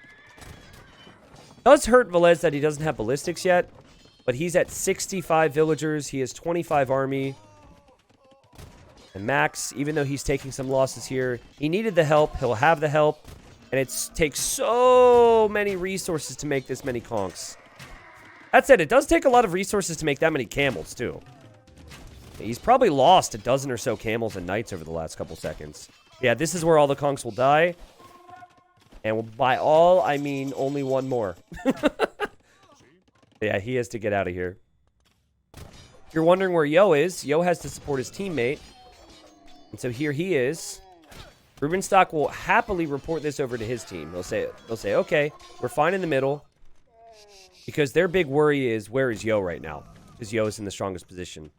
Does hurt Velez that he doesn't have ballistics yet, but he's at 65 villagers. He has 25 army. And Max, even though he's taking some losses here, he needed the help. He'll have the help. And it takes so many resources to make this many conks. That said, it does take a lot of resources to make that many camels, too. He's probably lost a dozen or so camels and knights over the last couple seconds. Yeah, this is where all the conks will die. And by all, I mean only one more. Yeah, he has to get out of here. If you're wondering where Yo is, Yo has to support his teammate. And so here he is. Rubenstock will happily report this over to his team. They'll say, okay, we're fine in the middle. Because their big worry is, where is Yo right now? Because Yo is in the strongest position.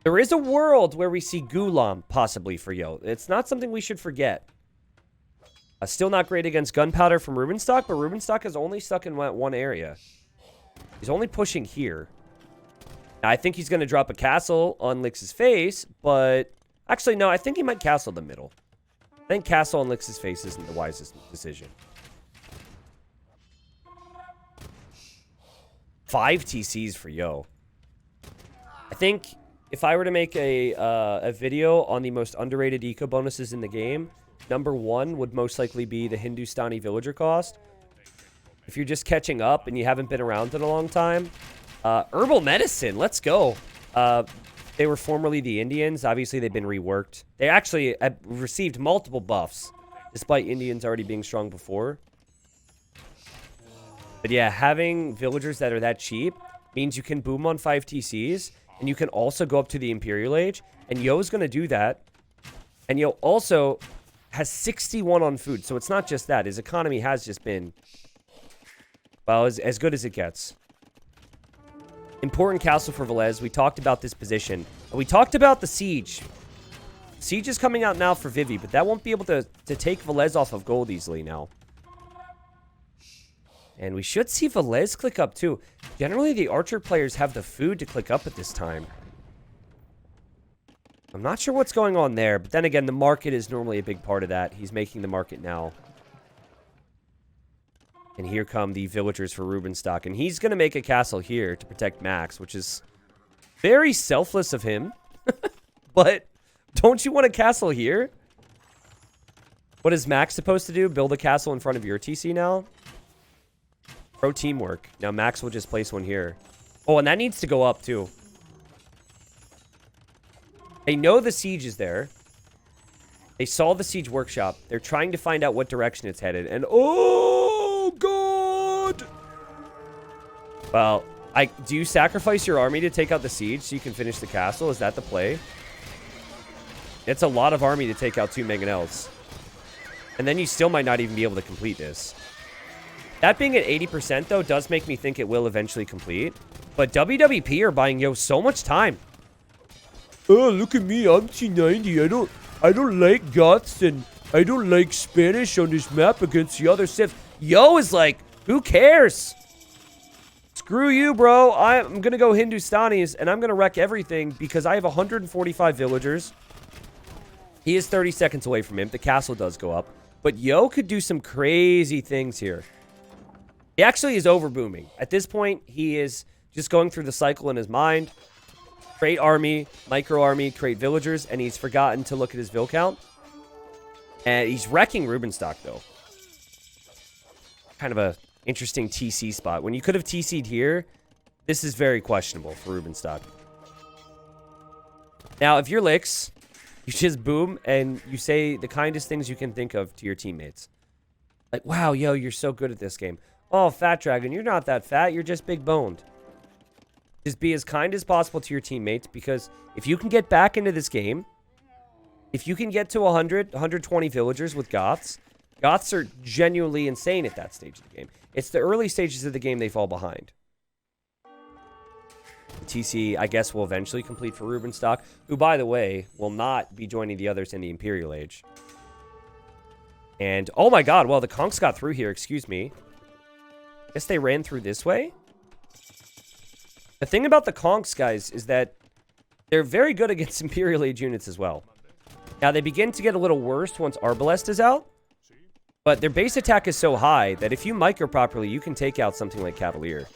There is a world where we see Gulam possibly for Yo. It's not something we should forget. Still not great against gunpowder from Rubenstock, but Rubenstock is only stuck in one area. He's only pushing here. Now, I think he's going to drop a castle on Lix's face, but... Actually, no, I think he might castle the middle. I think castle on Lix's face isn't the wisest decision. 5 TCs for Yo. I think if I were to make a video on the most underrated eco bonuses in the game, number 1 would most likely be the Hindustani villager cost. If you're just catching up and you haven't been around in a long time, herbal medicine, let's go. They were formerly the Indians. Obviously, they've been reworked. They actually have received multiple buffs, despite Indians already being strong before. But yeah, having villagers that are that cheap means you can boom on 5 TCs, and you can also go up to the Imperial Age, and Yo's going to do that. And Yo also has 61 on food, so it's not just that. His economy has just been, well, as good as it gets. Important castle for Velez. We talked about this position. And we talked about the siege. Siege is coming out now for Vivi, but that won't be able to take Velez off of gold easily now. And we should see Velez click up too. Generally, the archer players have the food to click up at this time. I'm not sure what's going on there, but then again, the market is normally a big part of that. He's making the market now. And here come the villagers for Rubenstock. And he's going to make a castle here to protect Max, which is very selfless of him. But don't you want a castle here? What is Max supposed to do? Build a castle in front of your TC now? Pro teamwork. Now Max will just place one here. Oh, and that needs to go up too. They know the siege is there. They saw the siege workshop. They're trying to find out what direction it's headed. And oh, God! Well, do you sacrifice your army to take out the siege so you can finish the castle? Is that the play? It's a lot of army to take out 2 mangonels. And then you still might not even be able to complete this. That being at 80%, though, does make me think it will eventually complete. But WWP are buying Yo so much time. Oh, look at me. I'm T90. I don't like Goths and I don't like Spanish on this map against the other civs. Yo is like, who cares? Screw you, bro. I'm going to go Hindustanis and I'm going to wreck everything because I have 145 villagers. He is 30 seconds away from him. The castle does go up. But Yo could do some crazy things here. He actually is overbooming. At this point, he is just going through the cycle in his mind. Create army, micro army, create villagers, and he's forgotten to look at his vill count. And he's wrecking Rubenstock, though. Kind of a interesting TC spot. When you could have TC'd here, this is very questionable for Rubenstock. Now, if you're Lix, you just boom and you say the kindest things you can think of to your teammates. Like, wow, Yo, you're so good at this game. Oh, Fat Dragon, you're not that fat. You're just big boned. Just be as kind as possible to your teammates because if you can get back into this game, if you can get to 100, 120 villagers with Goths, Goths are genuinely insane at that stage of the game. It's the early stages of the game they fall behind. TC, I guess, will eventually complete for Rubenstock, who, by the way, will not be joining the others in the Imperial Age. And, oh my god, well, the Conks got through here, excuse me. Guess they ran through this way? The thing about the Conks, guys, is that they're very good against Imperial Age units as well. Now, they begin to get a little worse once Arbalest is out. But their base attack is so high that if you micro properly, you can take out something like Cavalier.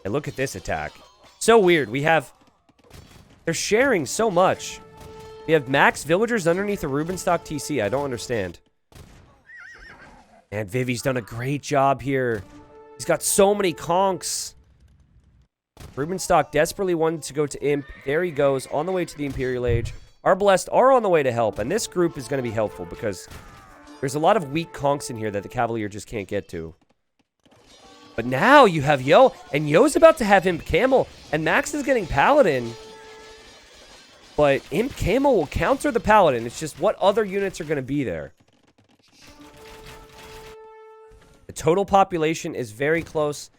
And look at this attack. So weird. They're sharing so much. We have max villagers underneath a Rubenstock TC. I don't understand. And Vivi's done a great job here. He's got so many conks. Rubenstock desperately wanted to go to Imp. There he goes, on the way to the Imperial Age. Arbalest are on the way to help, and this group is going to be helpful because there's a lot of weak conks in here that the Cavalier just can't get to. But now you have Yo, and Yo's about to have Imp Camel, and Max is getting Paladin. But Imp Camel will counter the Paladin. It's just what other units are going to be there. The total population is very close.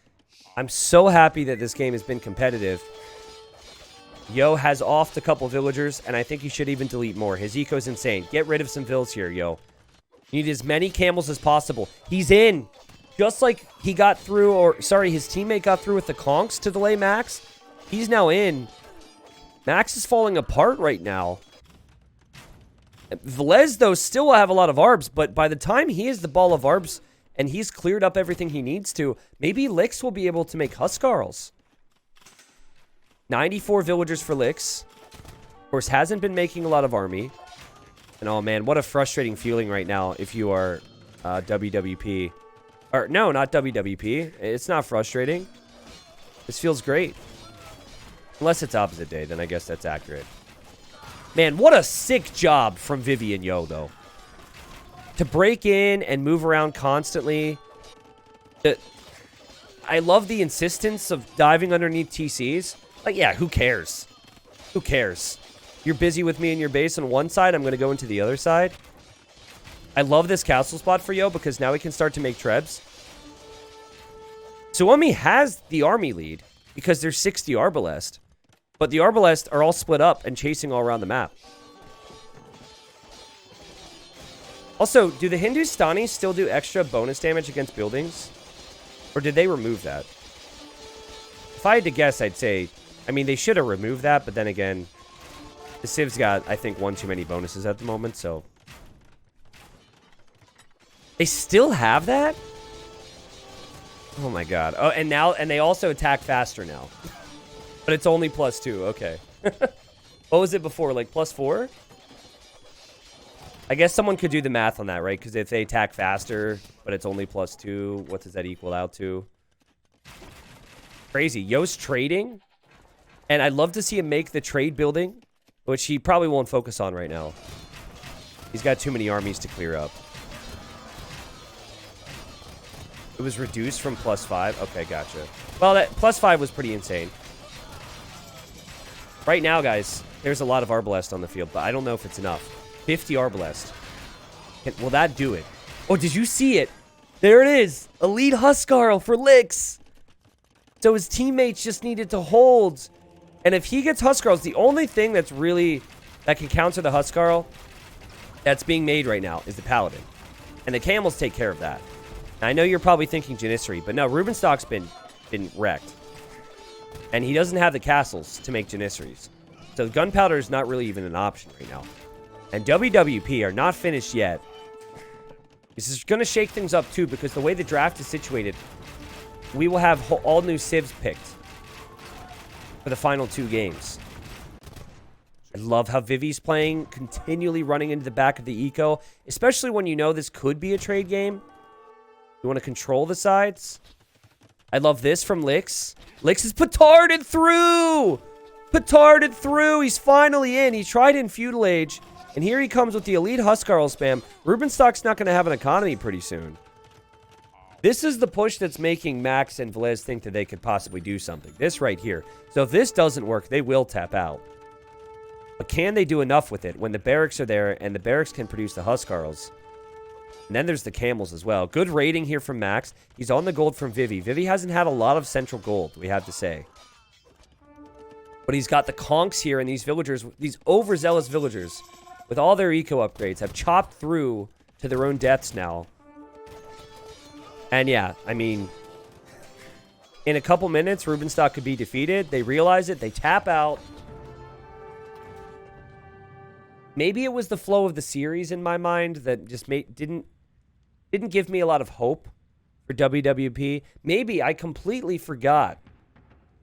I'm so happy that this game has been competitive. Yo has offed a couple villagers, and I think he should even delete more. His eco's insane. Get rid of some vills here, Yo. You need as many camels as possible. He's in. Just like he got through, or sorry, his teammate got through with the conks to delay Max. He's now in. Max is falling apart right now. Velez, though, still will have a lot of arbs, but by the time he is the ball of arbs and he's cleared up everything he needs to, maybe Lix will be able to make Huskarls. 94 villagers for Lix. Of course, hasn't been making a lot of army. And oh man, what a frustrating feeling right now if you are WWP. Or no, not WWP. It's not frustrating. This feels great. Unless it's opposite day, then I guess that's accurate. Man, what a sick job from Vivi and Yo, though. To break in and move around constantly. I love the insistence of diving underneath TCs. Like, yeah, who cares? Who cares? You're busy with me in your base on one side. I'm going to go into the other side. I love this castle spot for Yo because now we can start to make trebs. Suomi has the army lead because there's 60 Arbalest. But the Arbalest are all split up and chasing all around the map. Also, do the Hindustani still do extra bonus damage against buildings? Or did they remove that? If I had to guess, I'd say... I mean, they should have removed that, but then again... The Civ's got, I think, one too many bonuses at the moment, so... They still have that? Oh my god. Oh, and they also attack faster now. But it's only +2, okay. What was it before, like +4? I guess someone could do the math on that, right? Because if they attack faster, but it's only +2, what does that equal out to? Crazy. Yo's trading. And I'd love to see him make the trade building, which he probably won't focus on right now. He's got too many armies to clear up. It was reduced from +5. Okay, gotcha. Well, that +5 was pretty insane. Right now, guys, there's a lot of Arbalest on the field, but I don't know if it's enough. 50 Arbalest. Will that do it? Oh, did you see it? There it is. Elite Huskarl for Lix. So his teammates just needed to hold. And if he gets Huskarls, the only thing that's really... that can counter the Huskarl that's being made right now is the Paladin. And the Camels take care of that. Now, I know you're probably thinking Janissary, but no, Rubenstock's been wrecked. And he doesn't have the castles to make Janissaries. So gunpowder is not really even an option right now. And WWP are not finished yet. This is going to shake things up too, because the way the draft is situated, we will have all new civs picked for the final 2 games. I love how Vivi's playing, continually running into the back of the eco, especially when you know this could be a trade game. You want to control the sides. I love this from Lix. Lix is petarded through! Petarded through! He's finally in. He tried in Feudal Age. And here he comes with the Elite Huskarl spam. Rubenstock's not going to have an economy pretty soon. This is the push that's making Max and Velez think that they could possibly do something. This right here. So if this doesn't work, they will tap out. But can they do enough with it when the barracks are there and the barracks can produce the Huskarls? And then there's the camels as well. Good rating here from Max. He's on the gold from Vivi. Vivi hasn't had a lot of central gold, we have to say. But he's got the conks here, and these villagers, these overzealous villagers, with all their eco upgrades, have chopped through to their own deaths now. And yeah, I mean, in a couple minutes, Rubenstock could be defeated. They realize it. They tap out. Maybe it was the flow of the series in my mind that just didn't give me a lot of hope for WWP. Maybe I completely forgot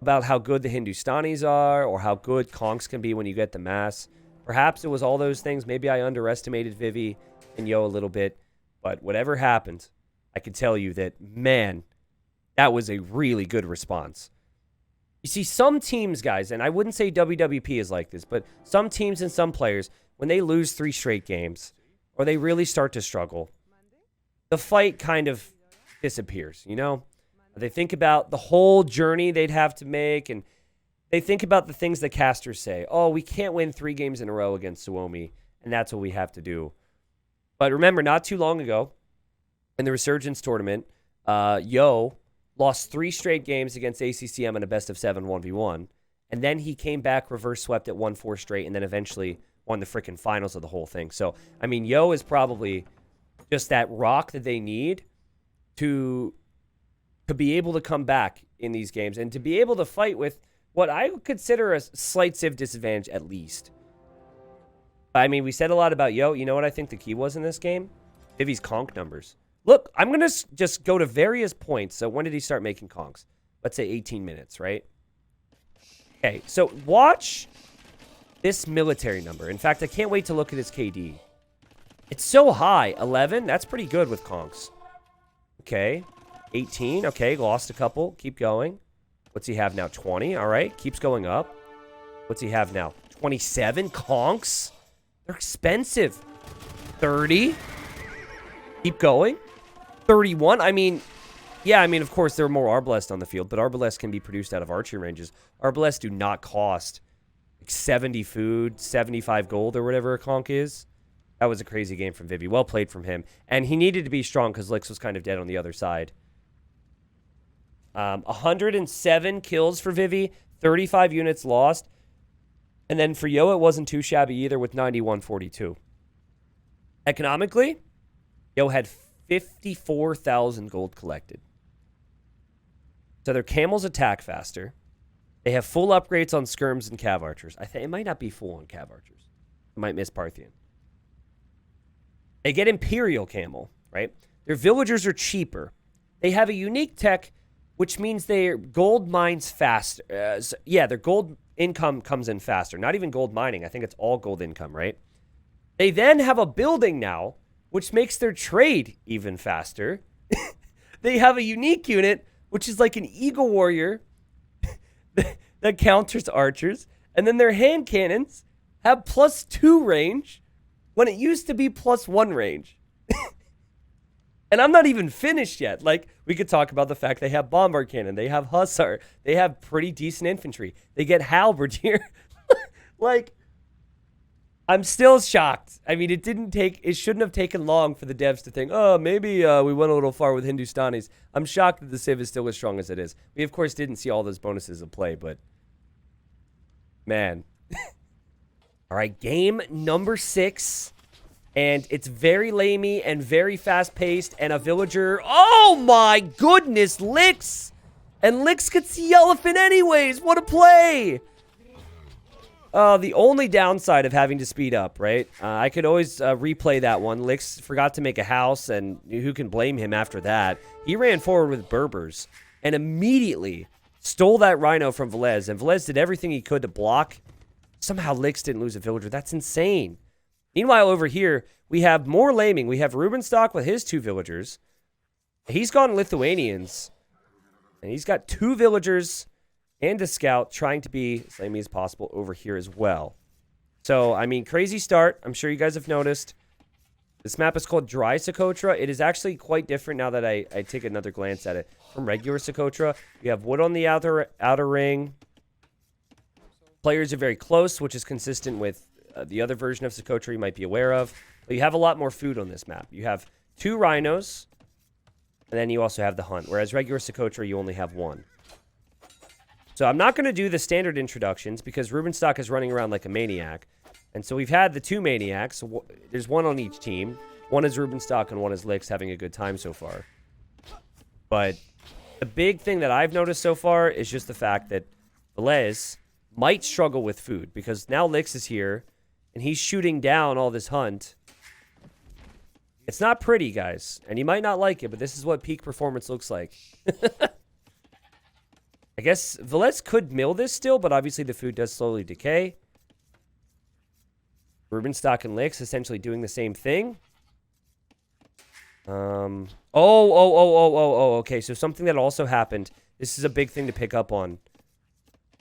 about how good the Hindustanis are or how good conks can be when you get the mass. Perhaps it was all those things. Maybe I underestimated Vivi and Yo a little bit. But whatever happened, I can tell you that, man, that was a really good response. You see, some teams, guys, and I wouldn't say WWP is like this, but some teams and some players, when they lose 3 straight games or they really start to struggle, the fight kind of disappears, you know? They think about the whole journey they'd have to make, and they think about the things that casters say. Oh, we can't win 3 games in a row against Suomi, and that's what we have to do. But remember, not too long ago, in the Resurgence tournament, Yo lost 3 straight games against ACCM in a best-of-7 1v1, and then he came back, reverse swept it, won 4 straight, and then eventually won the freaking finals of the whole thing. So, I mean, Yo is probably just that rock that they need to be able to come back in these games and to be able to fight with what I would consider a slight civ disadvantage at least. I mean, we said a lot about Yo. You know what I think the key was in this game? Vivi's conk numbers. Look, I'm going to just go to various points. So when did he start making conks? Let's say 18 minutes, right? Okay, so watch this military number. In fact, I can't wait to look at his KD. It's so high. 11? That's pretty good with conks. Okay. 18. Okay, lost a couple. Keep going. What's he have now? 20. All right, keeps going up. What's he have now? 27 conks? They're expensive. 30. Keep going. 31. I mean, yeah, I mean, of course, there are more Arbalest on the field, but Arbalest can be produced out of archery ranges. Arbalest do not cost like 70 food, 75 gold, or whatever a conk is. That was a crazy game from Vivi. Well played from him. And he needed to be strong because Lix was kind of dead on the other side. 107 kills for Vivi, 35 units lost. And then for Yo, it wasn't too shabby either with 9142. Economically, Yo had 54,000 gold collected. So their camels attack faster. They have full upgrades on skirms and cav archers. I think it might not be full on cav archers. I might miss Parthian. They get Imperial camel, right? Their villagers are cheaper. They have a unique tech, which means their gold mines faster. Their gold income comes in faster. Not even gold mining. I think it's all gold income, right? They then have a building now, which makes their trade even faster. They have a unique unit, which is like an Eagle Warrior that counters archers. And then their hand cannons have +2 range when it used to be +1 range. And I'm not even finished yet. Like, we could talk about the fact they have bombard cannon. They have hussar. They have pretty decent infantry. They get halberdier. Like, I'm still shocked. I mean, it shouldn't have taken long for the devs to think, oh, maybe we went a little far with Hindustanis. I'm shocked that the Civ is still as strong as it is. We, of course, didn't see all those bonuses of play, but man. All right, game number 6. And it's very lamey and very fast-paced, and a villager... Oh, my goodness, Lix! And Lix gets the elephant anyways! What a play! The only downside of having to speed up, right? I could always replay that one. Lix forgot to make a house, and who can blame him after that? He ran forward with Berbers and immediately stole that rhino from Velez, and Velez did everything he could to block. Somehow Lix didn't lose a villager. That's insane. Meanwhile, over here, we have more laming. We have Rubenstock with his 2 villagers. He's gone Lithuanians. And he's got 2 villagers and a scout trying to be as lamey as possible over here as well. So, I mean, crazy start. I'm sure you guys have noticed. This map is called Dry Socotra. It is actually quite different now that I take another glance at it. From regular Socotra, you have wood on the outer ring. Players are very close, which is consistent with the other version of Socotra you might be aware of. But you have a lot more food on this map. You have 2 rhinos, and then you also have the hunt. Whereas regular Socotra, you only have 1. So I'm not going to do the standard introductions because Rubenstock is running around like a maniac. And so we've had the 2 maniacs. There's one on each team. One is Rubenstock and one is Licks, having a good time so far. But the big thing that I've noticed so far is just the fact that Velez might struggle with food because now Licks is here and he's shooting down all this hunt. It's not pretty, guys, and you might not like it, but this is what peak performance looks like. I guess Velez could mill this still, but obviously the food does slowly decay. Rubenstock and Licks essentially doing the same thing. Okay. So something that also happened. This is a big thing to pick up on.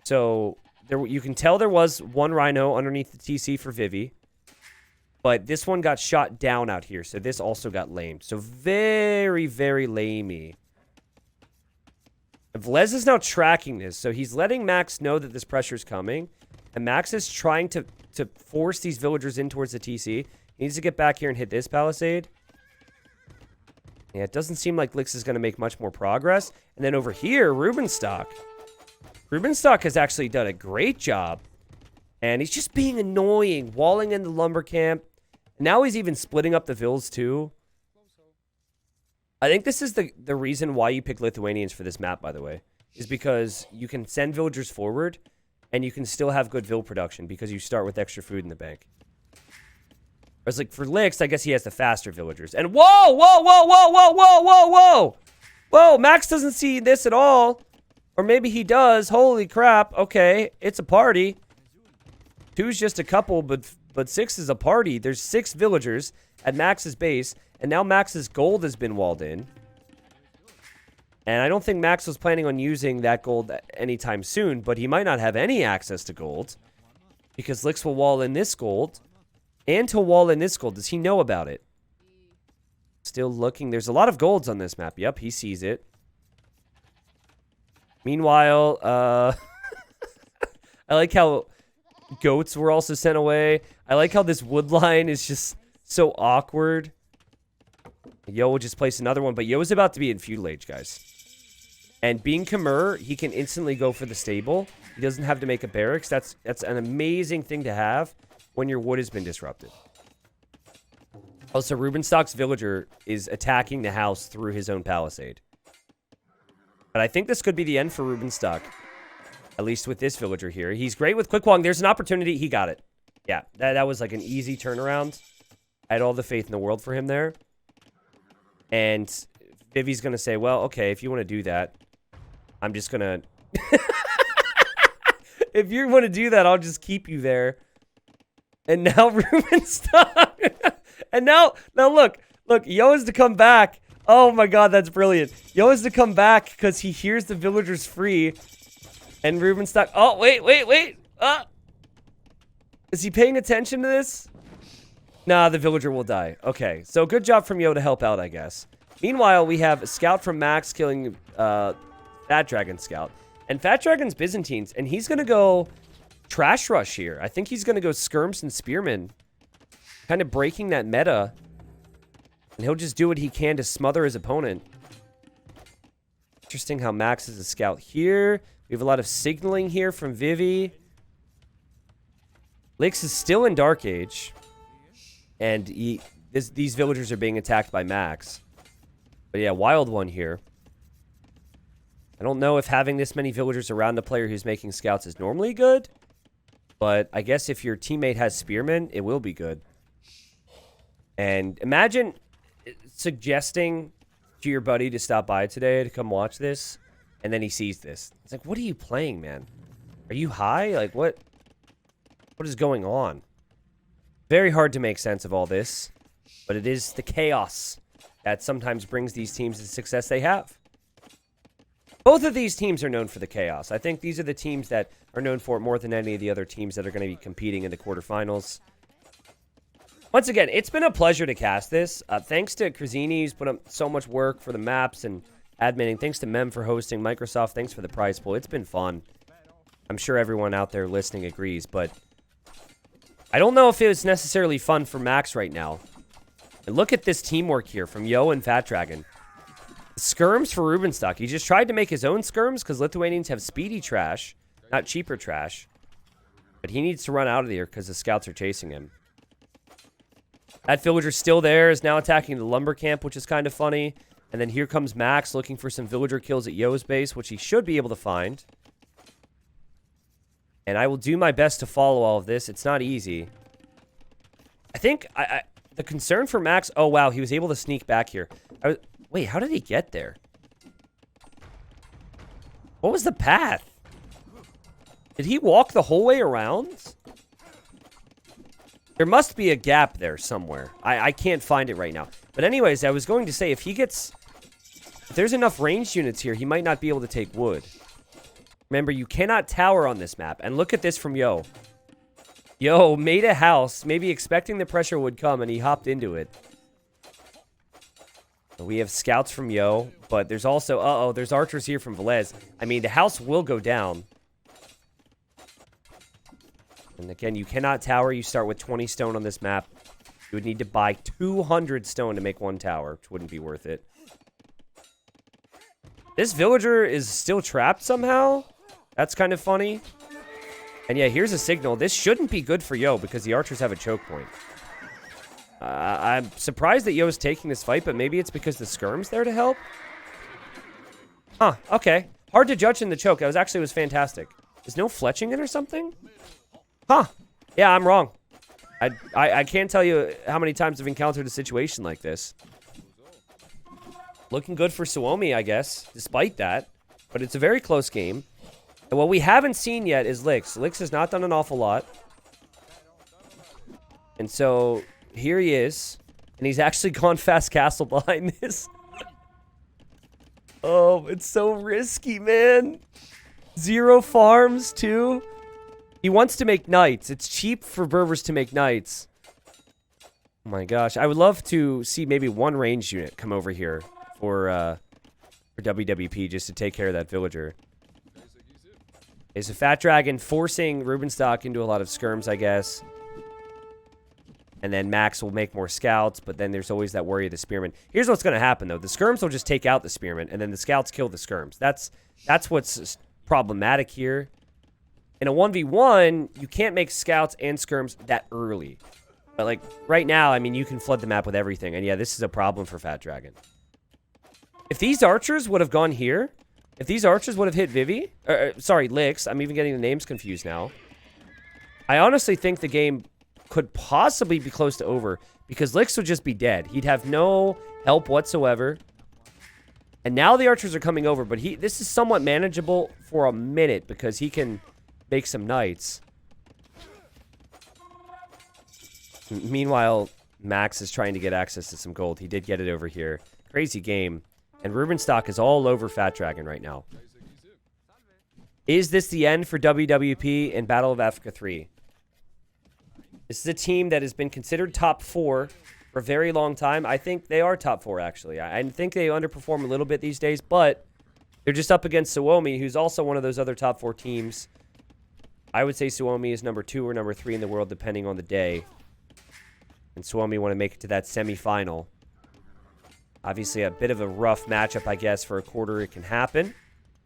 So you can tell there was one rhino underneath the TC for Vivi. But this one got shot down out here. So this also got lamed. So very, very lamey. Velez is now tracking this. So he's letting Max know that this pressure is coming. And Max is trying to force these villagers in towards the TC. He needs to get back here and hit this palisade. Yeah, it doesn't seem like Licks is going to make much more progress. And then over here, Rubenstock. Rubenstock has actually done a great job. And he's just being annoying, walling in the lumber camp. Now he's even splitting up the vills too. I think this is the reason why you pick Lithuanians for this map, by the way. Is because you can send villagers forward, and you can still have good vill production because you start with extra food in the bank. Whereas, like, for Licks, I guess he has the faster villagers. And whoa! Whoa, Max doesn't see this at all. Or maybe he does. Holy crap. Okay, it's a party. 2's just a couple, but 6 is a party. There's 6 villagers at Max's base, and now Max's gold has been walled in. And I don't think Max was planning on using that gold anytime soon, but he might not have any access to gold because Licks will wall in this gold and he'll wall in this gold. Does he know about it? Still looking. There's a lot of golds on this map. Yep, he sees it. Meanwhile, I like how goats were also sent away. I like how this wood line is just so awkward. Yo will just place another one, but Yo is about to be in feudal age, guys. And being Khmer, he can instantly go for the stable. He doesn't have to make a barracks. That's an amazing thing to have when your wood has been disrupted. Also, Rubenstock's villager is attacking the house through his own palisade. But I think this could be the end for Rubenstock. At least with this villager here. He's great with quick walking. There's an opportunity. He got it. Yeah, that was like an easy turnaround. I had all the faith in the world for him there. And Vivi's going to say, well, okay, if you want to do that, I'm just going to... If you want to do that, I'll just keep you there. And now Rubenstock... And now look, Yo is to come back. Oh my god, that's brilliant. Yo is to come back because he hears the villagers free. And Rubenstock... Oh, wait. Is he paying attention to this? Nah, the villager will die. Okay, so good job from Yo to help out, I guess. Meanwhile, we have a scout from Max killing Fat Dragon scout. And Fat Dragon's Byzantines, and he's going to go trash rush here. I think he's going to go skirms and spearmen. Kind of breaking that meta. And he'll just do what he can to smother his opponent. Interesting how Max is a scout here. We have a lot of signaling here from Vivi. Licks is still in Dark Age. And these villagers are being attacked by Max. But yeah, wild one here. I don't know if having this many villagers around a player who's making scouts is normally good. But I guess if your teammate has spearmen, it will be good. And imagine suggesting to your buddy to stop by today to come watch this. And then he sees this. It's like, what are you playing, man? Are you high? Like, what is going on? Very hard to make sense of all this. But it is the chaos that sometimes brings these teams the success they have. Both of these teams are known for the chaos. I think these are the teams that are known for it more than any of the other teams that are going to be competing in the quarterfinals. Once again, it's been a pleasure to cast this. Thanks to Crazini, who's put up so much work for the maps and adminning. Thanks to Mem for hosting. Microsoft, thanks for the prize pool. It's been fun. I'm sure everyone out there listening agrees, but I don't know if it was necessarily fun for Max right now. And look at this teamwork here from Yo and Fat Dragon. Skirms for Rubenstock. He just tried to make his own skirms because Lithuanians have speedy trash, not cheaper trash. But he needs to run out of here because the scouts are chasing him. That villager's still there, is now attacking the lumber camp, which is kind of funny. And then here comes Max looking for some villager kills at Yo's base, which he should be able to find. And I will do my best to follow all of this. It's not easy. I think the concern for Max... Oh, wow, he was able to sneak back here. Wait, how did he get there? What was the path? Did he walk the whole way around? There must be a gap there somewhere. I can't find it right now. But anyways, I was going to say, if there's enough ranged units here, he might not be able to take wood. Remember, you cannot tower on this map. And look at this from Yo. Yo made a house, maybe expecting the pressure would come, and he hopped into it. We have scouts from Yo, but there's also... there's archers here from Velez. I mean, the house will go down. And again, you cannot tower. You start with 20 stone on this map. You would need to buy 200 stone to make one tower, which wouldn't be worth it. This villager is still trapped somehow. That's kind of funny. And yeah, here's a signal. This shouldn't be good for Yo because the archers have a choke point. I'm surprised that Yo is taking this fight, but maybe it's because the skirm's there to help. Huh, okay. Hard to judge in the choke. That was fantastic. Is no fletching it or something? Huh. Yeah, I'm wrong. I can't tell you how many times I've encountered a situation like this. Looking good for Suomi, I guess, despite that. But it's a very close game. And what we haven't seen yet is Lix. Lix has not done an awful lot. And so, here he is. And he's actually gone fast castle behind this. Oh, it's so risky, man. 0 farms, too. He wants to make knights. It's cheap for Berbers to make knights. Oh my gosh. I would love to see maybe one ranged unit come over here for WWP just to take care of that villager. It's a Fat Dragon forcing Rubenstock into a lot of skirms, I guess. And then Max will make more scouts, but then there's always that worry of the spearmen. Here's what's going to happen, though. The skirms will just take out the spearmen, and then the scouts kill the skirms. That's what's problematic here. In a 1v1, you can't make scouts and skirms that early. But, like, right now, I mean, you can flood the map with everything. And, yeah, this is a problem for Fat Dragon. If these archers would have gone here, if these archers would have hit Vivi, sorry, Lix, I'm even getting the names confused now. I honestly think the game could possibly be close to over because Lix would just be dead. He'd have no help whatsoever. And now the archers are coming over, but this is somewhat manageable for a minute because he can make some knights. Meanwhile, Max is trying to get access to some gold. He did get it over here. Crazy game. And Rubenstock is all over Fat Dragon right now. Is this the end for WWP in Battle of Africa 3? This is a team that has been considered top 4 for a very long time. I think they are top 4, actually. I think they underperform a little bit these days, but they're just up against Suomi, who's also one of those other top 4 teams. I would say Suomi is number 2 or number 3 in the world, depending on the day. And Suomi want to make it to that semifinal. Obviously, a bit of a rough matchup, I guess, for a quarter. It can happen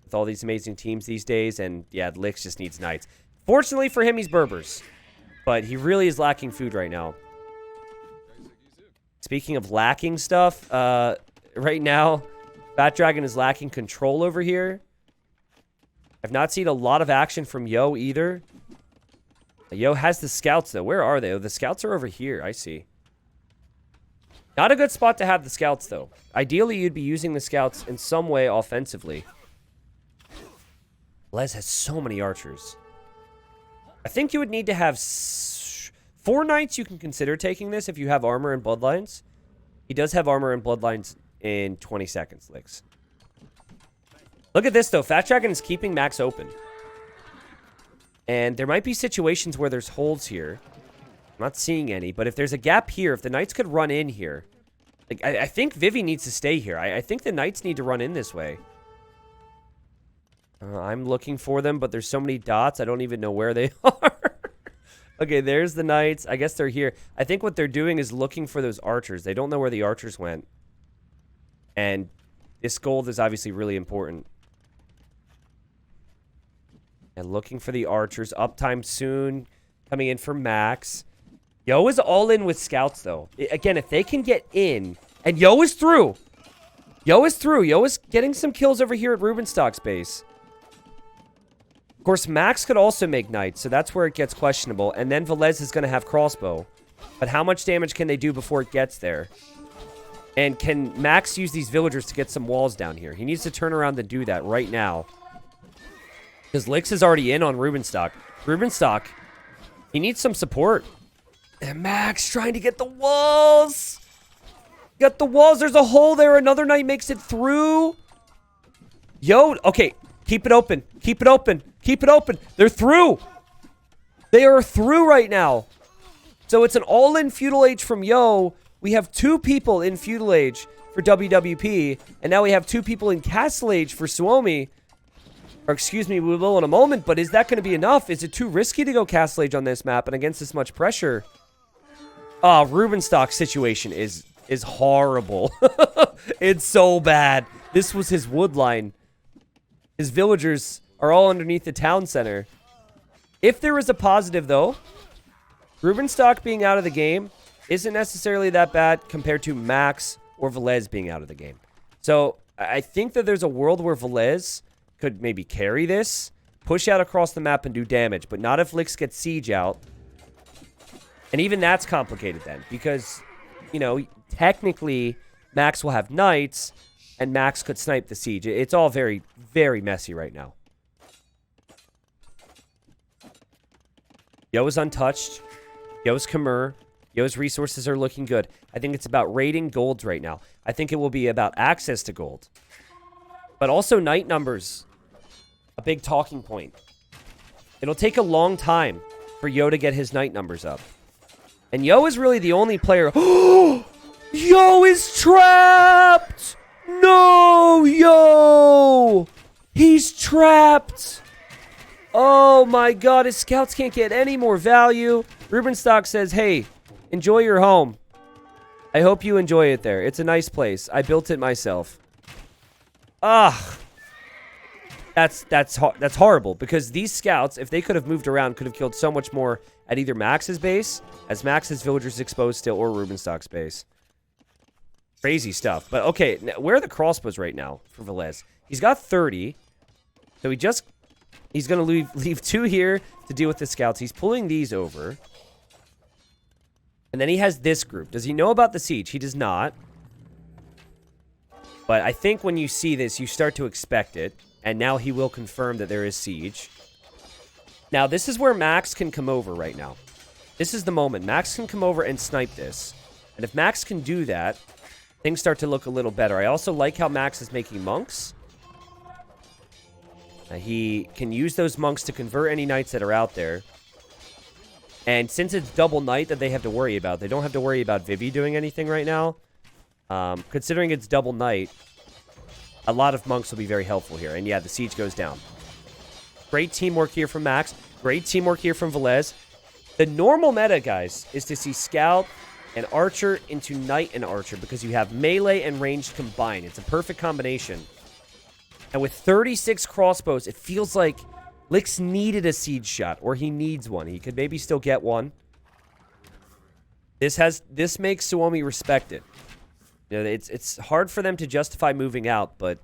with all these amazing teams these days. And, yeah, Lix just needs knights. Fortunately for him, he's Berbers. But he really is lacking food right now. Speaking of lacking stuff, right now, Fat Dragon is lacking control over here. I've not seen a lot of action from Yo either. Yo has the scouts, though. Where are they? Oh, the scouts are over here. I see. Not a good spot to have the scouts, though. Ideally, you'd be using the scouts in some way offensively. Les has so many archers. I think you would need to have 4 knights. You can consider taking this if you have armor and bloodlines. He does have armor and bloodlines in 20 seconds, Lix. Look at this, though. Fat Dragon is keeping Max open. And there might be situations where there's holes here. I'm not seeing any, but if there's a gap here, if the knights could run in here, like I think Vivi needs to stay here. I think the knights need to run in this way. I'm looking for them, but there's so many dots, I don't even know where they are. Okay, there's the knights. I guess they're here. I think what they're doing is looking for those archers. They don't know where the archers went. And This gold is obviously really important. And looking for the archers. Uptime soon. Coming in for Max. Yo is all in with scouts, though. Again, if they can get in. And Yo is through. Yo is through. Yo is getting some kills over here at Rubenstock's base. Of course, Max could also make knights, so that's where it gets questionable. And then Velez is going to have crossbow. But how much damage can they do before it gets there? And can Max use these villagers to get some walls down here? He needs to turn around and do that right now. Because Lix is already in on Rubenstock. Rubenstock, he needs some support. And Max trying to get the walls. Got the walls. There's a hole there. Another knight makes it through. Yo, okay. Keep it open. Keep it open. Keep it open. They're through. They are through right now. So it's an all-in feudal age from Yo. We have 2 people in feudal age for WWP. And now we have 2 people in castle age for Suomi. Or excuse me, we will in a moment. But is that going to be enough? Is it too risky to go castle age on this map and against this much pressure? Rubenstock's situation is horrible. It's so bad. This was his wood line. His villagers are all underneath the town center. If there is a positive, though, Rubenstock being out of the game isn't necessarily that bad compared to Max or Velez being out of the game. So I think that there's a world where Velez could maybe carry this, push out across the map and do damage, but not if Lix gets siege out. And even that's complicated then, because, you know, technically Max will have knights, and Max could snipe the siege. It's all very, very messy right now. Yo is untouched. Yo's Khmer. Yo's resources are looking good. I think it's about raiding golds right now. I think it will be about access to gold. But also knight numbers. A big talking point. It'll take a long time for Yo to get his knight numbers up. And Yo is really the only player... Yo is trapped! No, Yo! He's trapped! Oh my god, his scouts can't get any more value. Rubenstock says, hey, enjoy your home. I hope you enjoy it there. It's a nice place. I built it myself. That's horrible, because these scouts, if they could have moved around, could have killed so much more at either Max's base, as Max's villagers exposed still, or Rubenstock's base. Crazy stuff. But okay, where are the crossbows right now for Velez? He's got 30. So he's going to leave 2 here to deal with the scouts. He's pulling these over. And then he has this group. Does he know about the siege? He does not. But I think when you see this, you start to expect it. And now he will confirm that there is siege. Now, this is where Max can come over right now. This is the moment. Max can come over and snipe this. And if Max can do that, things start to look a little better. I also like how Max is making monks. He can use those monks to convert any knights that are out there. And since it's double knight that they have to worry about, they don't have to worry about Vivi doing anything right now. Considering it's double knight, a lot of monks will be very helpful here. And yeah, the siege goes down. Great teamwork here from Max. Great teamwork here from Velez. The normal meta, guys, is to see Scout and Archer into Knight and Archer, because you have melee and ranged combined. It's a perfect combination. And with 36 crossbows, it feels like Lix needed a siege shot, or he needs one. He could maybe still get one. This makes Suomi respect it. You know, it's hard for them to justify moving out, but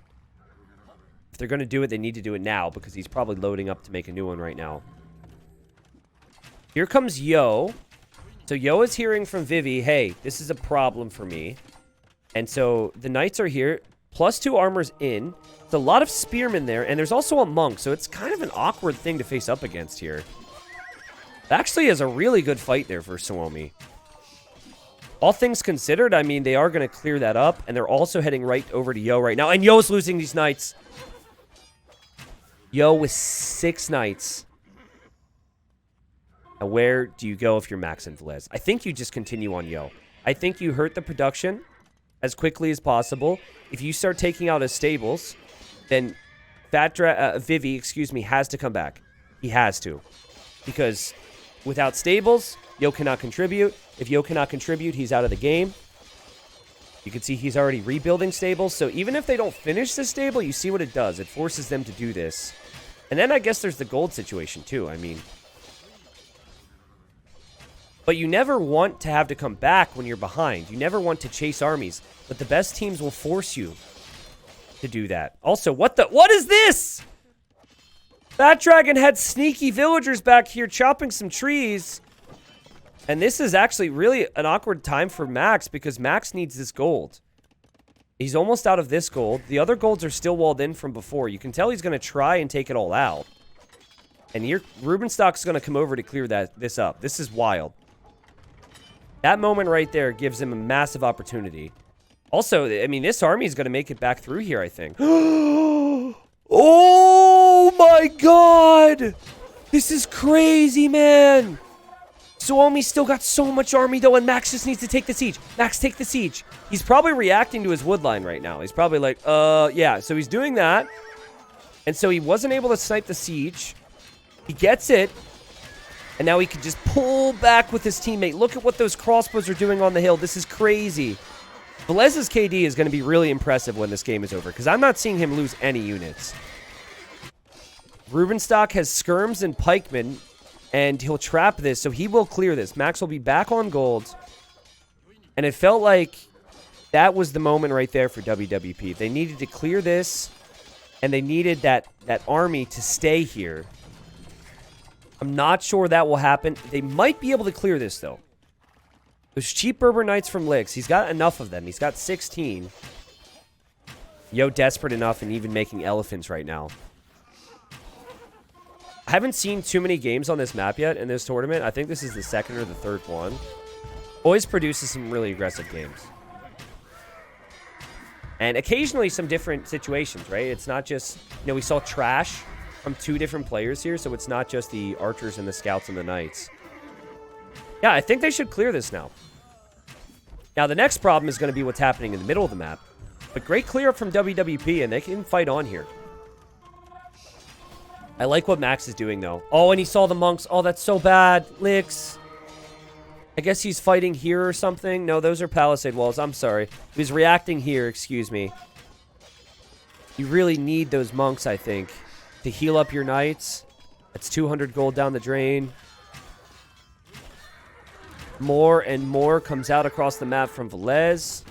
if they're going to do it, they need to do it now, because he's probably loading up to make a new one right now. Here comes Yo. So Yo is hearing from Vivi, hey, this is a problem for me. And so the knights are here. +2 armor's in. There's a lot of spearmen there, and there's also a monk, so it's kind of an awkward thing to face up against here. It actually is a really good fight there for Suomi. All things considered, I mean, they are going to clear that up, and they're also heading right over to Yo right now, and Yo's losing these knights. Yo with 6 knights. Now, where do you go if you're Max and Velez? I think you just continue on Yo. I think you hurt the production as quickly as possible. If you start taking out his stables, then Vivi, excuse me, has to come back. He has to. Because without stables, Yo cannot contribute. If Yo cannot contribute, he's out of the game. You can see he's already rebuilding stables. So even if they don't finish this stable, you see what it does. It forces them to do this. And then I guess there's the gold situation too. I mean, but you never want to have to come back when you're behind. You never want to chase armies. But the best teams will force you to do that. Also, what is this? That dragon had sneaky villagers back here chopping some trees. And this is actually really an awkward time for Max because Max needs this gold. He's almost out of this gold. The other golds are still walled in from before. You can tell he's going to try and take it all out. And here, Rubenstock's going to come over to clear this up. This is wild. That moment right there gives him a massive opportunity. Also, I mean, this army is going to make it back through here, I think. Oh my god! This is crazy, man! Suomi still got so much army, though, and Max just needs to take the siege. Max, take the siege. He's probably reacting to his wood line right now. He's probably like, yeah. So he's doing that. And so he wasn't able to snipe the siege. He gets it. And now he can just pull back with his teammate. Look at what those crossbows are doing on the hill. This is crazy. Velez's KD is going to be really impressive when this game is over, because I'm not seeing him lose any units. Rubenstock has skirms and pikemen. And he'll trap this, so he will clear this. Max will be back on gold. And it felt like that was the moment right there for WWP. They needed to clear this, and they needed that army to stay here. I'm not sure that will happen. They might be able to clear this, though. Those cheap Berber Knights from Licks, he's got enough of them. He's got 16. Yo, desperate enough and even making elephants right now. I haven't seen too many games on this map yet in this tournament. I think this is the second or the third one. Always produces some really aggressive games. And occasionally some different situations, right? It's not just, you know, we saw trash from 2 different players here, so it's not just the archers and the scouts and the knights. Yeah, I think they should clear this now. Now, the next problem is going to be what's happening in the middle of the map. But great clear up from WWP, and they can fight on here. I like what Max is doing, though. Oh, and he saw the monks. Oh, that's so bad. Licks. I guess he's fighting here or something. No, those are palisade walls. I'm sorry. He's reacting here. Excuse me. You really need those monks, I think, to heal up your knights. That's 200 gold down the drain. More and more comes out across the map from Velez.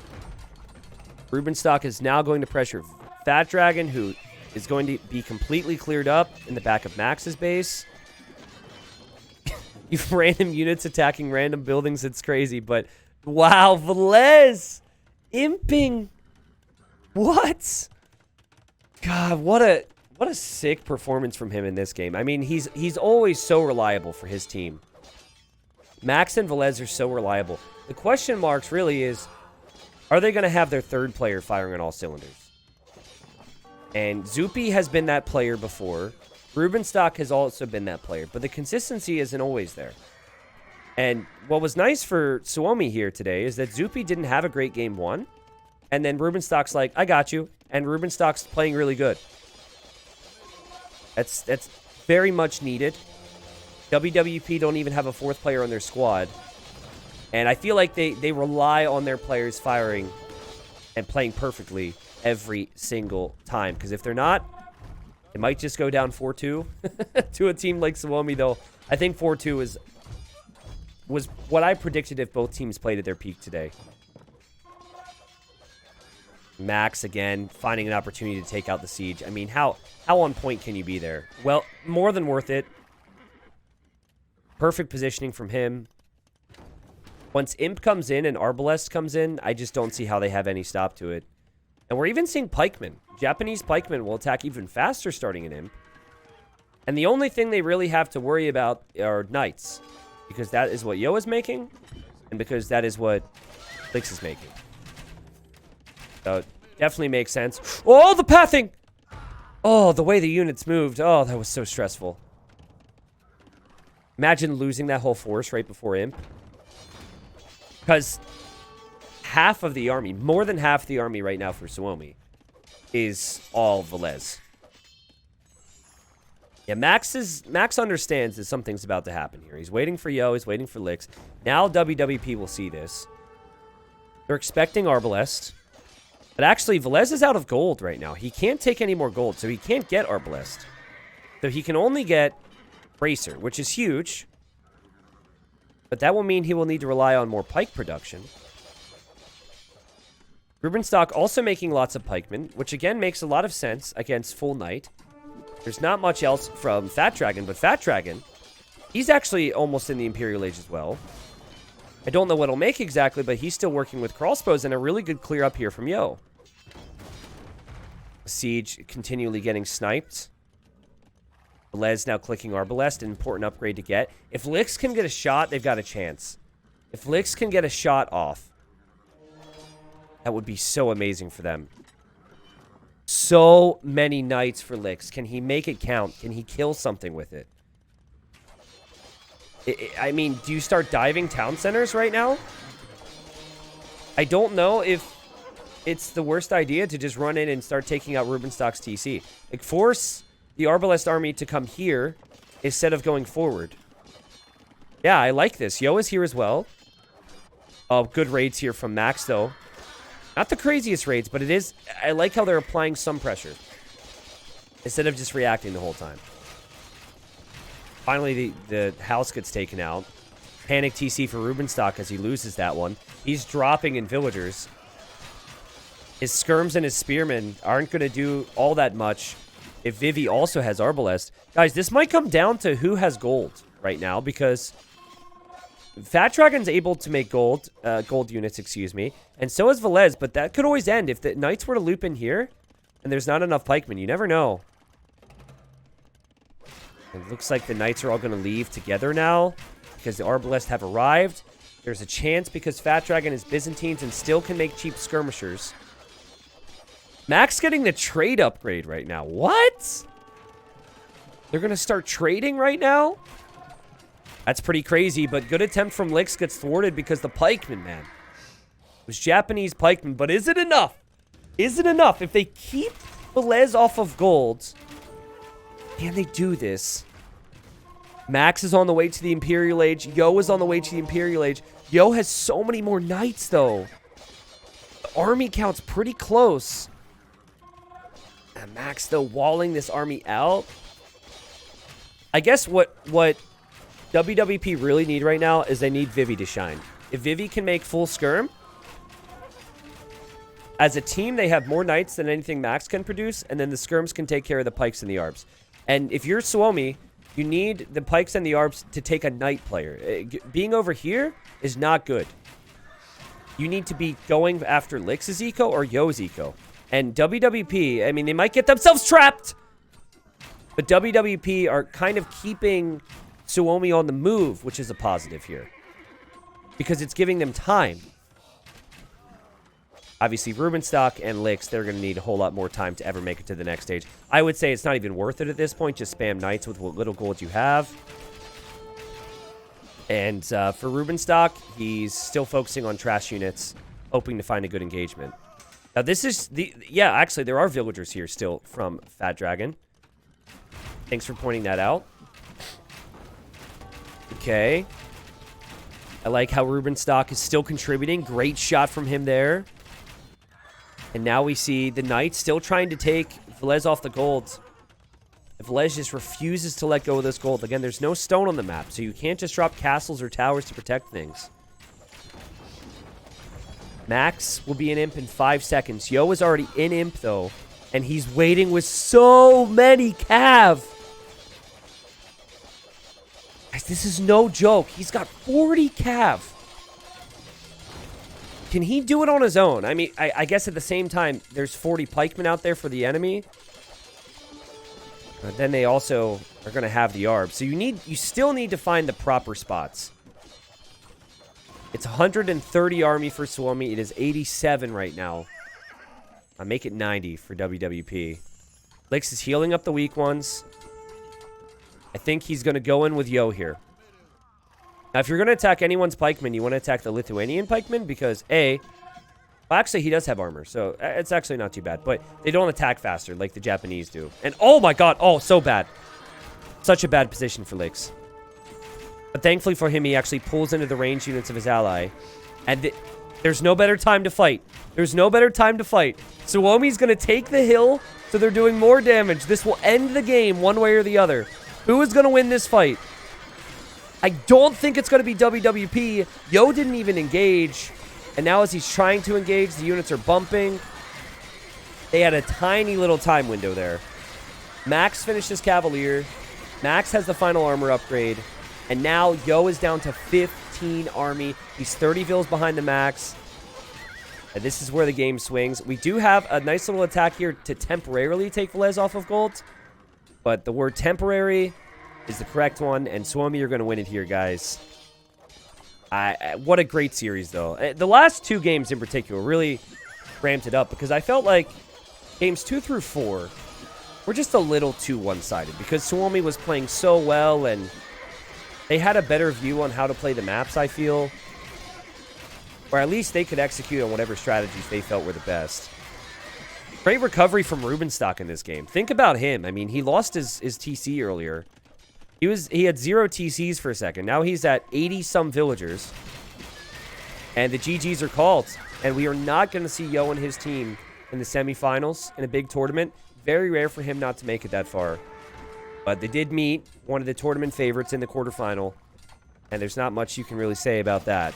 Rubenstock is now going to pressure Fat Dragon, who is going to be completely cleared up in the back of Max's base. You've random units attacking random buildings. It's crazy, but wow, Velez imping. What? God, what a sick performance from him in this game. I mean, he's always so reliable for his team. Max and Velez are so reliable. The question marks really is, are they going to have their third player firing on all cylinders? And Zupi has been that player before. Rubenstock has also been that player. But the consistency isn't always there. And what was nice for Suomi here today is that Zupi didn't have a great game 1. And then Rubenstock's like, I got you. And Rubenstock's playing really good. That's very much needed. WWP don't even have a 4th player on their squad. And I feel like they rely on their players firing and playing perfectly every single time. Because if they're not, it might just go down 4-2 to a team like Suomi, though. I think 4-2 was what I predicted if both teams played at their peak today. Max, again, finding an opportunity to take out the siege. I mean, how on point can you be there? Well, more than worth it. Perfect positioning from him. Once Imp comes in and Arbalest comes in, I just don't see how they have any stop to it. And we're even seeing pikemen. Japanese pikemen will attack even faster starting an Imp. And the only thing they really have to worry about are knights. Because that is what Yo is making. And because that is what Lix is making. So it definitely makes sense. Oh, the pathing! Oh, the way the units moved. Oh, that was so stressful. Imagine losing that whole force right before Imp. Because half of the army, more than half the army right now for Suomi, is all Velez. Yeah, Max understands that something's about to happen here. He's waiting for Yo, he's waiting for Lix. Now WWP will see this. They're expecting Arbalest. But actually, Velez is out of gold right now. He can't take any more gold, so he can't get Arbalest. So he can only get Bracer, which is huge. But that will mean he will need to rely on more pike production. Rubenstock also making lots of pikemen, which again makes a lot of sense against full knight. There's not much else from Fat Dragon, but Fat Dragon, he's actually almost in the Imperial Age as well. I don't know what he'll make exactly, but he's still working with crossbows and a really good clear up here from Yo. Siege continually getting sniped. Velez now clicking Arbalest, an important upgrade to get. If Lix can get a shot, they've got a chance. If Lix can get a shot off, that would be so amazing for them. So many knights for Lix. Can he make it count? Can he kill something with it? I mean, do you start diving town centers right now? I don't know if it's the worst idea to just run in and start taking out Rubenstock's TC. Like, force the Arbalest army to come here instead of going forward. Yeah, I like this. Yo is here as well. Oh, good raids here from Max, though. Not the craziest raids, but it is... I like how they're applying some pressure instead of just reacting the whole time. Finally, the house gets taken out. Panic TC for Rubenstock as he loses that one. He's dropping in villagers. His skirms and his spearmen aren't going to do all that much if Vivi also has Arbalest. Guys, this might come down to who has gold right now, because Fat Dragon's able to make gold units, excuse me, and so is Velez, but that could always end if the knights were to loop in here and there's not enough pikemen. You never know. It looks like the knights are all going to leave together now because the Arbalest have arrived. There's a chance because Fat Dragon is Byzantines and still can make cheap skirmishers. Max getting the trade upgrade right now. What? They're going to start trading right now? That's pretty crazy, but good attempt from Lix gets thwarted because the pikemen, man. It was Japanese pikemen, but is it enough? Is it enough? If they keep Velez off of gold, can they do this? Max is on the way to the Imperial Age. Yo is on the way to the Imperial Age. Yo has so many more knights, though. The army count's pretty close. And Max, though, walling this army out. I guess what WWP really need right now is they need Vivi to shine. If Vivi can make full skirm, as a team, they have more knights than anything Max can produce, and then the skirms can take care of the pikes and the arbs. And if you're Suomi, you need the pikes and the arbs to take a knight player. Being over here is not good. You need to be going after Lix's eco or Yo's eco. And WWP, I mean, they might get themselves trapped, but WWP are kind of keeping Suomi on the move, which is a positive here, because it's giving them time. Obviously, Rubenstock and Lix, they're going to need a whole lot more time to ever make it to the next stage. I would say it's not even worth it at this point. Just spam knights with what little gold you have. And for Rubenstock, he's still focusing on trash units, hoping to find a good engagement. Now, this is the... Yeah, actually, there are villagers here still from Fat Dragon. Thanks for pointing that out. Okay. I like how Rubenstock is still contributing. Great shot from him there. And now we see the Knights still trying to take Velez off the gold. Velez just refuses to let go of this gold. Again, there's no stone on the map, so you can't just drop castles or towers to protect things. Max will be an imp in 5 seconds. Yo is already in imp, though, and he's waiting with so many cav. Guys, this is no joke. He's got 40 cav. Can he do it on his own? I mean, I guess at the same time, there's 40 pikemen out there for the enemy. But then they also are going to have the arb. So you still need to find the proper spots. It's 130 army for Suomi. It is 87 right now. I make it 90 for WWP. Lix is healing up the weak ones. I think he's going to go in with Yo here. Now, if you're going to attack anyone's pikeman, you want to attack the Lithuanian pikeman because, well, actually, he does have armor, so it's actually not too bad. But they don't attack faster like the Japanese do. And, oh my god, so bad. Such a bad position for Lix. But thankfully for him, he actually pulls into the range units of his ally. And There's no better time to fight. There's no better time to fight. Suomi's going to take the hill, so they're doing more damage. This will end the game one way or the other. Who is going to win this fight? I don't think it's going to be WWP. Yo didn't even engage. And now as he's trying to engage, the units are bumping. They had a tiny little time window there. Max finished his Cavalier. Max has the final armor upgrade. And now Yo is down to 15 army. He's 30 vills behind the Max. And this is where the game swings. We do have a nice little attack here to temporarily take Velez off of gold. But the word temporary is the correct one. And Suomi are going to win it here, guys. What a great series, though. The last two games in particular really ramped it up. Because I felt like games 2 through 4 were just a little too one-sided. Because Suomi was playing so well and they had a better view on how to play the maps, I feel. Or at least they could execute on whatever strategies they felt were the best. Great recovery from Rubenstock in this game. Think about him. I mean, he lost his TC earlier. He had 0 TCs for a second. Now he's at 80-some villagers. And the GGs are called. And we are not going to see Yo and his team in the semifinals in a big tournament. Very rare for him not to make it that far. But they did meet one of the tournament favorites in the quarterfinal. And there's not much you can really say about that.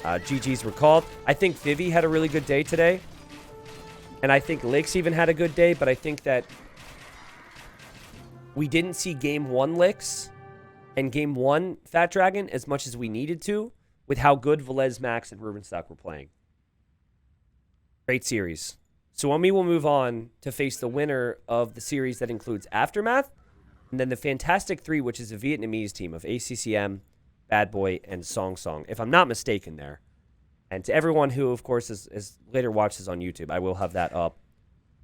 GGs were called. I think Vivi had a really good day today. And I think Licks even had a good day. But I think that we didn't see Game 1 Licks and Game 1 Fat Dragon as much as we needed to with how good Velez, Max, and Rubenstock were playing. Great series. Suomi will move on to face the winner of the series that includes Aftermath. And then the Fantastic Three, which is a Vietnamese team of ACCM, Bad Boy, and Song Song, if I'm not mistaken there. And to everyone who, of course, is later watches on YouTube, I will have that up,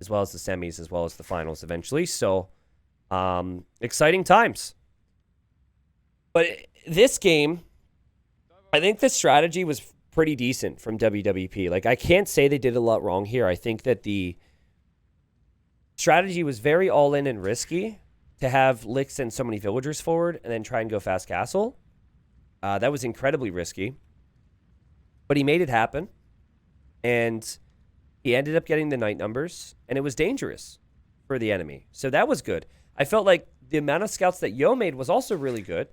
as well as the semis, as well as the finals eventually. So, exciting times. But this game, I think the strategy was pretty decent from WWP. Like, I can't say they did a lot wrong here. I think that the strategy was very all-in and risky to have Lick send so many villagers forward and then try and go fast castle. That was incredibly risky. But he made it happen. And he ended up getting the night numbers. And it was dangerous for the enemy. So that was good. I felt like the amount of scouts that Yo made was also really good.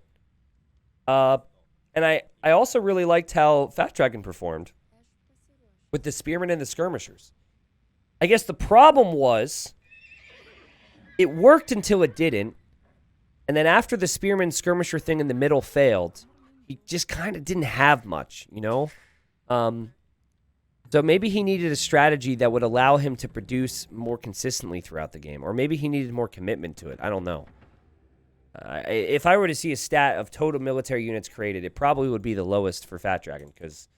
And I also really liked how Fat Dragon performed with the Spearmen and the Skirmishers. I guess the problem was it worked until it didn't. And then after the Spearman Skirmisher thing in the middle failed, he just kind of didn't have much, you know? So maybe he needed a strategy that would allow him to produce more consistently throughout the game. Or maybe he needed more commitment to it. I don't know. If I were to see a stat of total military units created, it probably would be the lowest for Fat Dragon. Because,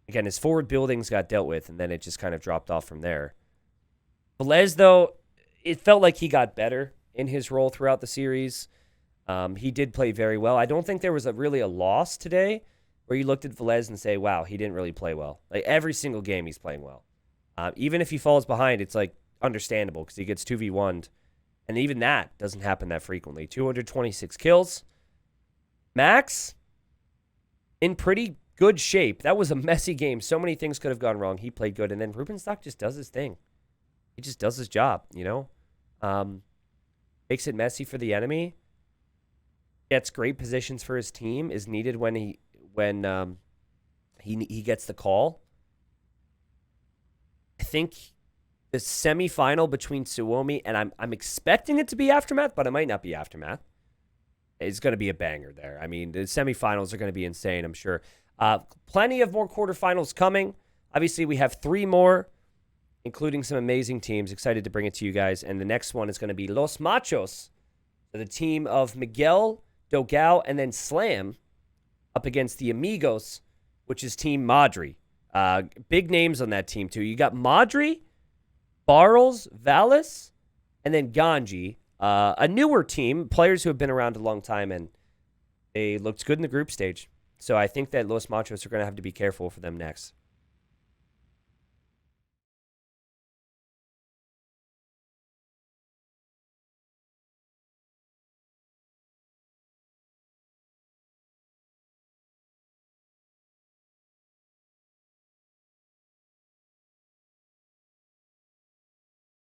again, his forward buildings got dealt with, and then it just kind of dropped off from there. Velez, though, it felt like he got better in his role throughout the series. He did play very well. I don't think there was really a loss today where you looked at Velez and say, wow, he didn't really play well. Like, every single game he's playing well. Even if he falls behind, it's, like, understandable because he gets 2v1'd. And even that doesn't happen that frequently. 226 kills. Max, in pretty good shape. That was a messy game. So many things could have gone wrong. He played good. And then Rubenstock just does his thing. He just does his job, you know? Makes it messy for the enemy. Gets great positions for his team. Is needed when he gets the call. I think the semifinal between Suomi and I'm expecting it to be Aftermath, but it might not be Aftermath. It's going to be a banger there. I mean, the semifinals are going to be insane, I'm sure. Plenty of more quarterfinals coming. Obviously, we have 3 more, including some amazing teams. Excited to bring it to you guys. And the next one is going to be Los Machos, the team of Miguel, Dogao, and then Slam up against the Amigos, which is Team Madri. Big names on that team, too. You got Madri, Barles, Vallis, and then Ganji. A newer team, players who have been around a long time, and they looked good in the group stage. So I think that Los Machos are going to have to be careful for them next.